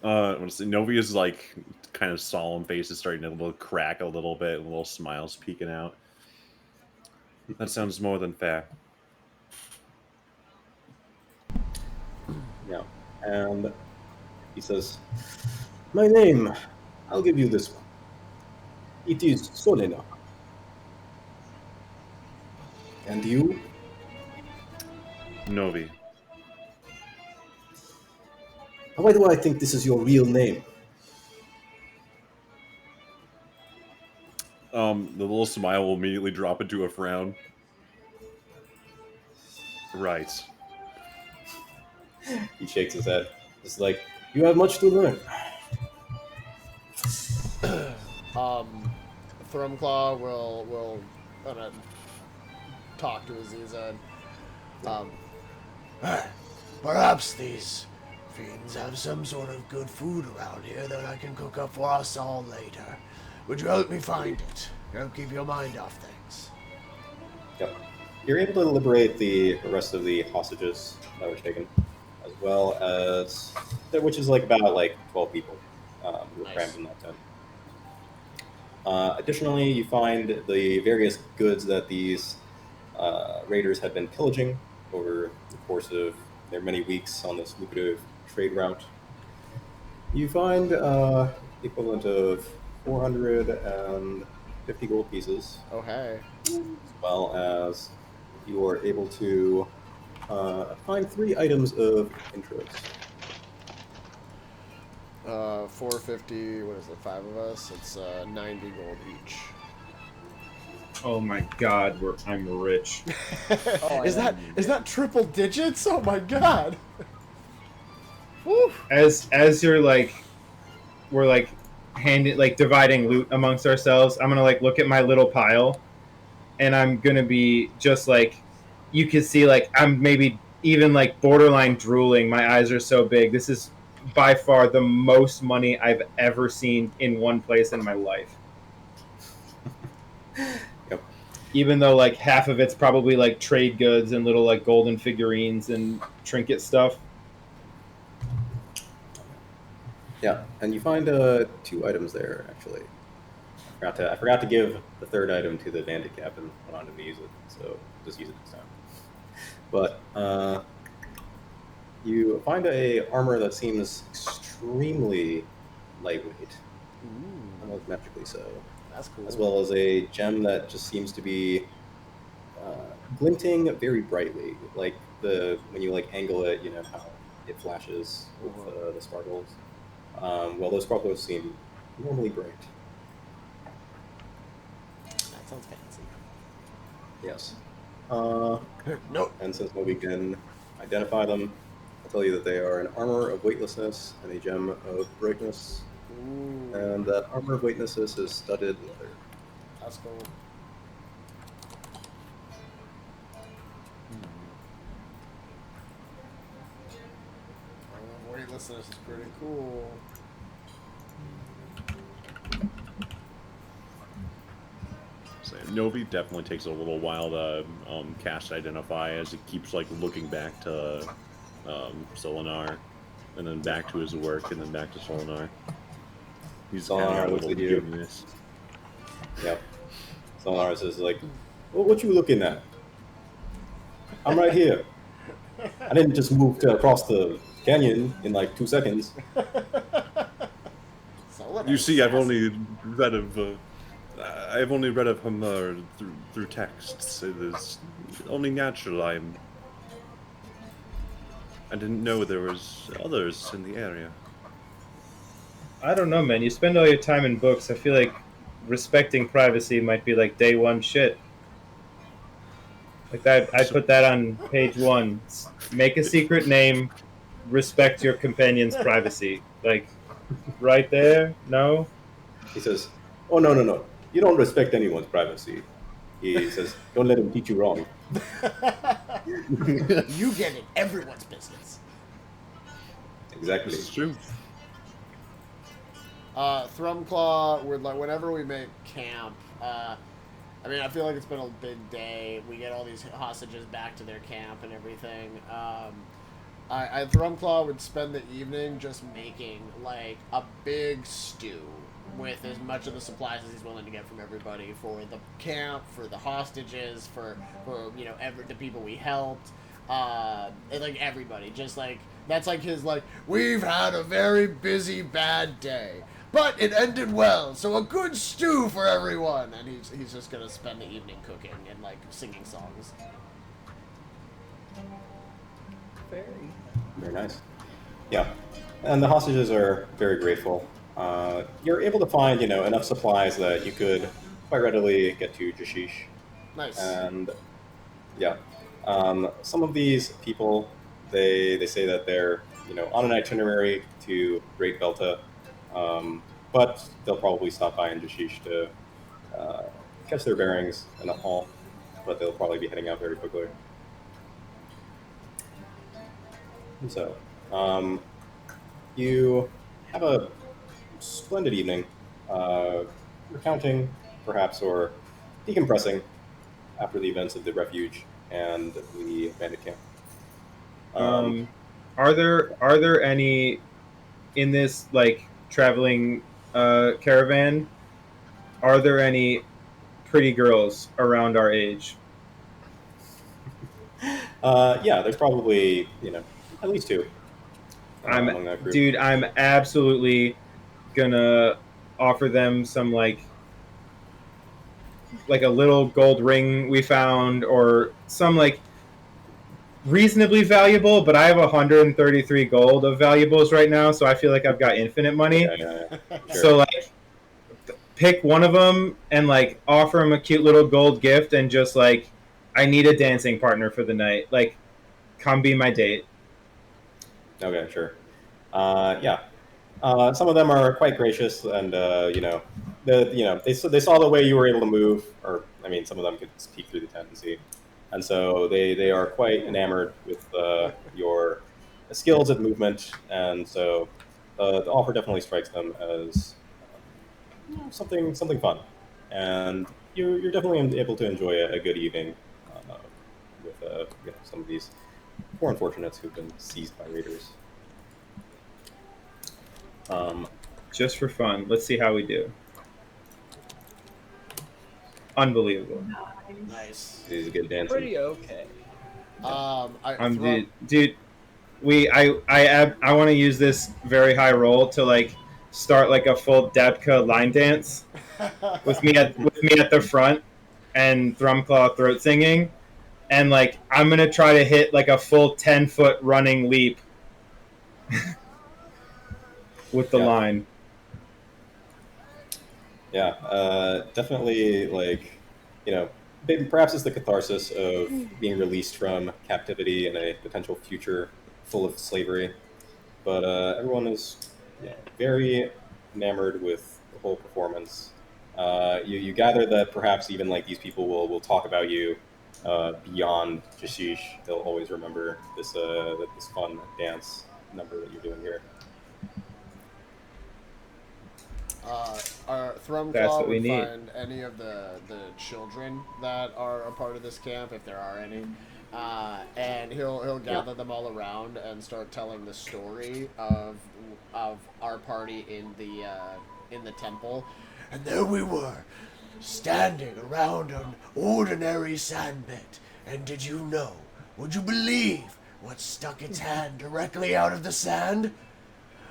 Novi is like kind of solemn face is starting to crack a little bit, and little smiles peeking out. That sounds more than fair. Yeah. And he says, my name, I'll give you this one. It is Solena. And you? Novi. Why do I think this is your real name? The little smile will immediately drop into a frown. Right. He shakes his head. It's like, you have much to learn. Thrumclaw will talk to Aziza and perhaps these fiends have some sort of good food around here that I can cook up for us all later. Would you help me find it? Help keep your mind off things. Yep. You're able to liberate the rest of the hostages that were taken, as well as, which is like about 12 people who were crammed in that tent. Additionally, you find the various goods that these raiders had been pillaging over the course of their many weeks on this lucrative trade route. You find the equivalent of 450 gold pieces. Oh, hey. As well as you are able to find 3 items of interest. 450, what is it, 5 of us? It's 90 gold each. Oh my god, I'm rich. Is that triple digits? Oh my god. Woo. As you're we're dividing loot amongst ourselves, I'm gonna look at my little pile, and I'm gonna be just you can see I'm maybe even borderline drooling. My eyes are so big. This is by far the most money I've ever seen in one place in my life. Yep. Even though like half of it's probably like trade goods and little like golden figurines and trinket stuff. Yeah, and you find 2 items there actually. I forgot to give the 3rd item to the bandit captain. I wanted him to use it, so just use it next time. But you find a armor that seems extremely lightweight, almost magically so. That's cool. As well as a gem that just seems to be glinting very brightly, like when you like angle it, you know how it flashes with the sparkles. Well, those sparkles seem normally bright. That sounds fancy. Yes. Nope. And since Novi can identify them, I'll tell you that they are an armor of weightlessness and a gem of brightness. Ooh, And that armor of weightlessness is studded leather. that's cool. Weightlessness is pretty cool. So Novi definitely takes a little while to cast identify as he keeps like looking back to Solinar, and then back to his work, and then back to Solinar. He's kind Solinar of a looks little at you. dubious. Yep. Solinar says like, well, what you looking at? I'm right here. I didn't just move across the canyon in like 2 seconds. You see, I've only read of him through texts. It is only natural. I didn't know there was others in the area. I don't know, man. You spend all your time in books. I feel like respecting privacy might be like day one shit. Like that, I put that on page 1. Make a secret name. Respect your companion's privacy. Like, right there. No. He says, oh, no. You don't respect anyone's privacy. He says, don't let him teach you wrong. You get in everyone's business. Exactly. This is true. Thrumclaw would like whenever we make camp. I mean, I feel like it's been a big day. We get all these hostages back to their camp and everything. Thrumclaw would spend the evening just making like a big stew with as much of the supplies as he's willing to get from everybody for the camp, for the hostages, for you know the people we helped, and like everybody. Just like that's like his like we've had a very busy bad day. But it ended well, so a good stew for everyone. And he's just gonna spend the evening cooking and like singing songs. Very nice. Yeah, and the hostages are very grateful. You're able to find, enough supplies that you could quite readily get to Jashish. Nice. And yeah, some of these people, they say that they're, on an itinerary to Great Belta. But they'll probably stop by in Jashish to catch their bearings in a hall, but they'll probably be heading out very quickly. And so, you have a splendid evening, recounting, perhaps, or decompressing after the events of the refuge and the bandit camp. Are there any in this like traveling caravan? Are there any pretty girls around our age? Yeah, there's probably at least 2. Among that group. Dude, I'm absolutely gonna offer them some like a little gold ring we found, or some like reasonably valuable, but I have 133 gold of valuables right now, so I feel like I've got infinite money. Yeah. Sure. So like pick one of them and like offer them a cute little gold gift and just like, I need a dancing partner for the night. Like, come be my date. Okay, sure. Yeah. Some of them are quite gracious, and they saw the way you were able to move, or I mean, some of them could peek through the tent and see, and so they are quite enamored with your skills at movement, and so the offer definitely strikes them as something fun, and you're definitely able to enjoy a good evening with some of these poor unfortunates who've been seized by raiders. Just for fun. Let's see how we do. Unbelievable. Nice. He's a good dancer. Pretty okay. Dude. I want to use this very high roll to like start like a full Dabka line dance with me at the front and Thrumclaw throat singing, and like I'm gonna try to hit like a full 10-foot running leap with the line. Yeah, definitely like perhaps it's the catharsis of being released from captivity and a potential future full of slavery. But everyone is very enamored with the whole performance. You gather that perhaps even like these people will talk about you beyond Jashish. They'll always remember this fun dance number that you're doing here. Our Thrumclaw would find any of the children that are a part of this camp, if there are any, and he'll gather them all around and start telling the story of our party in the temple. And there we were, standing around an ordinary sandpit. And did you know? Would you believe what stuck its hand directly out of the sand?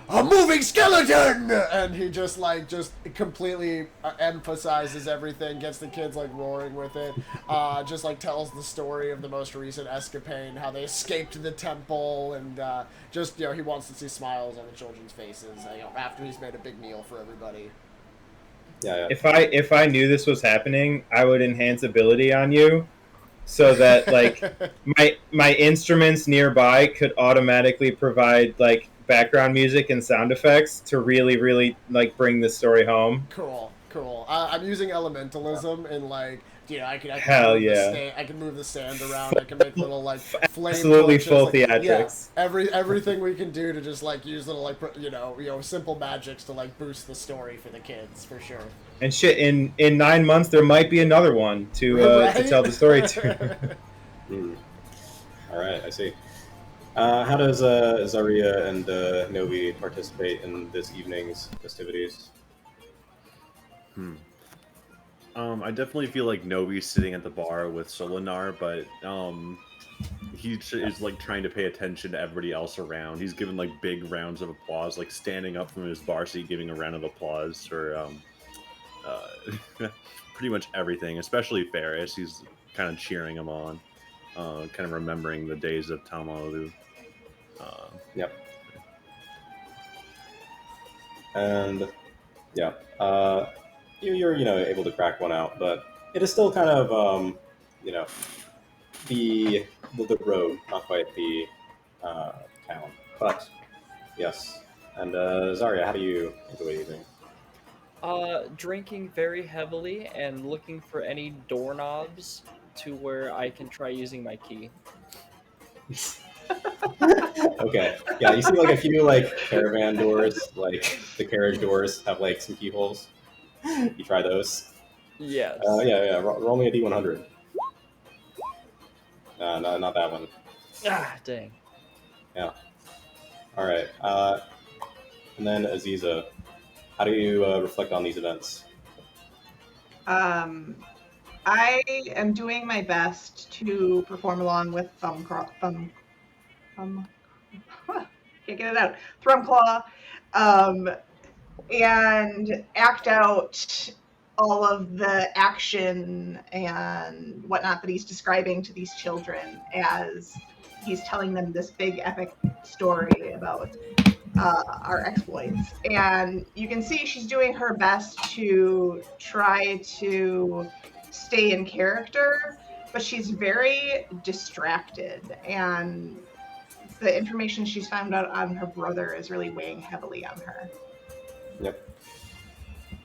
A moving skeleton! And he just completely emphasizes everything, gets the kids like roaring with it, just like tells the story of the most recent escapade, how they escaped the temple, and he wants to see smiles on the children's faces, after he's made a big meal for everybody. Yeah. If I knew this was happening, I would enhance ability on you, so that like my instruments nearby could automatically provide like background music and sound effects to really like bring the story home. Cool. I'm using elementalism and like I can I can move the sand around. I can make little like flame absolutely punches, full theatrics. Everything we can do to just like use little like simple magics to like boost the story for the kids for sure. And shit, in 9 months there might be another one to tell the story to. All right, I see. How does Zarya and Novi participate in this evening's festivities? I definitely feel like Novi's sitting at the bar with Solinar, but he is like trying to pay attention to everybody else around. He's giving like big rounds of applause, like standing up from his bar seat, giving a round of applause for pretty much everything, especially Ferris. He's kind of cheering him on, kind of remembering the days of Tamalu. Yep. And you're able to crack one out, but it is still kind of the road, not quite the town. But yes. And Zarya, how do you enjoy the evening? Drinking very heavily and looking for any doorknobs to where I can try using my key. Okay. Yeah, you see like a few like caravan doors, like the carriage doors have like some keyholes. You try those? Yes. Yeah. Roll me a D100. No, not that one. Dang. Yeah. All right. And then Aziza, how do you reflect on these events? I am doing my best to perform along with can't get it out. Thrumclaw, and act out all of the action and whatnot that he's describing to these children as he's telling them this big epic story about our exploits. And you can see she's doing her best to try to stay in character, but she's very distracted, and the information she's found out on her brother is really weighing heavily on her. Yep.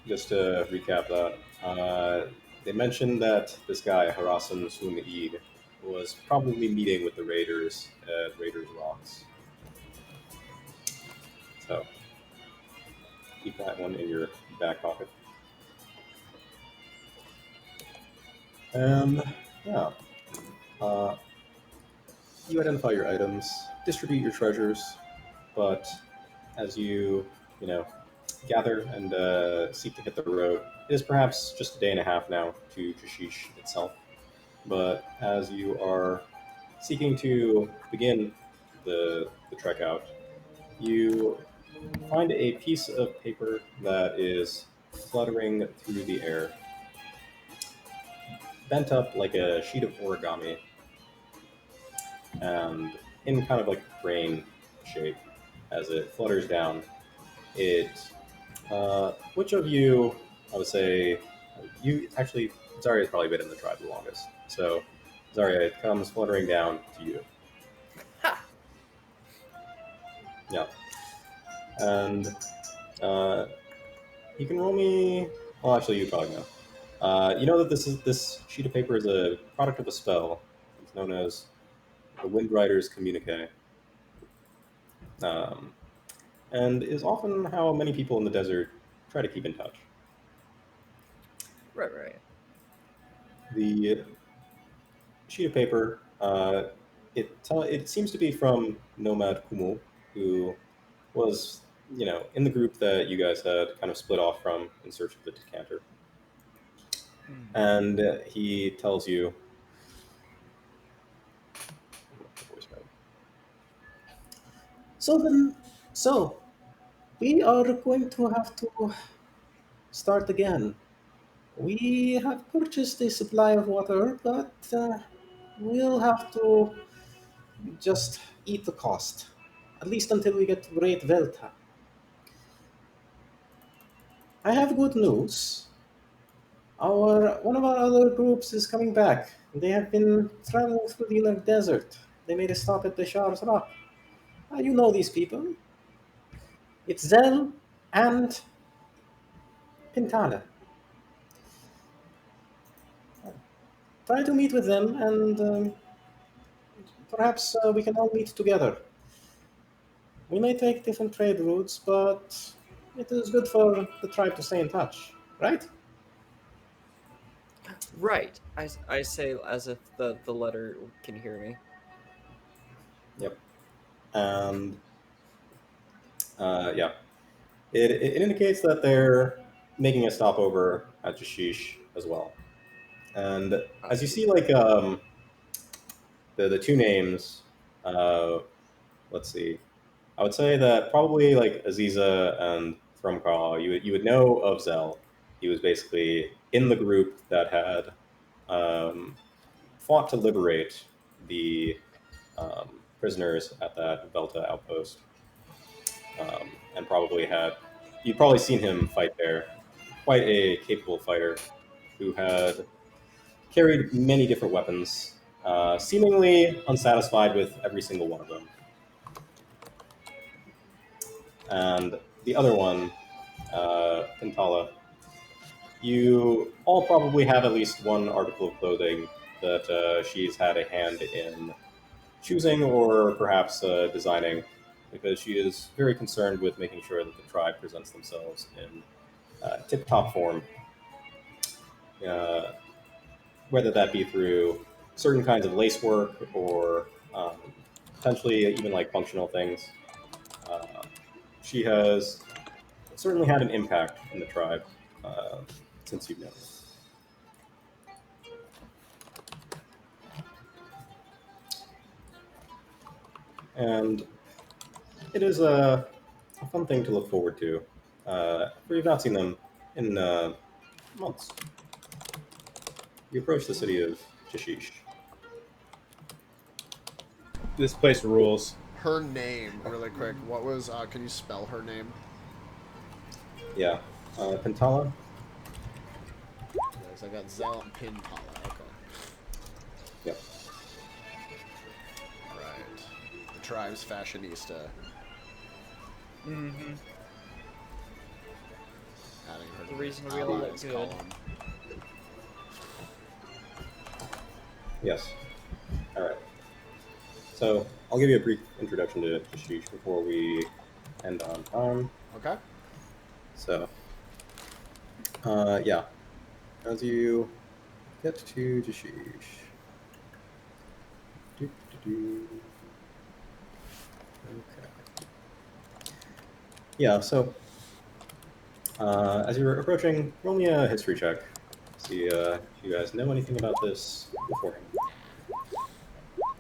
Just to recap that, they mentioned that this guy, Harasan Sun Eid, was probably meeting with the Raiders at Raiders Rocks. So keep that one in your back pocket. And yeah, uh, you identify your items, distribute your treasures, but as you know, gather and seek to hit the road, it is perhaps just a day and a half now to Jashish itself. But as you are seeking to begin the trek out, you find a piece of paper that is fluttering through the air, bent up like a sheet of origami, and in kind of like crane shape as it flutters down. It, which of you, I would say, you actually, Zarya has probably been in the tribe the longest. So, Zarya, it comes fluttering down to you. Ha! Yeah. And you can roll me. Well, actually, you probably know. You know that this sheet of paper is a product of a spell. It's known as the Windrider's Communique, um, and is often how many people in the desert try to keep in touch. Right. The sheet of paper, it seems to be from Nomad Kumu, who was in the group that you guys had kind of split off from in search of the decanter, and he tells you. Voice mode. So then, so we are going to have to start again. We have purchased a supply of water, but we'll have to just eat the cost, at least until we get to Great Velta. I have good news. Our one of our other groups is coming back. They have been traveling through the inner desert. They made a stop at the Shar's Rock. You know these people. It's Zell and Pintana. Try to meet with them, and perhaps we can all meet together. We may take different trade routes, but it is good for the tribe to stay in touch, right? Right. I say as if the letter can hear me. Yep. And yeah, it indicates that they're making a stopover at Jashish as well. And as you see, like the two names, uh, let's see. I would say that probably like Aziza and Thrumcraw, you would know of Zell. He was basically in the group that had fought to liberate the prisoners at that Velta outpost, and probably had you'd probably seen him fight there. Quite a capable fighter who had carried many different weapons, seemingly unsatisfied with every single one of them. And the other one, Pintala, you all probably have at least one article of clothing that she's had a hand in choosing or perhaps designing, because she is very concerned with making sure that the tribe presents themselves in tip-top form, uh, whether that be through certain kinds of lace work or potentially even like functional things. Uh, she has certainly had an impact in the tribe since you've known her. And it is a fun thing to look forward to. For you've not seen them in months. You approach the city of Jashish. This place rules. Her name, really quick. What was? Can you spell her name? Yeah, Pentala. Yes, I got Zell and Pinpala. Okay. Yep. Right. The tribe's fashionista. Mm-hmm. Adding her The to reason the we all look allies good. column. Yes. All right. So I'll give you a brief introduction to Jashish before we end on time. Okay. So, yeah, as you get to Jashish. Okay. Yeah, so as you're approaching, roll me a history check. See if you guys know anything about this beforehand.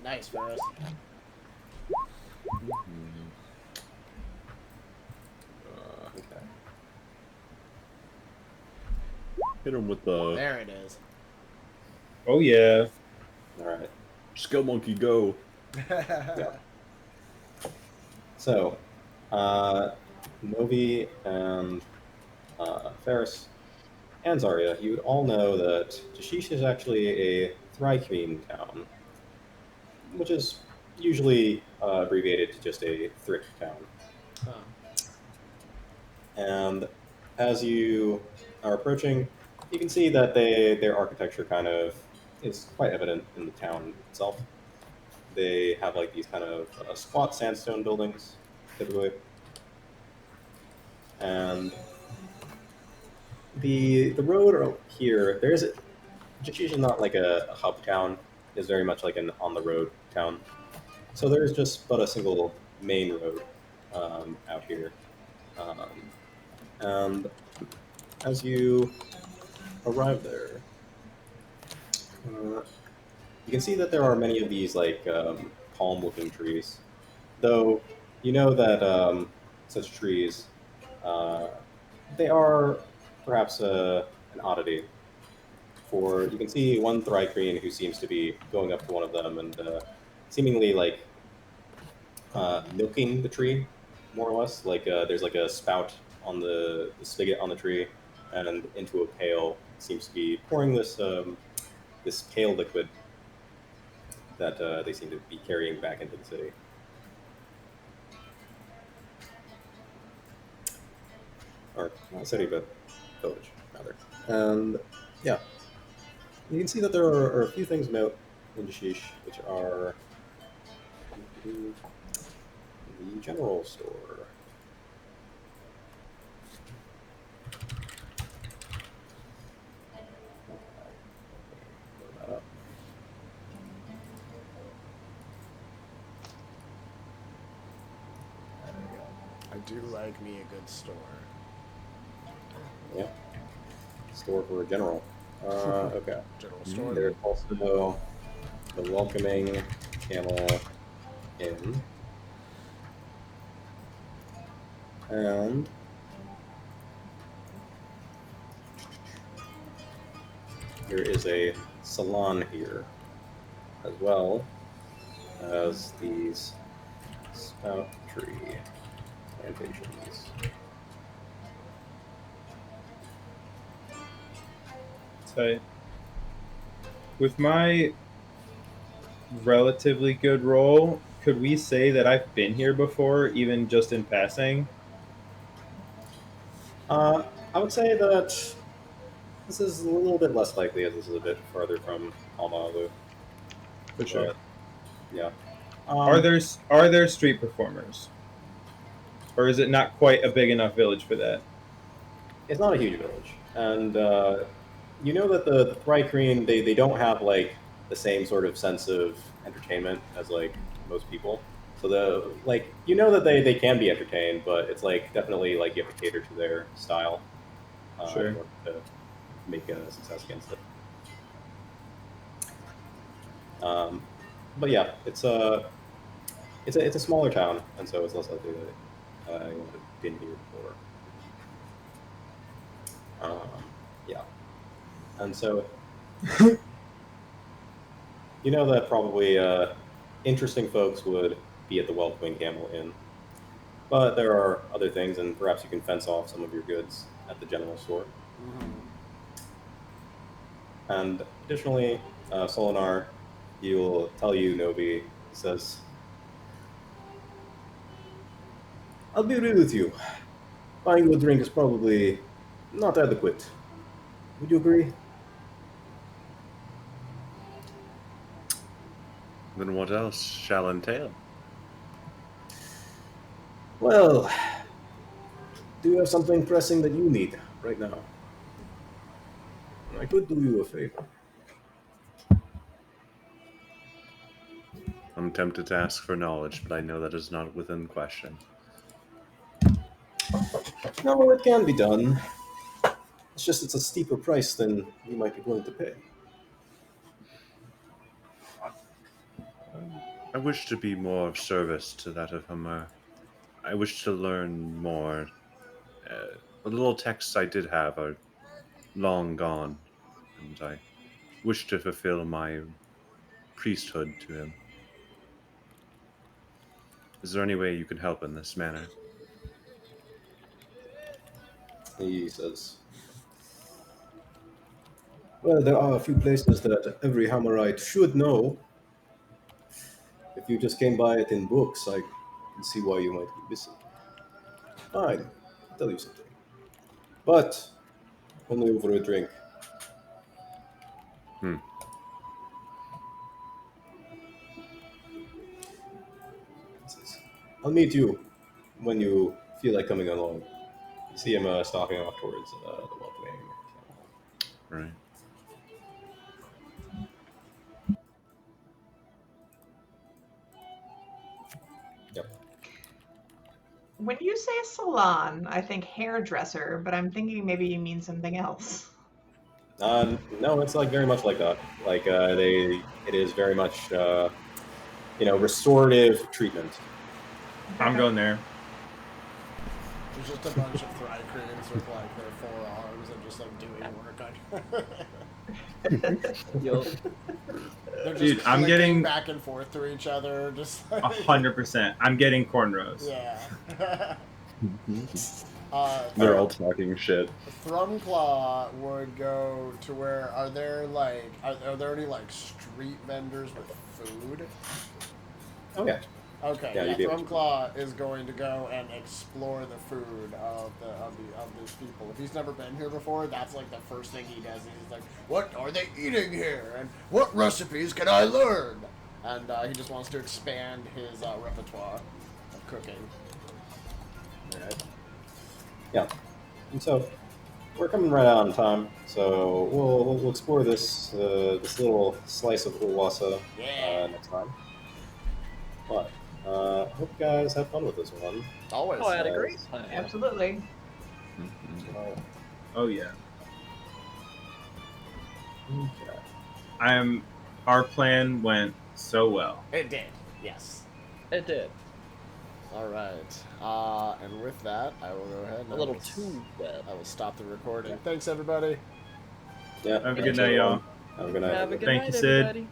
Nice, Ferris. Okay. Hit him with the There it is. Oh yeah. All right. skill monkey go. Yeah. So, Novi and Ferris and Zarya, you would all know that Jashish is actually a Thri-Kreen town, which is usually abbreviated to just a Thrick town. Huh. And as you are approaching, you can see that their architecture kind of is quite evident in the town itself. They have like these kind of squat sandstone buildings, typically, and the road here. Jashish is not like a hub town; it's very much like an on the road town. So there's just but a single main road out here, um, and as you arrive there, you can see that there are many of these like palm-looking trees. Though you know that such trees, uh, they are perhaps an oddity. For you can see one thrycreen who seems to be going up to one of them and seemingly like milking the tree, more or less. Like there's like a spout on the spigot on the tree, and into a pail seems to be pouring this pale liquid that they seem to be carrying back into the city. Or not city, but village, rather. And yeah, you can see that there are a few things of note in Jashish, which are the general store. Load that up. There we go. I do like me a good store. Yeah. Store for a general. Okay. General store. There's also the welcoming camel inn. And there is a salon here, as well as these spout tree plantations. So, with my relatively good roll, could we say that I've been here before, even just in passing? I would say that this is a little bit less likely as this is a bit further from Almalu. For sure. But, yeah. Are there street performers, or is it not quite a big enough village for that? It's not a huge village, and you know that the Thrycreen they don't have like the same sort of sense of entertainment as like most people. So the like you know that they can be entertained, but it's like definitely like you have to cater to their style Sure. in order to make a success against it. But yeah, it's a smaller town, and so it's less likely that you would have been here before. Yeah, and so you know that probably interesting folks would be at the Welcoming Camel Inn, but there are other things, and perhaps you can fence off some of your goods at the general store. And additionally, Solinar, he will tell you, Novi, he says, I'll be real with you. Buying you a drink is probably not adequate. Would you agree? Then what else shall entail? Well, do you have something pressing that you need right now? I could do you a favor. I'm tempted to ask for knowledge, but I know that is not within question. No, it can be done. It's just it's a steeper price than you might be willing to pay. I wish to be more of service to that of Hummer. I wish to learn more. The little texts I did have are long gone, and I wish to fulfill my priesthood to him. Is there any way you can help in this manner? He says, well, there are a few places that every Hammerite should know. If you just came by it in books, I can see why you might be missing. Fine, I'll tell you something. But only over a drink. Hmm. He says, I'll meet you when you feel like coming along. You see him stalking off towards the welcoming. Right. Yep. When you say salon, I think hairdresser, but I'm thinking maybe you mean something else. No, it's like very much like that. Like it is very much restorative treatment. I'm going there. There's just a bunch of Thrycreans with like their forearms and just like doing work on. Yo, They're just Dude, I'm clicking getting- back and forth to each other, just like 100%. I'm getting cornrows. yeah. They're all talking shit. Thrumclaw would go to where are there like are there any like street vendors with food? Oh yeah. Okay, Yeah, yeah, you'd be able to. Thrumclaw is going to go and explore the food of these people. If he's never been here before, that's like the first thing he does. He's like, "What are they eating here? And what recipes can I learn?" And he just wants to expand his repertoire of cooking. Alright. Yeah. And so we're coming right out on time, so we'll explore this little slice of Ulwase next time. But hope you guys have fun with this one. Always. oh, I had a great time. Absolutely. Oh, yeah. Okay. Our plan went so well. It did. Yes. It did. All right. And with that, I will go ahead. And A little too well. I will stop the recording. Thanks, everybody. Yeah. Have a good thanks, night, everyone. y'all. Have a good night. Have a good Thank night, you, Sid. everybody.